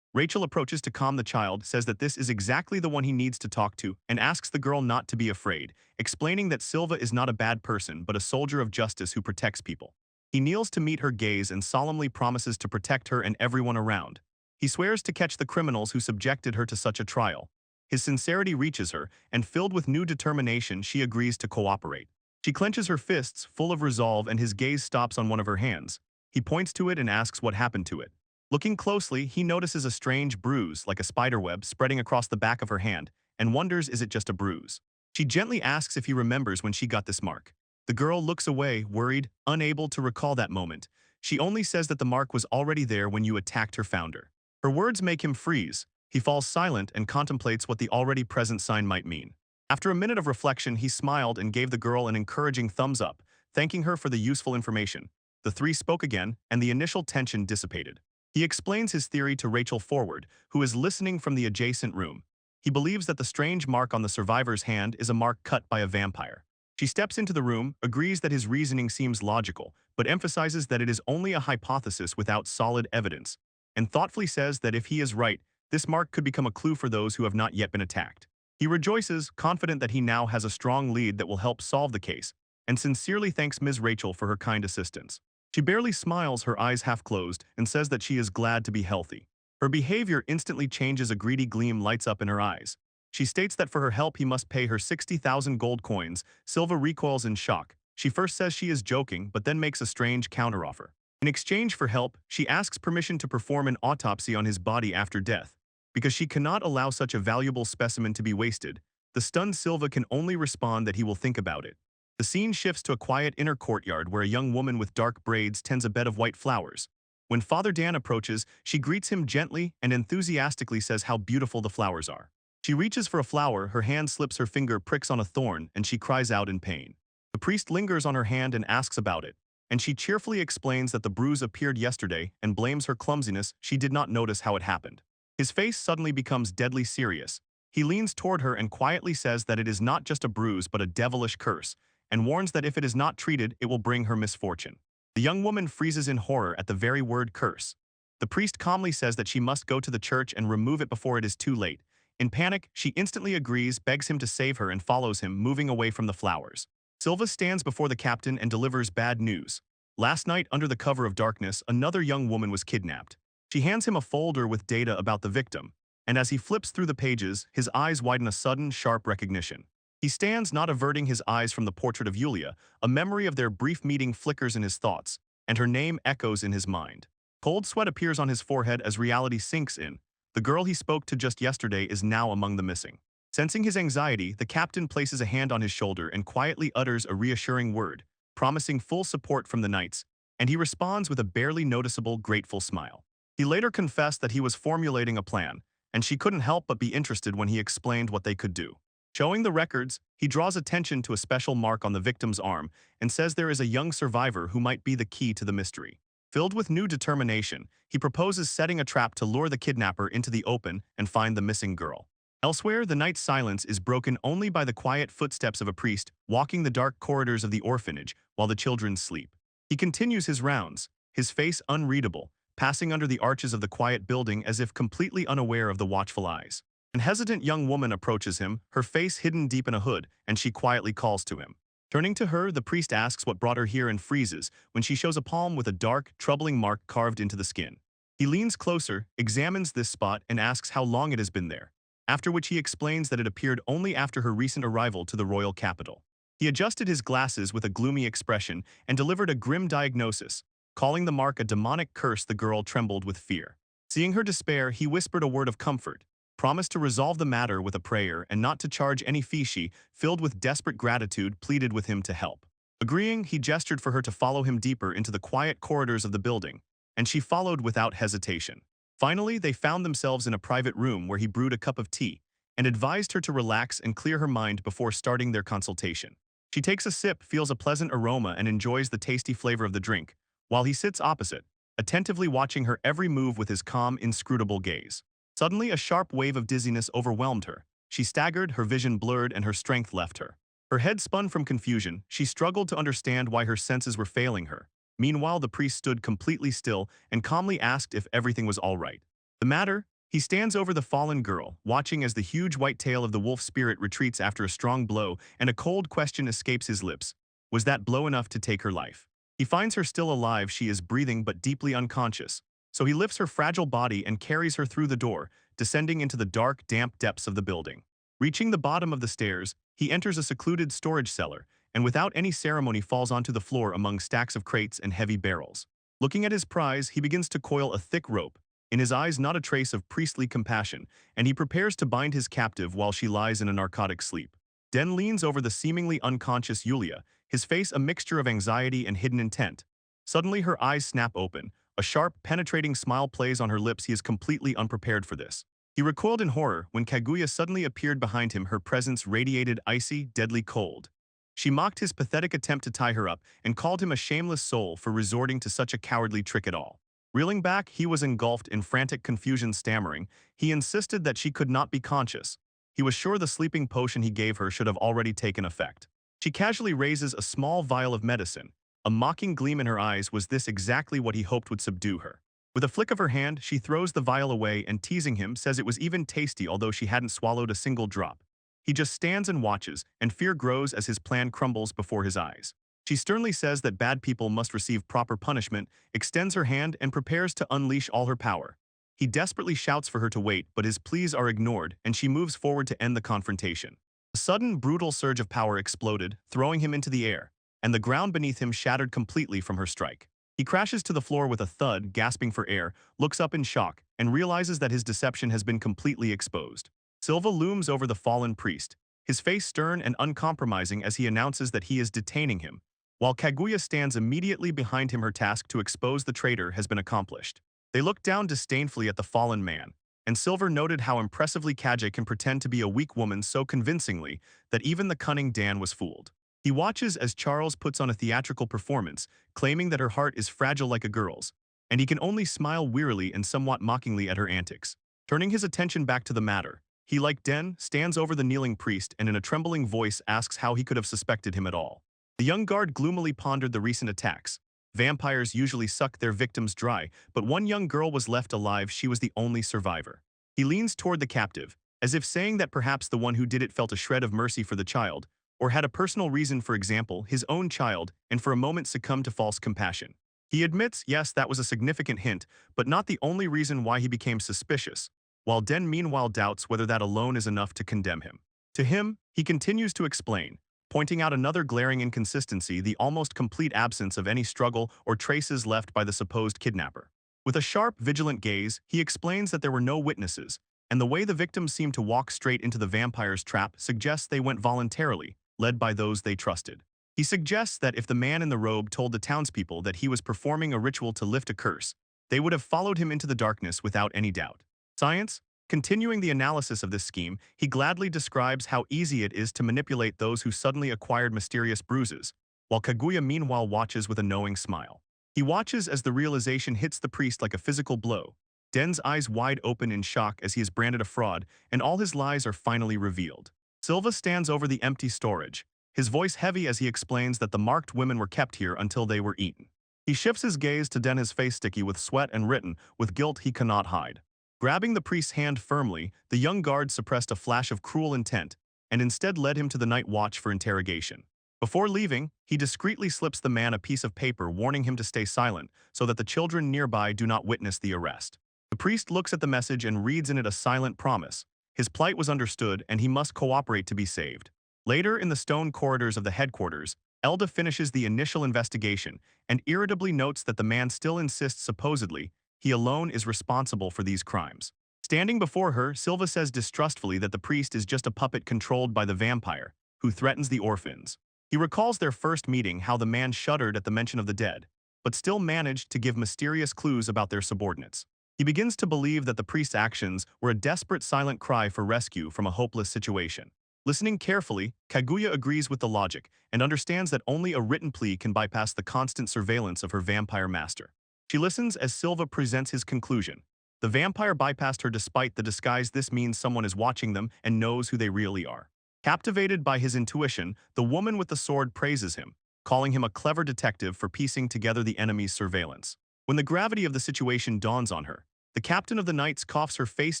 Rachel approaches to calm the child, says that this is exactly the one he needs to talk to, and asks the girl not to be afraid, explaining that Silva is not a bad person but a soldier of justice who protects people. He kneels to meet her gaze and solemnly promises to protect her and everyone around. He swears to catch the criminals who subjected her to such a trial. His sincerity reaches her, and filled with new determination, she agrees to cooperate. She clenches her fists, full of resolve, and his gaze stops on one of her hands. He points to it and asks what happened to it. Looking closely, he notices a strange bruise, like a spiderweb, spreading across the back of her hand, and wonders, is it just a bruise? She gently asks if he remembers when she got this mark. The girl looks away, worried, unable to recall that moment. She only says that the mark was already there when you attacked her founder. Her words make him freeze. He falls silent and contemplates what the already present sign might mean. After a minute of reflection, he smiled and gave the girl an encouraging thumbs up, thanking her for the useful information. The three spoke again, and the initial tension dissipated. He explains his theory to Rachel Forward, who is listening from the adjacent room. He believes that the strange mark on the survivor's hand is a mark cut by a vampire. She steps into the room, agrees that his reasoning seems logical, but emphasizes that it is only a hypothesis without solid evidence, and thoughtfully says that if he is right, this mark could become a clue for those who have not yet been attacked. He rejoices, confident that he now has a strong lead that will help solve the case, and sincerely thanks Ms. Rachel for her kind assistance. She barely smiles, her eyes half closed, and says that she is glad to be healthy. Her behavior instantly changes, a greedy gleam lights up in her eyes. She states that for her help he must pay her 60,000 gold coins. Silva recoils in shock. She first says she is joking, but then makes a strange counteroffer. In exchange for help, she asks permission to perform an autopsy on his body after death. Because she cannot allow such a valuable specimen to be wasted, the stunned Silva can only respond that he will think about it. The scene shifts to a quiet inner courtyard where a young woman with dark braids tends a bed of white flowers. When Father Dan approaches, she greets him gently and enthusiastically says how beautiful the flowers are. She reaches for a flower, her hand slips, her finger pricks on a thorn, and she cries out in pain. The priest lingers on her hand and asks about it, and she cheerfully explains that the bruise appeared yesterday and blames her clumsiness. She did not notice how it happened. His face suddenly becomes deadly serious. He leans toward her and quietly says that it is not just a bruise but a devilish curse, and warns that if it is not treated, it will bring her misfortune. The young woman freezes in horror at the very word curse. The priest calmly says that she must go to the church and remove it before it is too late. In panic, she instantly agrees, begs him to save her, and follows him, moving away from the flowers. Silva stands before the captain and delivers bad news. Last night, under the cover of darkness, another young woman was kidnapped. She hands him a folder with data about the victim, and as he flips through the pages, his eyes widen a sudden, sharp recognition. He stands, not averting his eyes from the portrait of Yulia. A memory of their brief meeting flickers in his thoughts, and her name echoes in his mind. Cold sweat appears on his forehead as reality sinks in. The girl he spoke to just yesterday is now among the missing. Sensing his anxiety, the captain places a hand on his shoulder and quietly utters a reassuring word, promising full support from the knights, and he responds with a barely noticeable, grateful smile. He later confessed that he was formulating a plan, and she couldn't help but be interested when he explained what they could do. Showing the records, he draws attention to a special mark on the victim's arm and says there is a young survivor who might be the key to the mystery. Filled with new determination, he proposes setting a trap to lure the kidnapper into the open and find the missing girl. Elsewhere, the night's silence is broken only by the quiet footsteps of a priest walking the dark corridors of the orphanage while the children sleep. He continues his rounds, his face unreadable, passing under the arches of the quiet building as if completely unaware of the watchful eyes. An hesitant young woman approaches him, her face hidden deep in a hood, and she quietly calls to him. Turning to her, the priest asks what brought her here and freezes when she shows a palm with a dark, troubling mark carved into the skin. He leans closer, examines this spot, and asks how long it has been there, after which he explains that it appeared only after her recent arrival to the royal capital. He adjusted his glasses with a gloomy expression and delivered a grim diagnosis. Calling the mark a demonic curse, the girl trembled with fear. Seeing her despair, he whispered a word of comfort, promised to resolve the matter with a prayer and not to charge any fee. She, filled with desperate gratitude, pleaded with him to help. Agreeing, he gestured for her to follow him deeper into the quiet corridors of the building, and she followed without hesitation. Finally, they found themselves in a private room where he brewed a cup of tea and advised her to relax and clear her mind before starting their consultation. She takes a sip, feels a pleasant aroma, and enjoys the tasty flavor of the drink, while he sits opposite, attentively watching her every move with his calm, inscrutable gaze. Suddenly, a sharp wave of dizziness overwhelmed her. She staggered, her vision blurred, and her strength left her. Her head spun from confusion. She struggled to understand why her senses were failing her. Meanwhile, the priest stood completely still and calmly asked if everything was all right. The matter? He stands over the fallen girl, watching as the huge white tail of the wolf spirit retreats after a strong blow, and a cold question escapes his lips. Was that blow enough to take her life? He finds her still alive. She is breathing but deeply unconscious. So he lifts her fragile body and carries her through the door, descending into the dark, damp depths of the building. Reaching the bottom of the stairs, he enters a secluded storage cellar, and without any ceremony falls onto the floor among stacks of crates and heavy barrels. Looking at his prize, he begins to coil a thick rope, in his eyes not a trace of priestly compassion, and he prepares to bind his captive while she lies in a narcotic sleep. Den leans over the seemingly unconscious Yulia, his face a mixture of anxiety and hidden intent. Suddenly her eyes snap open. A sharp, penetrating smile plays on her lips. He is completely unprepared for this. He recoiled in horror when Kaguya suddenly appeared behind him. Her presence radiated icy, deadly cold. She mocked his pathetic attempt to tie her up and called him a shameless soul for resorting to such a cowardly trick at all. Reeling back, he was engulfed in frantic confusion, stammering. He insisted that she could not be conscious. He was sure the sleeping potion he gave her should have already taken effect. She casually raises a small vial of medicine. A mocking gleam in her eyes. Was this exactly what he hoped would subdue her? With a flick of her hand, she throws the vial away and, teasing him, says it was even tasty although she hadn't swallowed a single drop. He just stands and watches, and fear grows as his plan crumbles before his eyes. She sternly says that bad people must receive proper punishment, extends her hand, and prepares to unleash all her power. He desperately shouts for her to wait, but his pleas are ignored, and she moves forward to end the confrontation. A sudden, brutal surge of power exploded, throwing him into the air, and the ground beneath him shattered completely from her strike. He crashes to the floor with a thud, gasping for air, looks up in shock, and realizes that his deception has been completely exposed. Silva looms over the fallen priest, his face stern and uncompromising as he announces that he is detaining him, while Kaguya stands immediately behind him. Her task to expose the traitor has been accomplished. They look down disdainfully at the fallen man, and Silver noted how impressively Kaja can pretend to be a weak woman so convincingly that even the cunning Dan was fooled. He watches as Charles puts on a theatrical performance, claiming that her heart is fragile like a girl's, and he can only smile wearily and somewhat mockingly at her antics. Turning his attention back to the matter, he, like Den, stands over the kneeling priest and in a trembling voice asks how he could have suspected him at all. The young guard gloomily pondered the recent attacks. Vampires usually suck their victims dry, but one young girl was left alive. She was the only survivor. He leans toward the captive, as if saying that perhaps the one who did it felt a shred of mercy for the child, or had a personal reason, for example, his own child, and for a moment succumbed to false compassion. He admits, yes, that was a significant hint, but not the only reason why he became suspicious, while Den meanwhile doubts whether that alone is enough to condemn him. To him, he continues to explain, pointing out another glaring inconsistency: the almost complete absence of any struggle or traces left by the supposed kidnapper. With a sharp, vigilant gaze, he explains that there were no witnesses, and the way the victims seemed to walk straight into the vampire's trap suggests they went voluntarily, led by those they trusted. He suggests that if the man in the robe told the townspeople that he was performing a ritual to lift a curse, they would have followed him into the darkness without any doubt. Science? Continuing the analysis of this scheme, he gladly describes how easy it is to manipulate those who suddenly acquired mysterious bruises, while Kaguya meanwhile watches with a knowing smile. He watches as the realization hits the priest like a physical blow. Den's eyes wide open in shock as he is branded a fraud, and all his lies are finally revealed. Silva stands over the empty storage, his voice heavy as he explains that the marked women were kept here until they were eaten. He shifts his gaze to Den, his face sticky with sweat and written with guilt he cannot hide. Grabbing the priest's hand firmly, the young guard suppressed a flash of cruel intent and instead led him to the night watch for interrogation. Before leaving, he discreetly slips the man a piece of paper warning him to stay silent so that the children nearby do not witness the arrest. The priest looks at the message and reads in it a silent promise. His plight was understood and he must cooperate to be saved. Later, in the stone corridors of the headquarters, Elda finishes the initial investigation and irritably notes that the man still insists supposedly he alone is responsible for these crimes. Standing before her, Silva says distrustfully that the priest is just a puppet controlled by the vampire, who threatens the orphans. He recalls their first meeting, how the man shuddered at the mention of the dead, but still managed to give mysterious clues about their subordinates. He begins to believe that the priest's actions were a desperate silent cry for rescue from a hopeless situation. Listening carefully, Kaguya agrees with the logic and understands that only a written plea can bypass the constant surveillance of her vampire master. She listens as Silva presents his conclusion. The vampire bypassed her despite the disguise. This means someone is watching them and knows who they really are. Captivated by his intuition, the woman with the sword praises him, calling him a clever detective for piecing together the enemy's surveillance. When the gravity of the situation dawns on her, the captain of the Knights coughs. Her face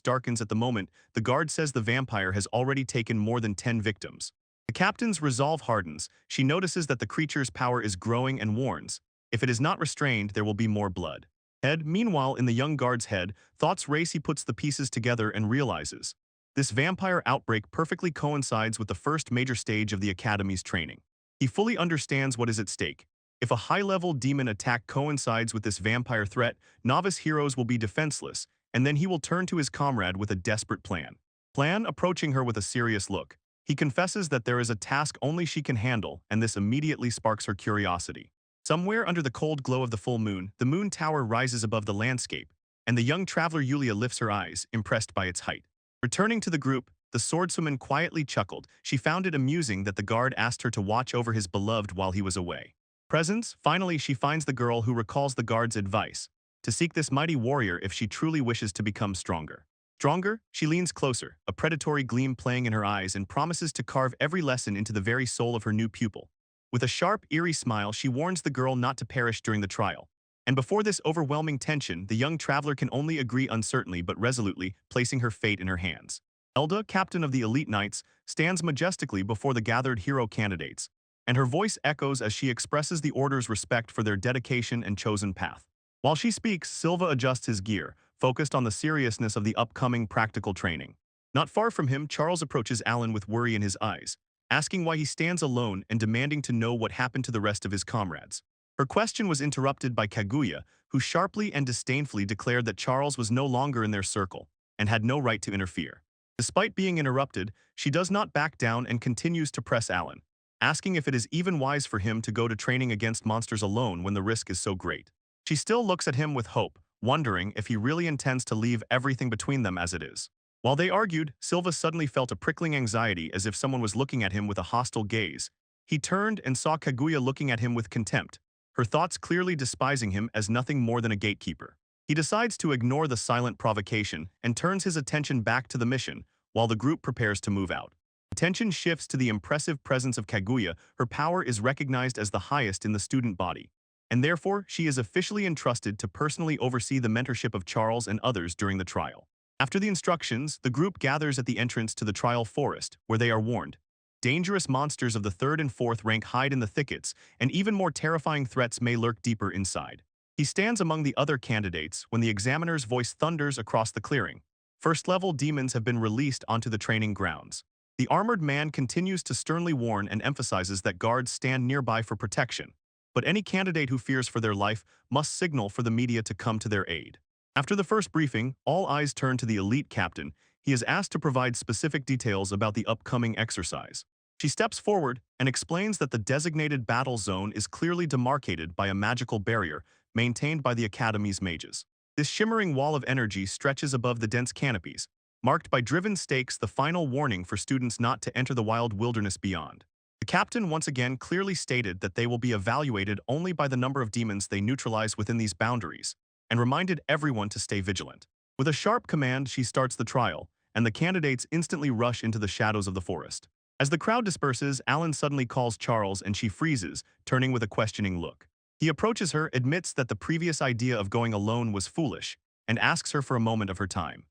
darkens at the moment. The guard says the vampire has already taken more than 10 victims. The captain's resolve hardens. She notices that the creature's power is growing and warns, if it is not restrained, there will be more blood. Meanwhile, in the young guard's head, thoughts race. He puts the pieces together and realizes this vampire outbreak perfectly coincides with the first major stage of the Academy's training. He fully understands what is at stake. If a high-level demon attack coincides with this vampire threat, novice heroes will be defenseless, and then he will turn to his comrade with a desperate plan. Approaching her with a serious look, he confesses that there is a task only she can handle, and this immediately sparks her curiosity. Somewhere under the cold glow of the full moon, the moon tower rises above the landscape, and the young traveler Yulia lifts her eyes, impressed by its height. Returning to the group, the swordswoman quietly chuckled. She found it amusing that the guard asked her to watch over his beloved while he was away. Presence, finally she finds the girl who recalls the guard's advice. to seek this mighty warrior if she truly wishes to become stronger. Stronger, she leans closer, a predatory gleam playing in her eyes, and promises to carve every lesson into the very soul of her new pupil. With a sharp, eerie smile, she warns the girl not to perish during the trial. And before this overwhelming tension, the young traveler can only agree uncertainly but resolutely, placing her fate in her hands. Elda, captain of the elite knights, stands majestically before the gathered hero candidates, and her voice echoes as she expresses the order's respect for their dedication and chosen path. While she speaks, Silva adjusts his gear, focused on the seriousness of the upcoming practical training. Not far from him, Charles approaches Alan with worry in his eyes, asking why he stands alone and demanding to know what happened to the rest of his comrades. Her question was interrupted by Kaguya, who sharply and disdainfully declared that Charles was no longer in their circle and had no right to interfere. Despite being interrupted, she does not back down and continues to press Alan, asking if it is even wise for him to go to training against monsters alone when the risk is so great. She still looks at him with hope, wondering if he really intends to leave everything between them as it is. While they argued, Silva suddenly felt a prickling anxiety as if someone was looking at him with a hostile gaze. He turned and saw Kaguya looking at him with contempt, her thoughts clearly despising him as nothing more than a gatekeeper. He decides to ignore the silent provocation and turns his attention back to the mission, while the group prepares to move out. Attention shifts to the impressive presence of Kaguya. Her power is recognized as the highest in the student body, and therefore she is officially entrusted to personally oversee the mentorship of Charles and others during the trial. After the instructions, the group gathers at the entrance to the trial forest, where they are warned. Dangerous monsters of the 3rd and 4th rank hide in the thickets, and even more terrifying threats may lurk deeper inside. He stands among the other candidates when the examiner's voice thunders across the clearing. First-level demons have been released onto the training grounds. The armored man continues to sternly warn and emphasizes that guards stand nearby for protection, but any candidate who fears for their life must signal for the media to come to their aid. After the first briefing, all eyes turn to the elite captain. He is asked to provide specific details about the upcoming exercise. She steps forward and explains that the designated battle zone is clearly demarcated by a magical barrier maintained by the Academy's mages. This shimmering wall of energy stretches above the dense canopies, marked by driven stakes, the final warning for students not to enter the wild wilderness beyond. The captain once again clearly stated that they will be evaluated only by the number of demons they neutralize within these boundaries, and reminded everyone to stay vigilant. With a sharp command, she starts the trial, and the candidates instantly rush into the shadows of the forest. As the crowd disperses, Alan suddenly calls Charles and she freezes, turning with a questioning look. He approaches her, admits that the previous idea of going alone was foolish, and asks her for a moment of her time.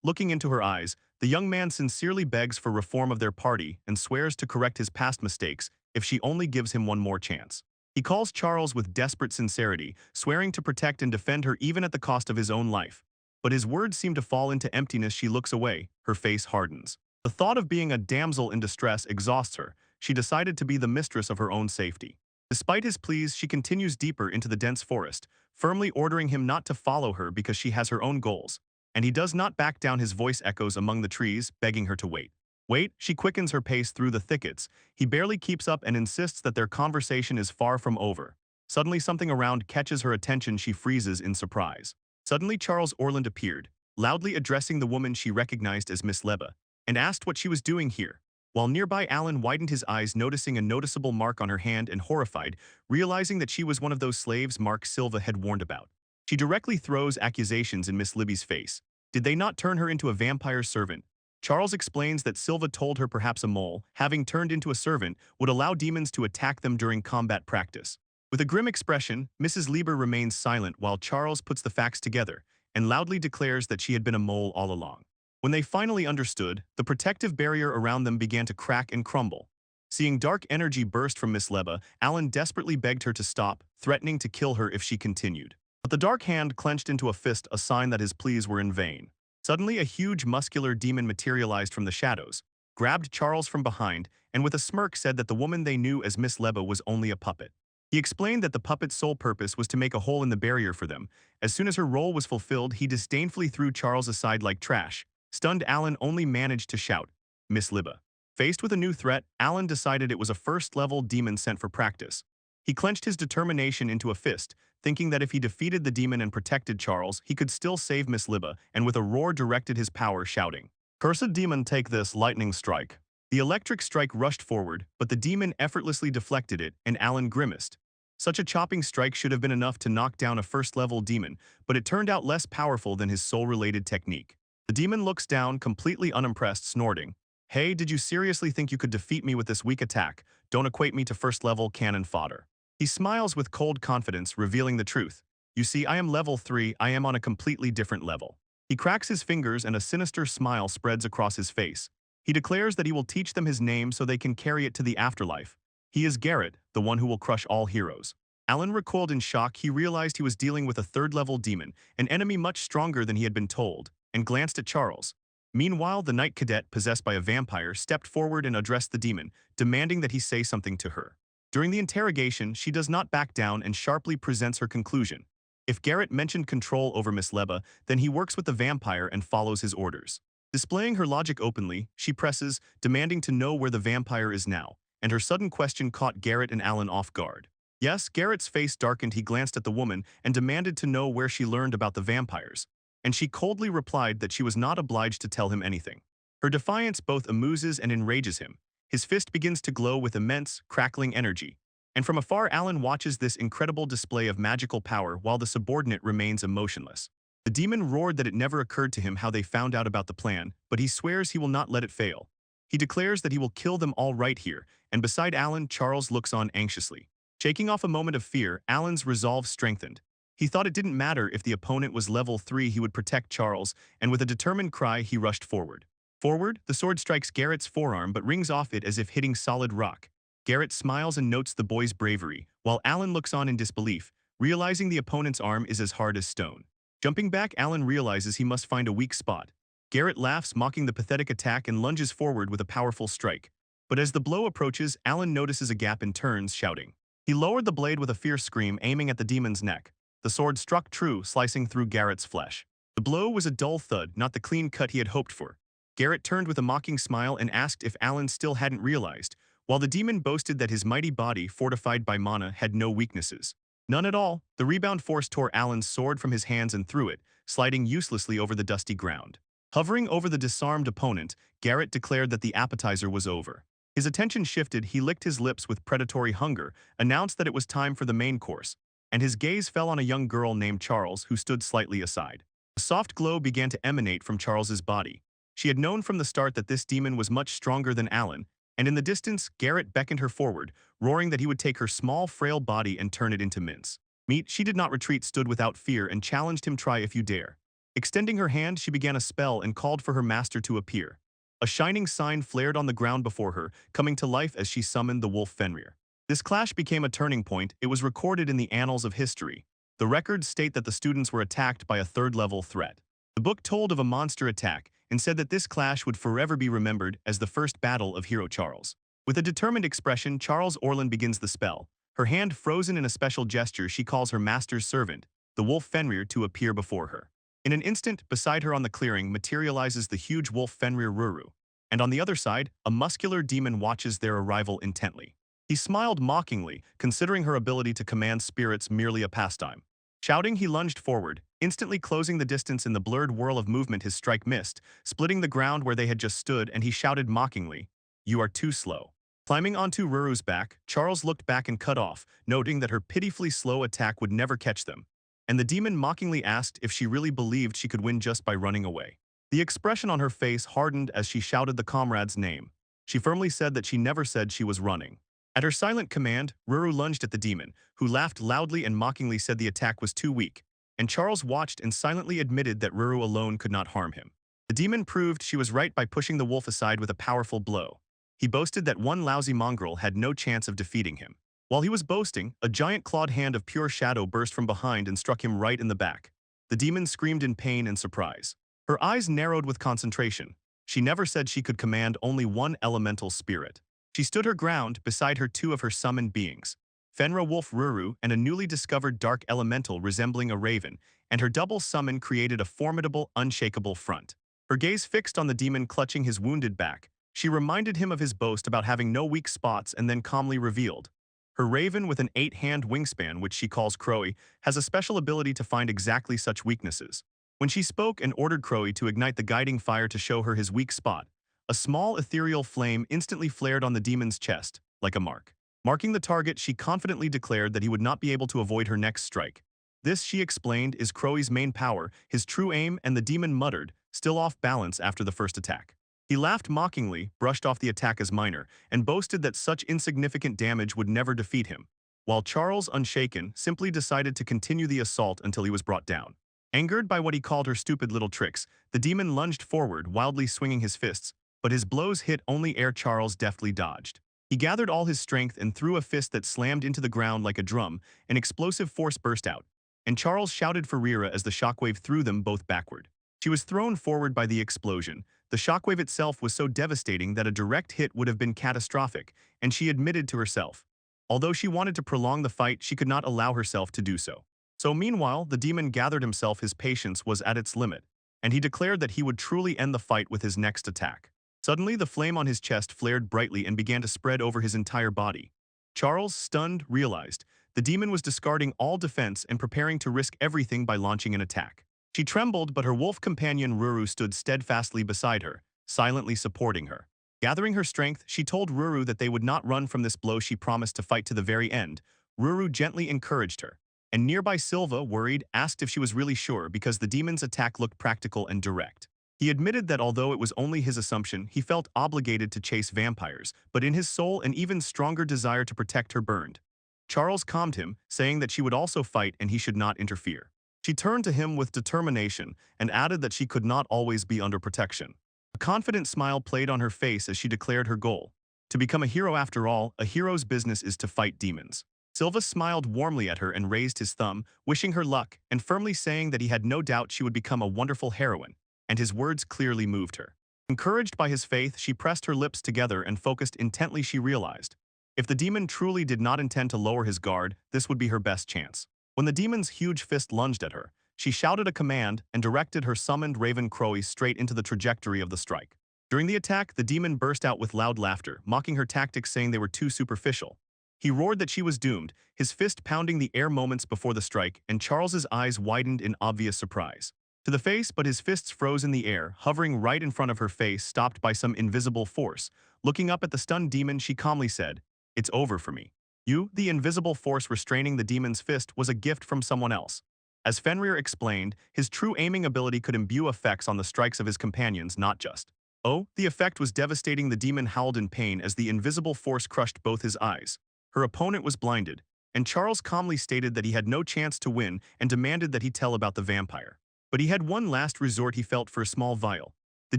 Looking into her eyes, the young man sincerely begs for reform of their party and swears to correct his past mistakes if she only gives him one more chance. He calls Charles with desperate sincerity, swearing to protect and defend her even at the cost of his own life. But his words seem to fall into emptiness. She looks away, her face hardens. The thought of being a damsel in distress exhausts her. She decided to be the mistress of her own safety. Despite his pleas, she continues deeper into the dense forest, firmly ordering him not to follow her because she has her own goals. And he does not back down. His voice echoes among the trees, begging her to wait. Wait, she quickens her pace through the thickets. He barely keeps up and insists that their conversation is far from over. Suddenly something around catches her attention. She freezes in surprise. Suddenly Charles Orland appeared, loudly addressing the woman she recognized as Miss Leba, and asked what she was doing here. While nearby, Alan widened his eyes, noticing a noticeable mark on her hand, and horrified, realizing that she was one of those slaves Mark Silva had warned about. She directly throws accusations in Miss Libby's face. Did they not turn her into a vampire servant? Charles explains that Silva told her perhaps a mole, having turned into a servant, would allow demons to attack them during combat practice. With a grim expression, Mrs. Lieber remains silent while Charles puts the facts together and loudly declares that she had been a mole all along. When they finally understood, the protective barrier around them began to crack and crumble. Seeing dark energy burst from Miss Leba, Alan desperately begged her to stop, threatening to kill her if she continued. But the dark hand clenched into a fist, a sign that his pleas were in vain. Suddenly, a huge muscular demon materialized from the shadows, grabbed Charles from behind, and with a smirk said that the woman they knew as Miss Leba was only a puppet. He explained that the puppet's sole purpose was to make a hole in the barrier for them. As soon as her role was fulfilled, he disdainfully threw Charles aside like trash. Stunned, Alan only managed to shout, "Miss Leba." Faced with a new threat, Alan decided it was a first-level demon sent for practice. He clenched his determination into a fist, thinking that if he defeated the demon and protected Charles, he could still save Miss Leba, and with a roar directed his power, shouting, "Cursed demon, take this lightning strike." The electric strike rushed forward, but the demon effortlessly deflected it, and Alan grimaced. Such a chopping strike should have been enough to knock down a first-level demon, but it turned out less powerful than his soul-related technique. The demon looks down, completely unimpressed, snorting. Hey, did you seriously think you could defeat me with this weak attack? Don't equate me to first-level cannon fodder. He smiles with cold confidence, revealing the truth. You see, I am level 3, I am on a completely different level. He cracks his fingers and a sinister smile spreads across his face. He declares that he will teach them his name so they can carry it to the afterlife. He is Garrett, the one who will crush all heroes. Alan recoiled in shock. He realized he was dealing with a third-level demon, an enemy much stronger than he had been told, and glanced at Charles. Meanwhile, the knight cadet, possessed by a vampire, stepped forward and addressed the demon, demanding that he say something to her. During the interrogation, she does not back down and sharply presents her conclusion. If Garrett mentioned control over Miss Leba, then he works with the vampire and follows his orders. Displaying her logic openly, she presses, demanding to know where the vampire is now, and her sudden question caught Garrett and Alan off guard. Yes, Garrett's face darkened. He glanced at the woman and demanded to know where she learned about the vampires, and she coldly replied that she was not obliged to tell him anything. Her defiance both amuses and enrages him. His fist begins to glow with immense, crackling energy, and from afar Alan watches this incredible display of magical power while the subordinate remains emotionless. The demon roared that it never occurred to him how they found out about the plan, but he swears he will not let it fail. He declares that he will kill them all right here, and beside Alan, Charles looks on anxiously. Shaking off a moment of fear, Alan's resolve strengthened. He thought it didn't matter if the opponent was level 3, he would protect Charles, and with a determined cry, he rushed forward. Forward, the sword strikes Garrett's forearm but rings off it as if hitting solid rock. Garrett smiles and notes the boy's bravery, while Alan looks on in disbelief, realizing the opponent's arm is as hard as stone. Jumping back, Alan realizes he must find a weak spot. Garrett laughs, mocking the pathetic attack, and lunges forward with a powerful strike. But as the blow approaches, Alan notices a gap and turns, shouting. He lowered the blade with a fierce scream, aiming at the demon's neck. The sword struck true, slicing through Garrett's flesh. The blow was a dull thud, not the clean cut he had hoped for. Garrett turned with a mocking smile and asked if Alan still hadn't realized, while the demon boasted that his mighty body, fortified by mana, had no weaknesses. None at all. The rebound force tore Alan's sword from his hands and threw it, sliding uselessly over the dusty ground. Hovering over the disarmed opponent, Garrett declared that the appetizer was over. His attention shifted. He licked his lips with predatory hunger, announced that it was time for the main course, and his gaze fell on a young girl named Charles who stood slightly aside. A soft glow began to emanate from Charles's body. She had known from the start that this demon was much stronger than Alan, and in the distance, Garrett beckoned her forward, roaring that he would take her small, frail body and turn it into mince meat. She did not retreat, stood without fear, and challenged him, try if you dare. Extending her hand, she began a spell and called for her master to appear. A shining sign flared on the ground before her, coming to life as she summoned the wolf Fenrir. This clash became a turning point. It was recorded in the annals of history. The records state that the students were attacked by a third-level threat. The book told of a monster attack and said that this clash would forever be remembered as the first battle of Hero Charles. With a determined expression, Charles Orlan begins the spell. Her hand frozen in a special gesture, she calls her master's servant, the wolf Fenrir, to appear before her. In an instant, beside her on the clearing materializes the huge wolf Fenrir Ruru, and on the other side, a muscular demon watches their arrival intently. He smiled mockingly, considering her ability to command spirits merely a pastime. Shouting, he lunged forward, instantly closing the distance. In the blurred whirl of movement, his strike missed, splitting the ground where they had just stood, and he shouted mockingly, "You are too slow." Climbing onto Ruru's back, Charles looked back and cut off, noting that her pitifully slow attack would never catch them. And the demon mockingly asked if she really believed she could win just by running away. The expression on her face hardened as she shouted the comrade's name. She firmly said that she never said she was running. At her silent command, Ruru lunged at the demon, who laughed loudly and mockingly said the attack was too weak, and Charles watched and silently admitted that Ruru alone could not harm him. The demon proved she was right by pushing the wolf aside with a powerful blow. He boasted that one lousy mongrel had no chance of defeating him. While he was boasting, a giant clawed hand of pure shadow burst from behind and struck him right in the back. The demon screamed in pain and surprise. Her eyes narrowed with concentration. She never said she could command only one elemental spirit. She stood her ground, beside her two of her summoned beings, Fenrir Wolf Ruru and a newly discovered dark elemental resembling a raven, and her double summon created a formidable, unshakable front. Her gaze fixed on the demon clutching his wounded back. She reminded him of his boast about having no weak spots and then calmly revealed. Her raven with an 8-hand wingspan, which she calls Crowy, has a special ability to find exactly such weaknesses. When she spoke and ordered Crowy to ignite the guiding fire to show her his weak spot, a small ethereal flame instantly flared on the demon's chest, like a mark. Marking the target, she confidently declared that he would not be able to avoid her next strike. This, she explained, is Crowley's main power, his true aim, and the demon muttered, still off balance after the first attack. He laughed mockingly, brushed off the attack as minor, and boasted that such insignificant damage would never defeat him, while Charles, unshaken, simply decided to continue the assault until he was brought down. Angered by what he called her stupid little tricks, the demon lunged forward, wildly swinging his fists, but his blows hit only ere Charles deftly dodged. He gathered all his strength and threw a fist that slammed into the ground like a drum. An explosive force burst out, and Charles shouted for Rira as the shockwave threw them both backward. She was thrown forward by the explosion. The shockwave itself was so devastating that a direct hit would have been catastrophic, and she admitted to herself. Although she wanted to prolong the fight, she could not allow herself to do so. So meanwhile, the demon gathered himself. His patience was at its limit, and he declared that he would truly end the fight with his next attack. Suddenly, the flame on his chest flared brightly and began to spread over his entire body. Charles, stunned, realized the demon was discarding all defense and preparing to risk everything by launching an attack. She trembled, but her wolf companion Ruru stood steadfastly beside her, silently supporting her. Gathering her strength, she told Ruru that they would not run from this blow. She promised to fight to the very end. Ruru gently encouraged her, and nearby Silva, worried, asked if she was really sure because the demon's attack looked practical and direct. He admitted that although it was only his assumption, he felt obligated to chase vampires, but in his soul an even stronger desire to protect her burned. Charles calmed him, saying that she would also fight and he should not interfere. She turned to him with determination and added that she could not always be under protection. A confident smile played on her face as she declared her goal. To become a hero after all, a hero's business is to fight demons. Silva smiled warmly at her and raised his thumb, wishing her luck and firmly saying that he had no doubt she would become a wonderful heroine, and his words clearly moved her. Encouraged by his faith, she pressed her lips together and focused intently. She realized, if the demon truly did not intend to lower his guard, this would be her best chance. When the demon's huge fist lunged at her, she shouted a command and directed her summoned raven Crowley straight into the trajectory of the strike. During the attack, the demon burst out with loud laughter, mocking her tactics, saying they were too superficial. He roared that she was doomed, his fist pounding the air moments before the strike, and Charles's eyes widened in obvious surprise. To the face, but his fists froze in the air, hovering right in front of her face, stopped by some invisible force. Looking up at the stunned demon, she calmly said, "It's over for me." The invisible force restraining the demon's fist was a gift from someone else. As Fenrir explained, his true aiming ability could imbue effects on the strikes of his companions, not just. The effect was devastating. The demon howled in pain as the invisible force crushed both his eyes. Her opponent was blinded, and Charles calmly stated that he had no chance to win and demanded that he tell about the vampire. But he had one last resort. He felt for a small vial. The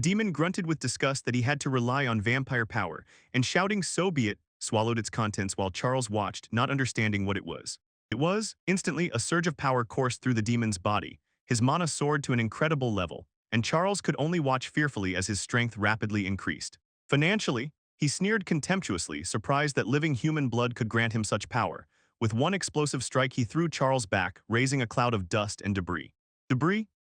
demon grunted with disgust that he had to rely on vampire power, and shouting, "So be it," swallowed its contents while Charles watched, not understanding what it was. Instantly, a surge of power coursed through the demon's body. His mana soared to an incredible level, and Charles could only watch fearfully as his strength rapidly increased. Financially, he sneered contemptuously, surprised that living human blood could grant him such power. With one explosive strike, he threw Charles back, raising a cloud of dust and debris.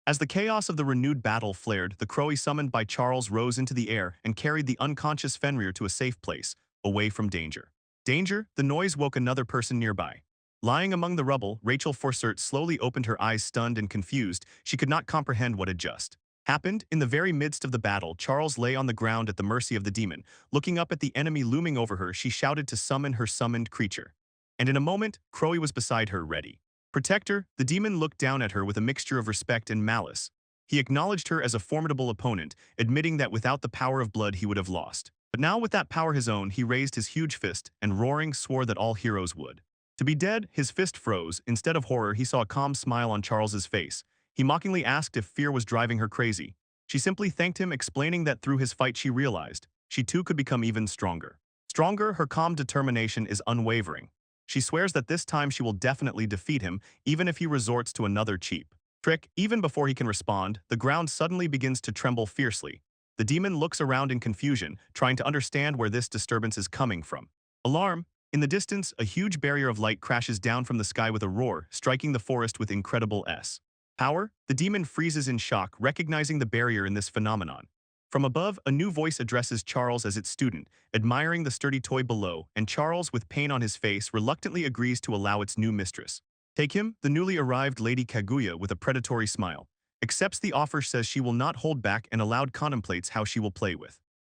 As the chaos of the renewed battle flared, the Crowley summoned by Charles rose into the air and carried the unconscious Fenrir to a safe place, away from danger. The noise woke another person nearby. Lying among the rubble, Rachel Forsert slowly opened her eyes, stunned and confused. She could not comprehend what had just happened. In the very midst of the battle, Charles lay on the ground at the mercy of the demon. Looking up at the enemy looming over her, she shouted to summon her summoned creature. And in a moment, Crowley was beside her, ready. Protector, the demon looked down at her with a mixture of respect and malice. He acknowledged her as a formidable opponent, admitting that without the power of blood he would have lost. But now with that power his own, he raised his huge fist and roaring swore that all heroes would. To be dead, his fist froze. Instead of horror, he saw a calm smile on Charles's face. He mockingly asked if fear was driving her crazy. She simply thanked him, explaining that through his fight she realized she too could become even stronger. Her calm determination is unwavering. She swears that this time she will definitely defeat him, even if he resorts to another cheap trick. Even before he can respond, the ground suddenly begins to tremble fiercely. The demon looks around in confusion, trying to understand where this disturbance is coming from. Alarm! In the distance, a huge barrier of light crashes down from the sky with a roar, striking the forest with incredible power. The demon freezes in shock, recognizing the barrier in this phenomenon. From above, a new voice addresses Charles as its student, admiring the sturdy toy below, and Charles, with pain on his face, reluctantly agrees to allow its new mistress. Take him. The newly arrived Lady Kaguya, with a predatory smile, accepts the offer, says she will not hold back, and aloud contemplates how she will play with